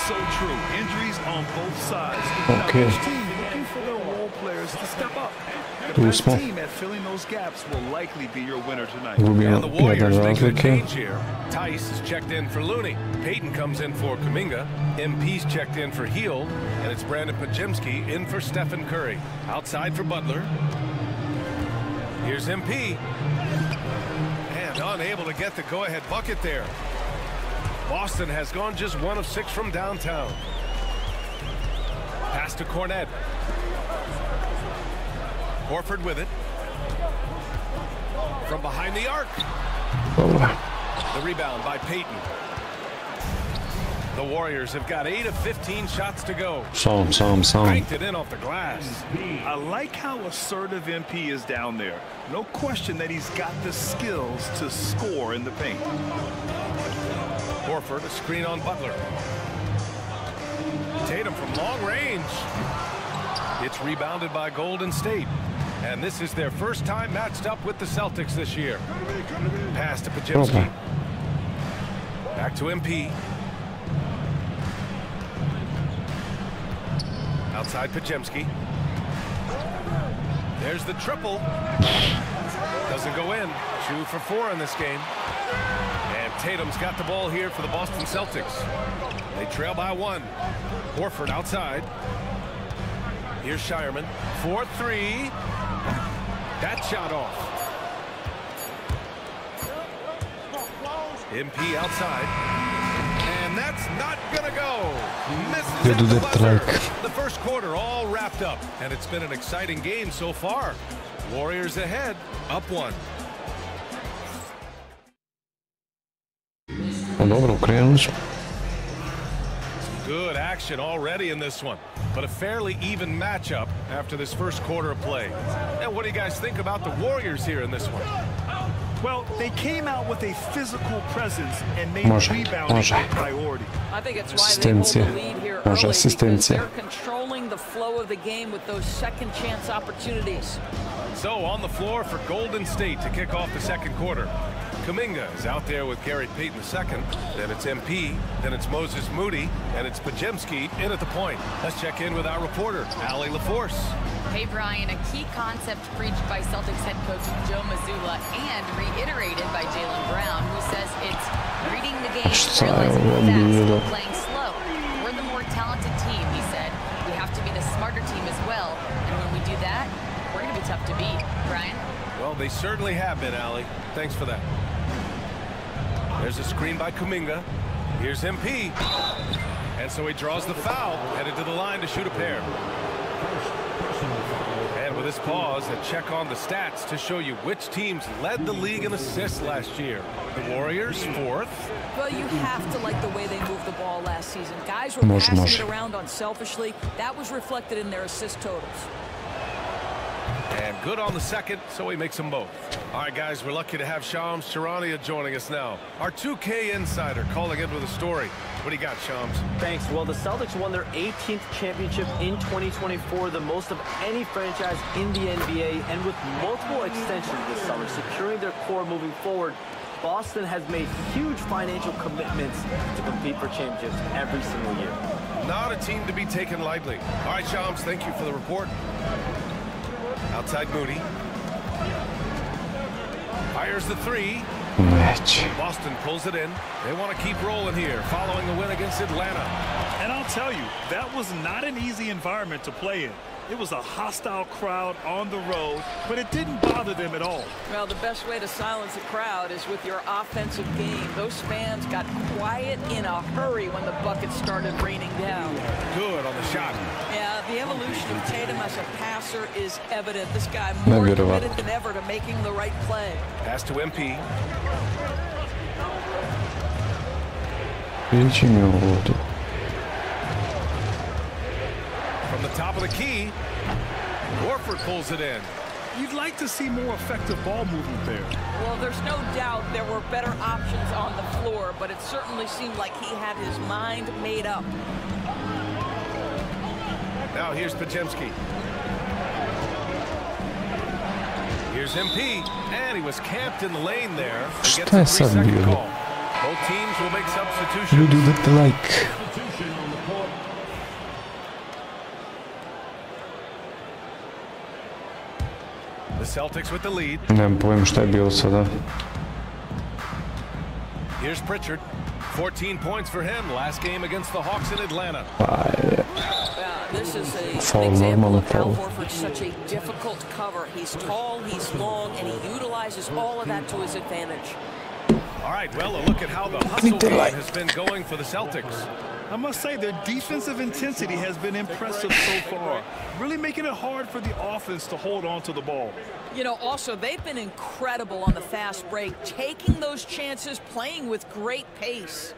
Speaker 14: So true. Injuries on both sides.
Speaker 1: Okay.
Speaker 14: Now, each team looking for their role players to step up. The best team at filling those gaps will likely be your winner tonight.
Speaker 19: And the Warriors make a change here. Tice is checked in for Looney. Peyton comes in for Kuminga. MP's checked in for Hield. And it's Brandon Pajemski in for Stephen Curry. Outside for Butler. Here's MP. And unable to get the go-ahead bucket there. Boston has gone just 1 of 6 from downtown. Pass to Cornet. Horford with it. From behind the arc. The rebound by Peyton. The Warriors have got 8 of 15 shots to go.
Speaker 1: Some.
Speaker 19: Cranked it in off the glass.
Speaker 14: I like how assertive MP is down there. No question that he's got the skills to score in the paint.
Speaker 19: Horford, a screen on Butler. Tatum from long range. It's rebounded by Golden State. And this is their first time matched up with the Celtics this year. Pass to Pajemski. Back to MP. Outside Pajemski. There's the triple. Doesn't go in. 2 for 4 in this game. And Tatum's got the ball here for the Boston Celtics. They trail by 1. Horford outside. Here's Shireman. 4-3. That shot off. MP outside. And that's not going to go. Misses at the buzzer. The first quarter all wrapped up. And it's been an exciting game so far. Warriors ahead, up 1.
Speaker 1: Dobro, krenuli smo.
Speaker 19: Good action already in this one, but a fairly even matchup after this first quarter of play. And what do you guys think about the Warriors here in this one?
Speaker 14: Well, they came out with a physical presence and made rebounding a priority.
Speaker 5: I think it's why they hold the lead here early, because they're controlling the flow of the game with those second chance opportunities.
Speaker 19: So on the floor for Golden State to kick off the second quarter. Kuminga is out there with Gary Payton II. Then it's MP. Then it's Moses Moody. And it's Pajemski in at the point. Let's check in with our reporter, Allie LaForce.
Speaker 15: Hey, Brian, a key concept preached by Celtics head coach Joe Mazzulla and reiterated by Jaylen Brown, who says it's reading the game, realizing fast, playing slow. We're the more talented team, he said. We have to be the smarter team as well. And when we do that, we're going to be tough to beat. Brian?
Speaker 19: Well, they certainly have been, Allie. Thanks for that. There's a screen by Kuminga. Here's MP. And so he draws the foul, headed to the line to shoot a pair. And with this pause, a check on the stats to show you which teams led the league in assists last year. The Warriors, 4th.
Speaker 5: Well, you have to like the way they moved the ball last season. Guys were passing it around unselfishly. That was reflected in their assist totals.
Speaker 19: And good on the second, so he makes them both. All right, guys, we're lucky to have Shams Charania joining us now. Our 2K insider calling in with a story. What do you got, Shams?
Speaker 6: Thanks. Well, the Celtics won their 18th championship in 2024, the most of any franchise in the NBA, and with multiple extensions this summer, securing their core moving forward. Boston has made huge financial commitments to compete for championships every single year.
Speaker 19: Not a team to be taken lightly. All right, Shams, thank you for the report. Outside Moody. Fires the 3. Boston pulls it in. They want to keep rolling here following the win against Atlanta.
Speaker 14: And I'll tell you, that was not an easy environment to play in. It was a hostile crowd on the road, but it didn't bother them at all.
Speaker 5: Well, the best way to silence a crowd is with your offensive game. Those fans got quiet in a hurry when the buckets started raining down.
Speaker 19: Good on the shot.
Speaker 5: Yeah, the evolution of Tatum as a passer is evident. This guy more committed than ever to making the right play.
Speaker 19: Pass to MP. From the top of the key, Horford pulls it in.
Speaker 14: You'd like to see more effective ball movement there.
Speaker 5: Well, there's no doubt there were better options on the floor, but it certainly seemed like he had his mind made up.
Speaker 19: Now here's Pajemski. Here's MP, and he was camped in the lane there.
Speaker 1: Šta je sad bilo?
Speaker 19: Both teams will make substitutions.
Speaker 1: Ljudi udate like.
Speaker 19: The Celtics with the lead.
Speaker 1: Nemam pojma šta je bilo sada.
Speaker 19: Here's Pritchard. 14 points for him last game against the Hawks in Atlanta.
Speaker 5: This is an example of how Horford's such a difficult cover. He's tall, he's long, and he utilizes all of that to his advantage.
Speaker 19: All right, well, a look at how the hustle game has been going for the Celtics.
Speaker 14: I must say, their defensive intensity has been impressive so far, really making it hard for the offense to hold on to the ball.
Speaker 5: You know, also, they've been incredible on the fast break, taking those chances, playing with great pace.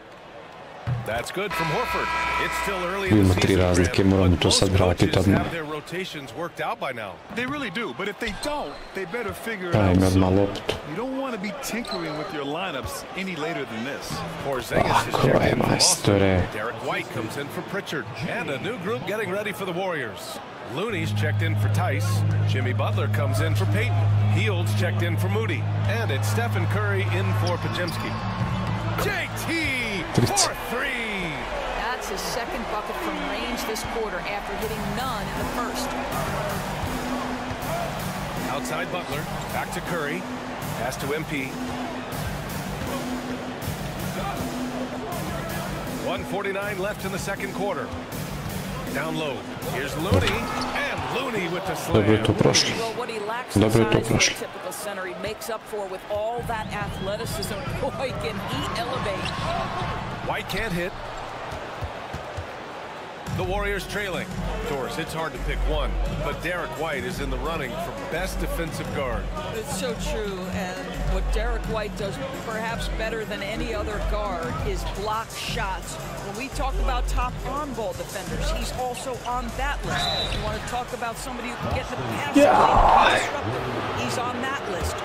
Speaker 19: That's good from Horford. It's still early in the season, but most coaches have their rotations worked out by now.
Speaker 14: They really do, but if they don't, they better figure it out soon. You don't want to be tinkering with your lineups any later than this.
Speaker 19: Porzingis is checked in for Boston. Derek White comes in for Pritchard. And a new group getting ready for the Warriors. Looney's checked in for Tice. Jimmy Butler comes in for Payton. Heald's checked in for Moody. And it's Stephen Curry in for Pajemski. JT for three.
Speaker 5: That's his second bucket from range this quarter after hitting none in the first.
Speaker 19: Outside Butler, back to Curry. Pass to MP. 1:49 left in the second quarter. Down low. Here's Looney, and Looney with the slam.
Speaker 1: Dobro je to prošlo. Dobro je to prošlo.
Speaker 5: Typical center he makes up for with all that athleticism. Boy, can he elevate.
Speaker 19: White can't hit. The Warriors trailing. Doris, it's hard to pick one, but Derek White is in the running for best defensive guard.
Speaker 5: It's so true, and what Derek White does perhaps better than any other guard is block shots. When we talk about top on-ball defenders, he's also on that list. You want to talk about somebody who can get in the passing lane, disruptive. He's on that list.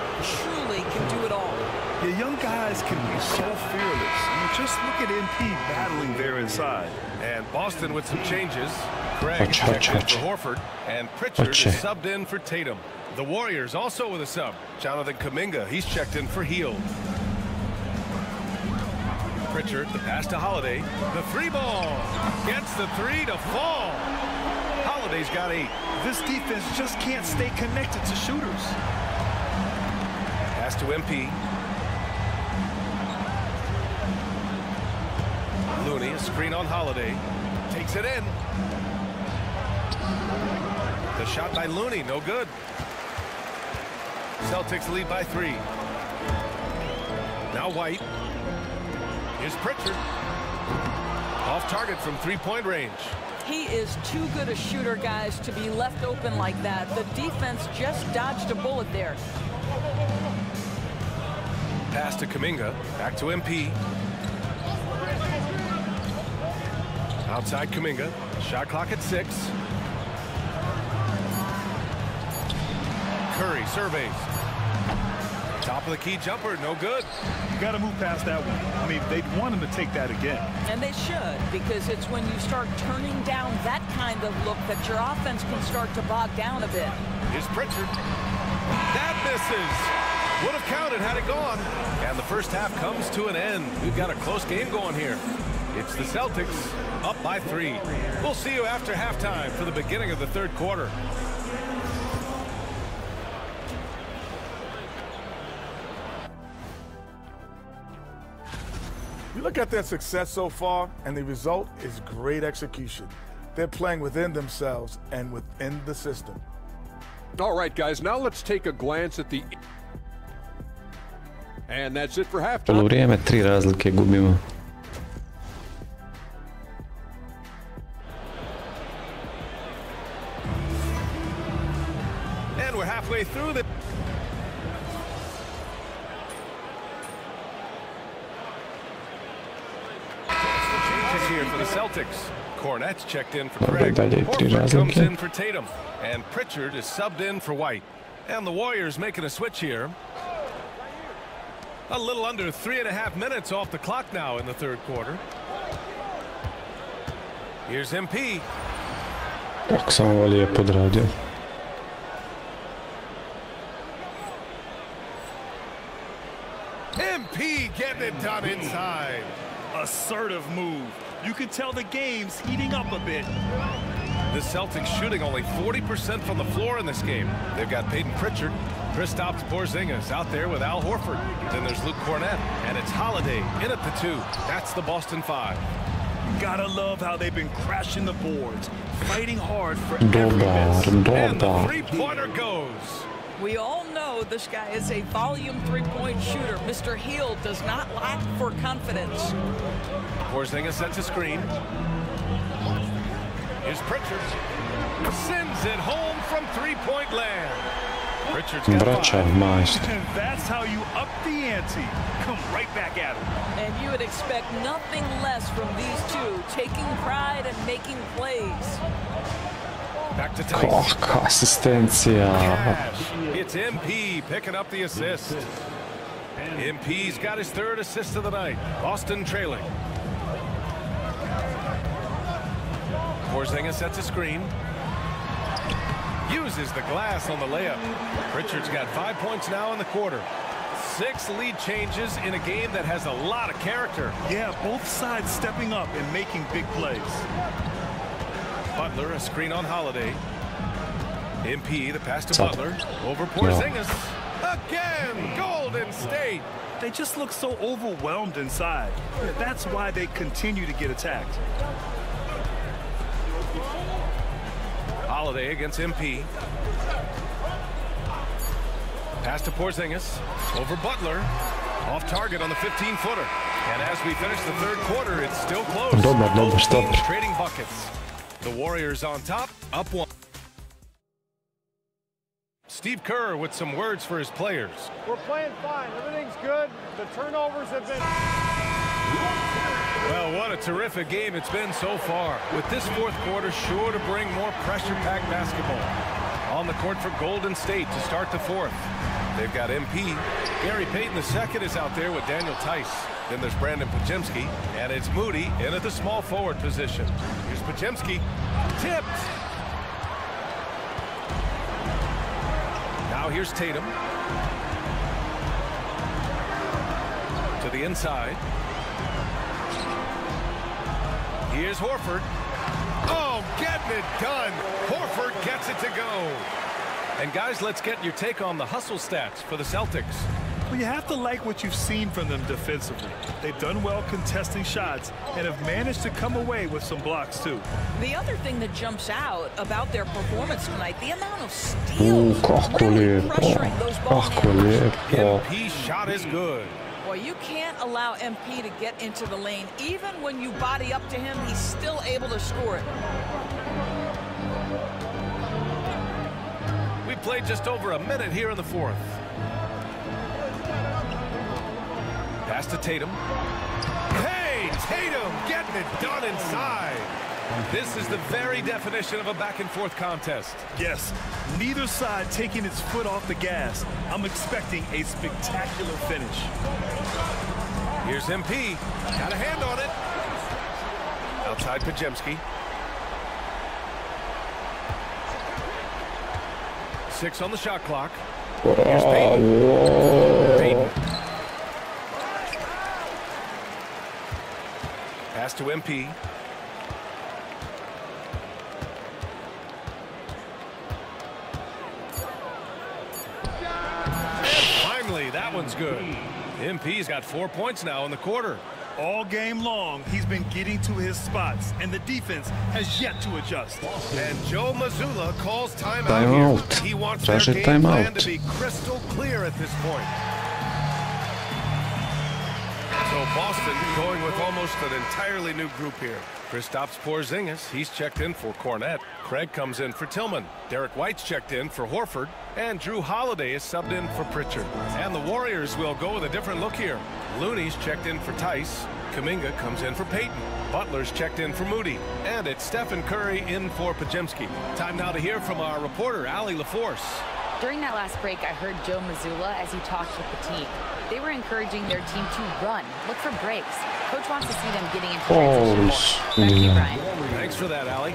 Speaker 5: Truly can do it all.
Speaker 14: The young guys can be so fearless. I mean, just look at MP battling there inside.
Speaker 19: And Boston with some changes. Craig checked in for Horford, and Pritchard is subbed in for Tatum. The Warriors also with a sub. Jonathan Kuminga, he's checked in for Hield. Pritchard, the pass to Holiday. The three ball. Gets the three to fall. Holiday's got 8.
Speaker 14: This defense just can't stay connected to shooters.
Speaker 19: Pass to MP. Looney, a screen on Holiday. Takes it in. The shot by Looney, no good. Celtics lead by 3. Now White. Here's Pritchard. Off target from three-point range.
Speaker 5: He is too good a shooter, guys, to be left open like that. The defense just dodged a bullet there.
Speaker 19: Pass to Kuminga. Back to MP. Outside Kuminga. Shot clock at 6. Curry surveys. Top of the key jumper, no good.
Speaker 14: You got to move past that one. I mean, they'd want him to take that again.
Speaker 5: And they should, because it's when you start turning down that kind of look that your offense can start to bog down a bit.
Speaker 19: Here's Pritchard. That misses. Would have counted had it gone. And the first half comes to an end. We've got a close game going here. It's the Celtics up by 3. We'll see you after halftime for the beginning of the third quarter.
Speaker 8: You look at their success so far, and the result is great execution. They're playing within themselves and within the system.
Speaker 10: All right, guys, now let's take a glance at the... And that's it for halftime.
Speaker 1: Polo vrijeme, 3 razlike gubimo.
Speaker 19: And we're halfway through the... Changes here for the Celtics. Cornette's checked in for Craig. Horford comes in for Tatum. And Pritchard is subbed in for White. And the Warriors making a switch here. A little under 3.5 minutes off the clock now in the third quarter. Here's MP.
Speaker 1: Kako sam ovo lijepo odradio.
Speaker 19: MP getting it done inside.
Speaker 14: Assertive move. You can tell the game's heating up a bit.
Speaker 19: The Celtics shooting only 40% from the floor in this game. They've got Peyton Pritchard, Kristaps Porzingis out there with Al Horford. Then there's Luke Cornett, and it's Holiday in at the 2. That's the Boston 5.
Speaker 14: Gotta love how they've been crashing the boards, fighting hard for every miss.
Speaker 19: And the three-pointer goes.
Speaker 5: We all know this guy is a volume three-point shooter. Mr. Hield does not lack for confidence.
Speaker 19: Porzingis sets a screen. Here's Pritchard. Sends it home from three-point land. Pritchard's got 5.
Speaker 14: And that's how you up the ante. Come right back at him.
Speaker 5: And you would expect nothing less from these two, taking pride and making plays.
Speaker 19: Back to Tice.
Speaker 1: Asistencija.
Speaker 19: It's MP picking up the assist. MP's got his 3rd assist of the night. Boston trailing. Porzingis sets a screen. Uses the glass on the layup. Pritchard's got 5 points now in the quarter. 6 lead changes in a game that has a lot of character.
Speaker 14: Yeah, both sides stepping up and making big plays.
Speaker 19: Butler, a screen on Holiday. MP, the pass to Butler. Over Porzingis. Again, Golden State.
Speaker 14: They just look so overwhelmed inside. That's why they continue to get attacked.
Speaker 19: Holiday against MP. Pass to Porzingis. Over Butler. Off target on the 15-footer. And as we finish the third quarter, it's still close. Both teams trading buckets. The Warriors on top, up 1. Steve Kerr with some words for his players.
Speaker 2: We're playing fine. Everything's good. The turnovers have been...
Speaker 19: Well, what a terrific game it's been so far. With this fourth quarter sure to bring more pressure-packed basketball. On the court for Golden State to start the fourth. They've got MP. Gary Payton II is out there with Daniel Tice. Then there's Brandon Podziemski, and it's Moody in at the small forward position. Here's Podziemski. Tipped. Now here's Tatum. To the inside. Here's Horford. Oh, getting it done. Horford gets it to go. And guys, let's get your take on the hustle stats for the Celtics.
Speaker 14: Well, you have to like what you've seen from them defensively. They've done well contesting shots and have managed to come away with some blocks, too.
Speaker 5: The other thing that jumps out about their performance tonight, the amount of steals, really pressuring those ball handlers.
Speaker 19: MP's shot is good.
Speaker 5: Well, you can't allow MP to get into the lane. Even when you body up to him, he's still able to score it.
Speaker 19: We played just over a minute here in the fourth. Pass to Tatum. Hey, Tatum getting it done inside. This is the very definition of a back-and-forth contest.
Speaker 14: Yes, neither side taking its foot off the gas. I'm expecting a spectacular finish.
Speaker 19: Here's MP. Got a hand on it. Outside Podziemski. 6 on the shot clock. Here's Payton. Payton. Pass to MP. That one's good. MP's got 4 points now in the quarter.
Speaker 14: All game long, he's been getting to his spots, and the defense has yet to adjust.
Speaker 19: And Joe Mazzulla calls timeout here. He wants their game plan to be crystal clear at this point. So Boston going with almost an entirely new group here. Kristaps Porzingis, he's checked in for Cornett. Craig comes in for Tillman. Derek White's checked in for Horford. And Drew Holiday is subbed in for Pritchard. And the Warriors will go with a different look here. Looney's checked in for Tice. Kuminga comes in for Payton. Butler's checked in for Moody. And it's Stephen Curry in for Podziemski. Time now to hear from our reporter, Allie LaForce.
Speaker 15: During that last break, I heard Joe Mazzulla as he talked with the team. They were encouraging their team to run, look for breaks. Coach wants to see them getting into transition more. Back to you, Brian.
Speaker 19: Thanks for that, Allie.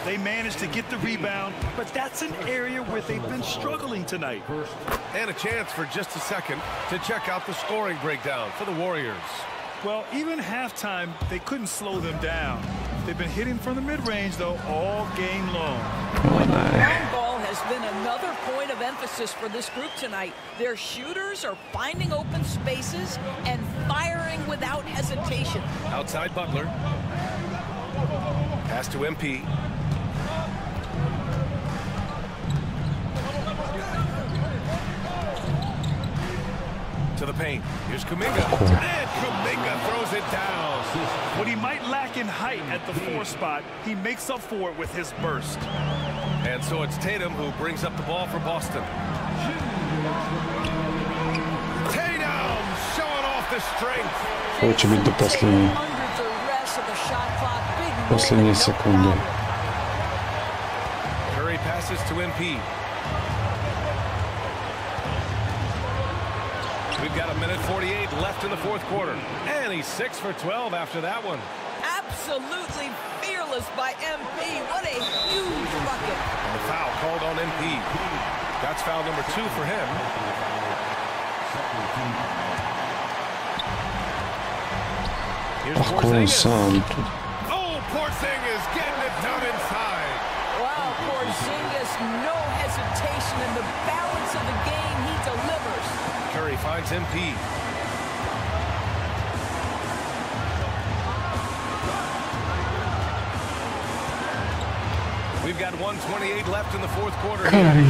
Speaker 14: They managed to get the rebound, but that's an area where they've been struggling tonight.
Speaker 19: And a chance for just a second to check out the scoring breakdown for the Warriors.
Speaker 14: Well, even halftime, they couldn't slow them down. They've been hitting from the mid-range, though, all game long.
Speaker 5: The long ball has been another point of emphasis for this group tonight. Their shooters are finding open spaces and firing without hesitation.
Speaker 19: Outside Butler. Pass to MP. To the paint. Here's Kuminga. And Kuminga throws it down.
Speaker 14: What he might lack in height at the 4 spot, he makes up for it with his burst.
Speaker 19: And so it's Tatum who brings up the ball for Boston. Tatum showing off the strength.
Speaker 1: Hoće biti do posljednje sekunde.
Speaker 19: Curry passes to MP. We've got 1:48 left in the fourth quarter. And he's 6 for 12 after that one.
Speaker 5: Absolutely fearless by MP. What a huge bucket.
Speaker 19: And the foul called on MP. That's foul number 2 for him. Here's Porzingis. Oh, Porzingis getting it done inside.
Speaker 5: Wow, Porzingis, no hesitation in the balance of the game. He delivers.
Speaker 19: Curry finds MP. We've got 1:28 left in the fourth quarter. Curry,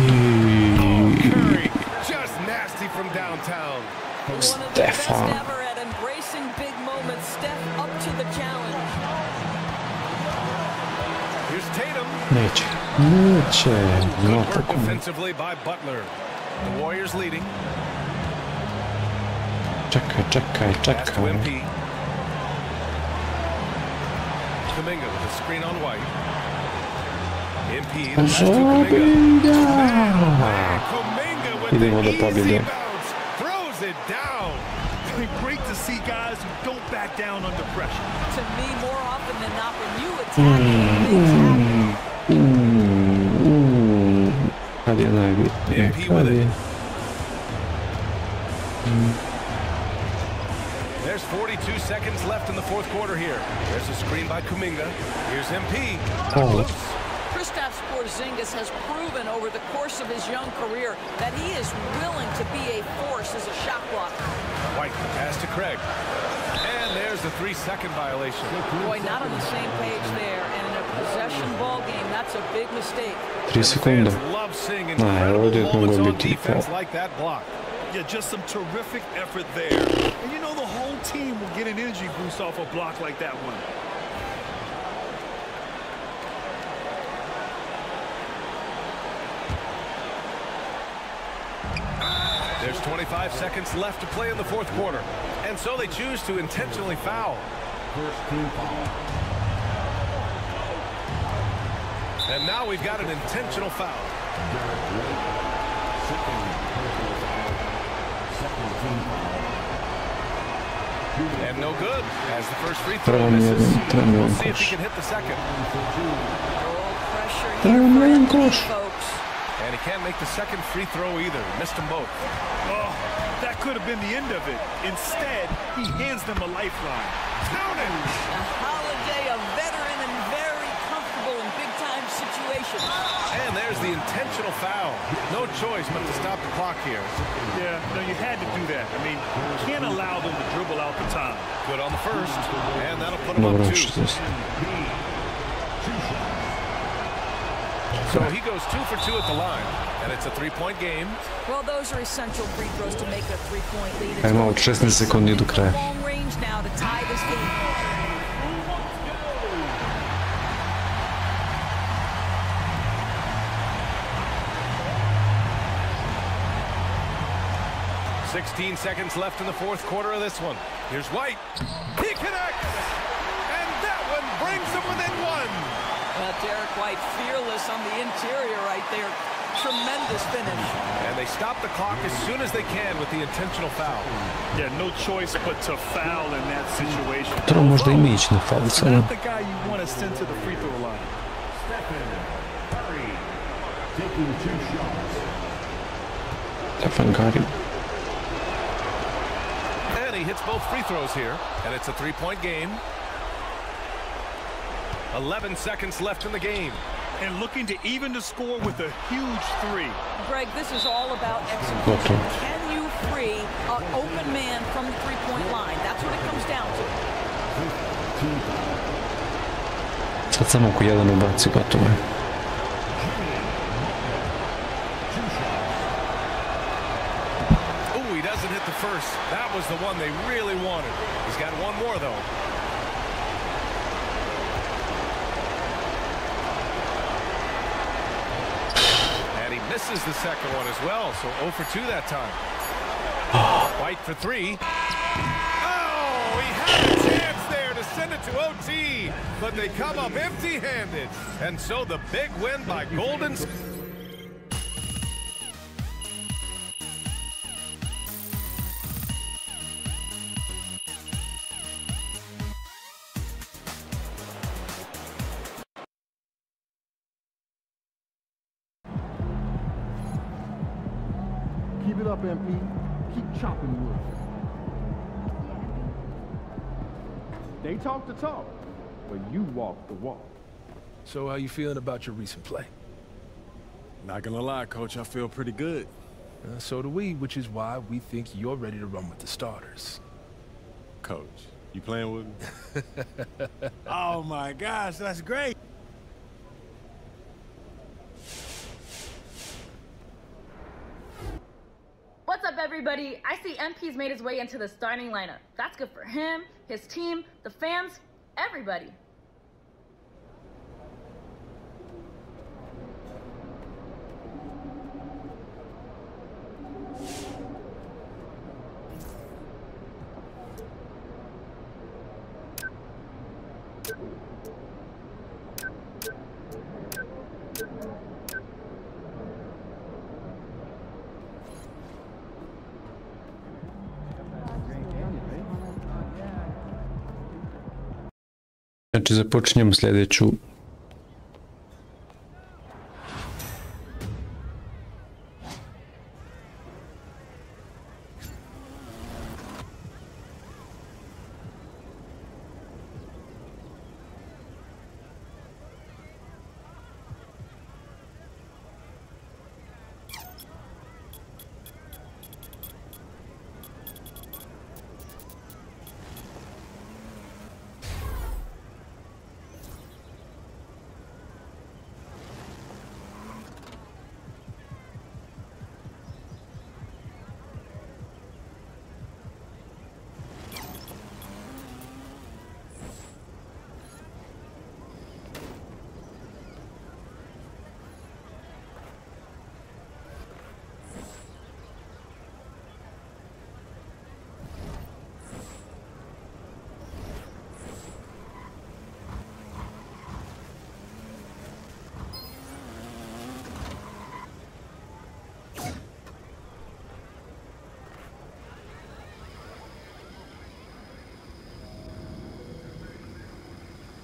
Speaker 19: just nasty from downtown.
Speaker 5: One of the best ever at embracing big moments. Steph up to the challenge.
Speaker 19: Here's Tatum.
Speaker 1: Good
Speaker 19: work defensively by Butler. The Warriors leading.
Speaker 1: Čekaj.
Speaker 19: Kuminga with a screen on White. MP.
Speaker 1: Idemo do pobjede.
Speaker 19: Throws it down.
Speaker 14: Great to see guys who don't back down under pressure.
Speaker 5: To me, more often than not, when you attack, things happen.
Speaker 1: Kad je najbitnije?
Speaker 19: There's 42 seconds left in the fourth quarter here. There's a screen by Kuminga. Here's MP. Loose.
Speaker 5: Kristaps Porzingis has proven over the course of his young career that he is willing to be a force as a shot blocker.
Speaker 19: White pass to Craig. And there's the 3-second violation.
Speaker 5: Boy, not on the same page there. And in a possession ball game, that's a big mistake.
Speaker 1: 3 sekunde. Ovdje mogu biti
Speaker 19: defense like that block.
Speaker 14: Yeah, just some terrific effort there. And you know the whole team will get an energy boost off a block like that one.
Speaker 19: There's 25 seconds left to play in the fourth quarter. And so they choose to intentionally foul.
Speaker 18: First team foul.
Speaker 19: And now we've got an intentional foul. And no good as the first free throw misses. We'll see if he can hit the second. And he can't make the second free throw either. Missed them both.
Speaker 14: Oh, that could have been the end of it. Instead, he hands them a lifeline.
Speaker 19: Count it!
Speaker 5: Holiday, a veteran and very comfortable in big-time situations.
Speaker 19: And there's the intentional foul. No choice but to stop the clock here.
Speaker 14: Yeah, no, you had to do that. I mean, you can't allow them to dribble out the time.
Speaker 19: Good on the first, and that'll put him up 2. So he goes 2 for 2 at the line, and it's a 3-point game.
Speaker 5: Well, those are essential free throws to make a 3-point lead.
Speaker 1: Aj malo 16 sekundi do kraja.
Speaker 5: Long range now to tie this game.
Speaker 19: $16 seconds left in the fourth quarter of this one. Here's White. He connects, and that one brings him within 1.
Speaker 5: Derek White fearless on the interior right there. tremendous finish.
Speaker 19: And they stop the clock as soon as they can with the intentional foul.
Speaker 14: Yeah, no choice but to foul in that situation.
Speaker 1: To možda i mi ići na faul sada.
Speaker 14: Not the guy you want to send to the free throw line.
Speaker 1: Stefan Curry.
Speaker 19: And he hits both free throws here, and it's a three-point game. 11 seconds left in the game.
Speaker 14: And looking to even the score with a huge three.
Speaker 5: Greg, this is all about execution. Can you free an open man from the three-point line? That's what it comes down to.
Speaker 1: Sad samo ako jedan ubaci, gotovo je.
Speaker 19: Ooh, he doesn't hit the first. That was the one they really wanted. He's got one more, though. Misses the second one as well, so 0 for 2 that time. White for 3. Oh, he had a chance there to send it to OT, but they come up empty-handed. And so the big win by Golden State.
Speaker 13: Keep it up, MP. Keep chopping wood. They talk the talk, but you walk the walk.
Speaker 12: So how you feeling about your recent play?
Speaker 22: Not gonna lie, Coach, I feel pretty good.
Speaker 12: So do we, which is why we think you're ready to run with the starters.
Speaker 22: Coach, you playing with me? Oh my gosh, that's great.
Speaker 21: What's up, everybody? I see MP's made his way into the starting lineup. That's good for him, his team, the fans, everybody.
Speaker 1: Znači započinjemo sljedeću.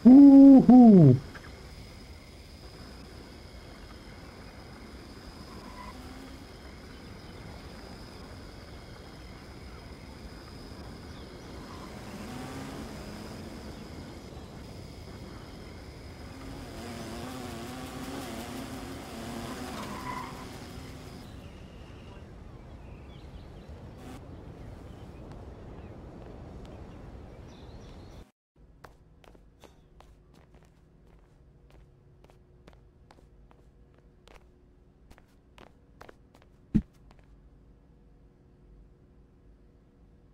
Speaker 1: Woohoo!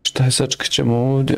Speaker 1: Šta je, sačkat ćemo ovdje.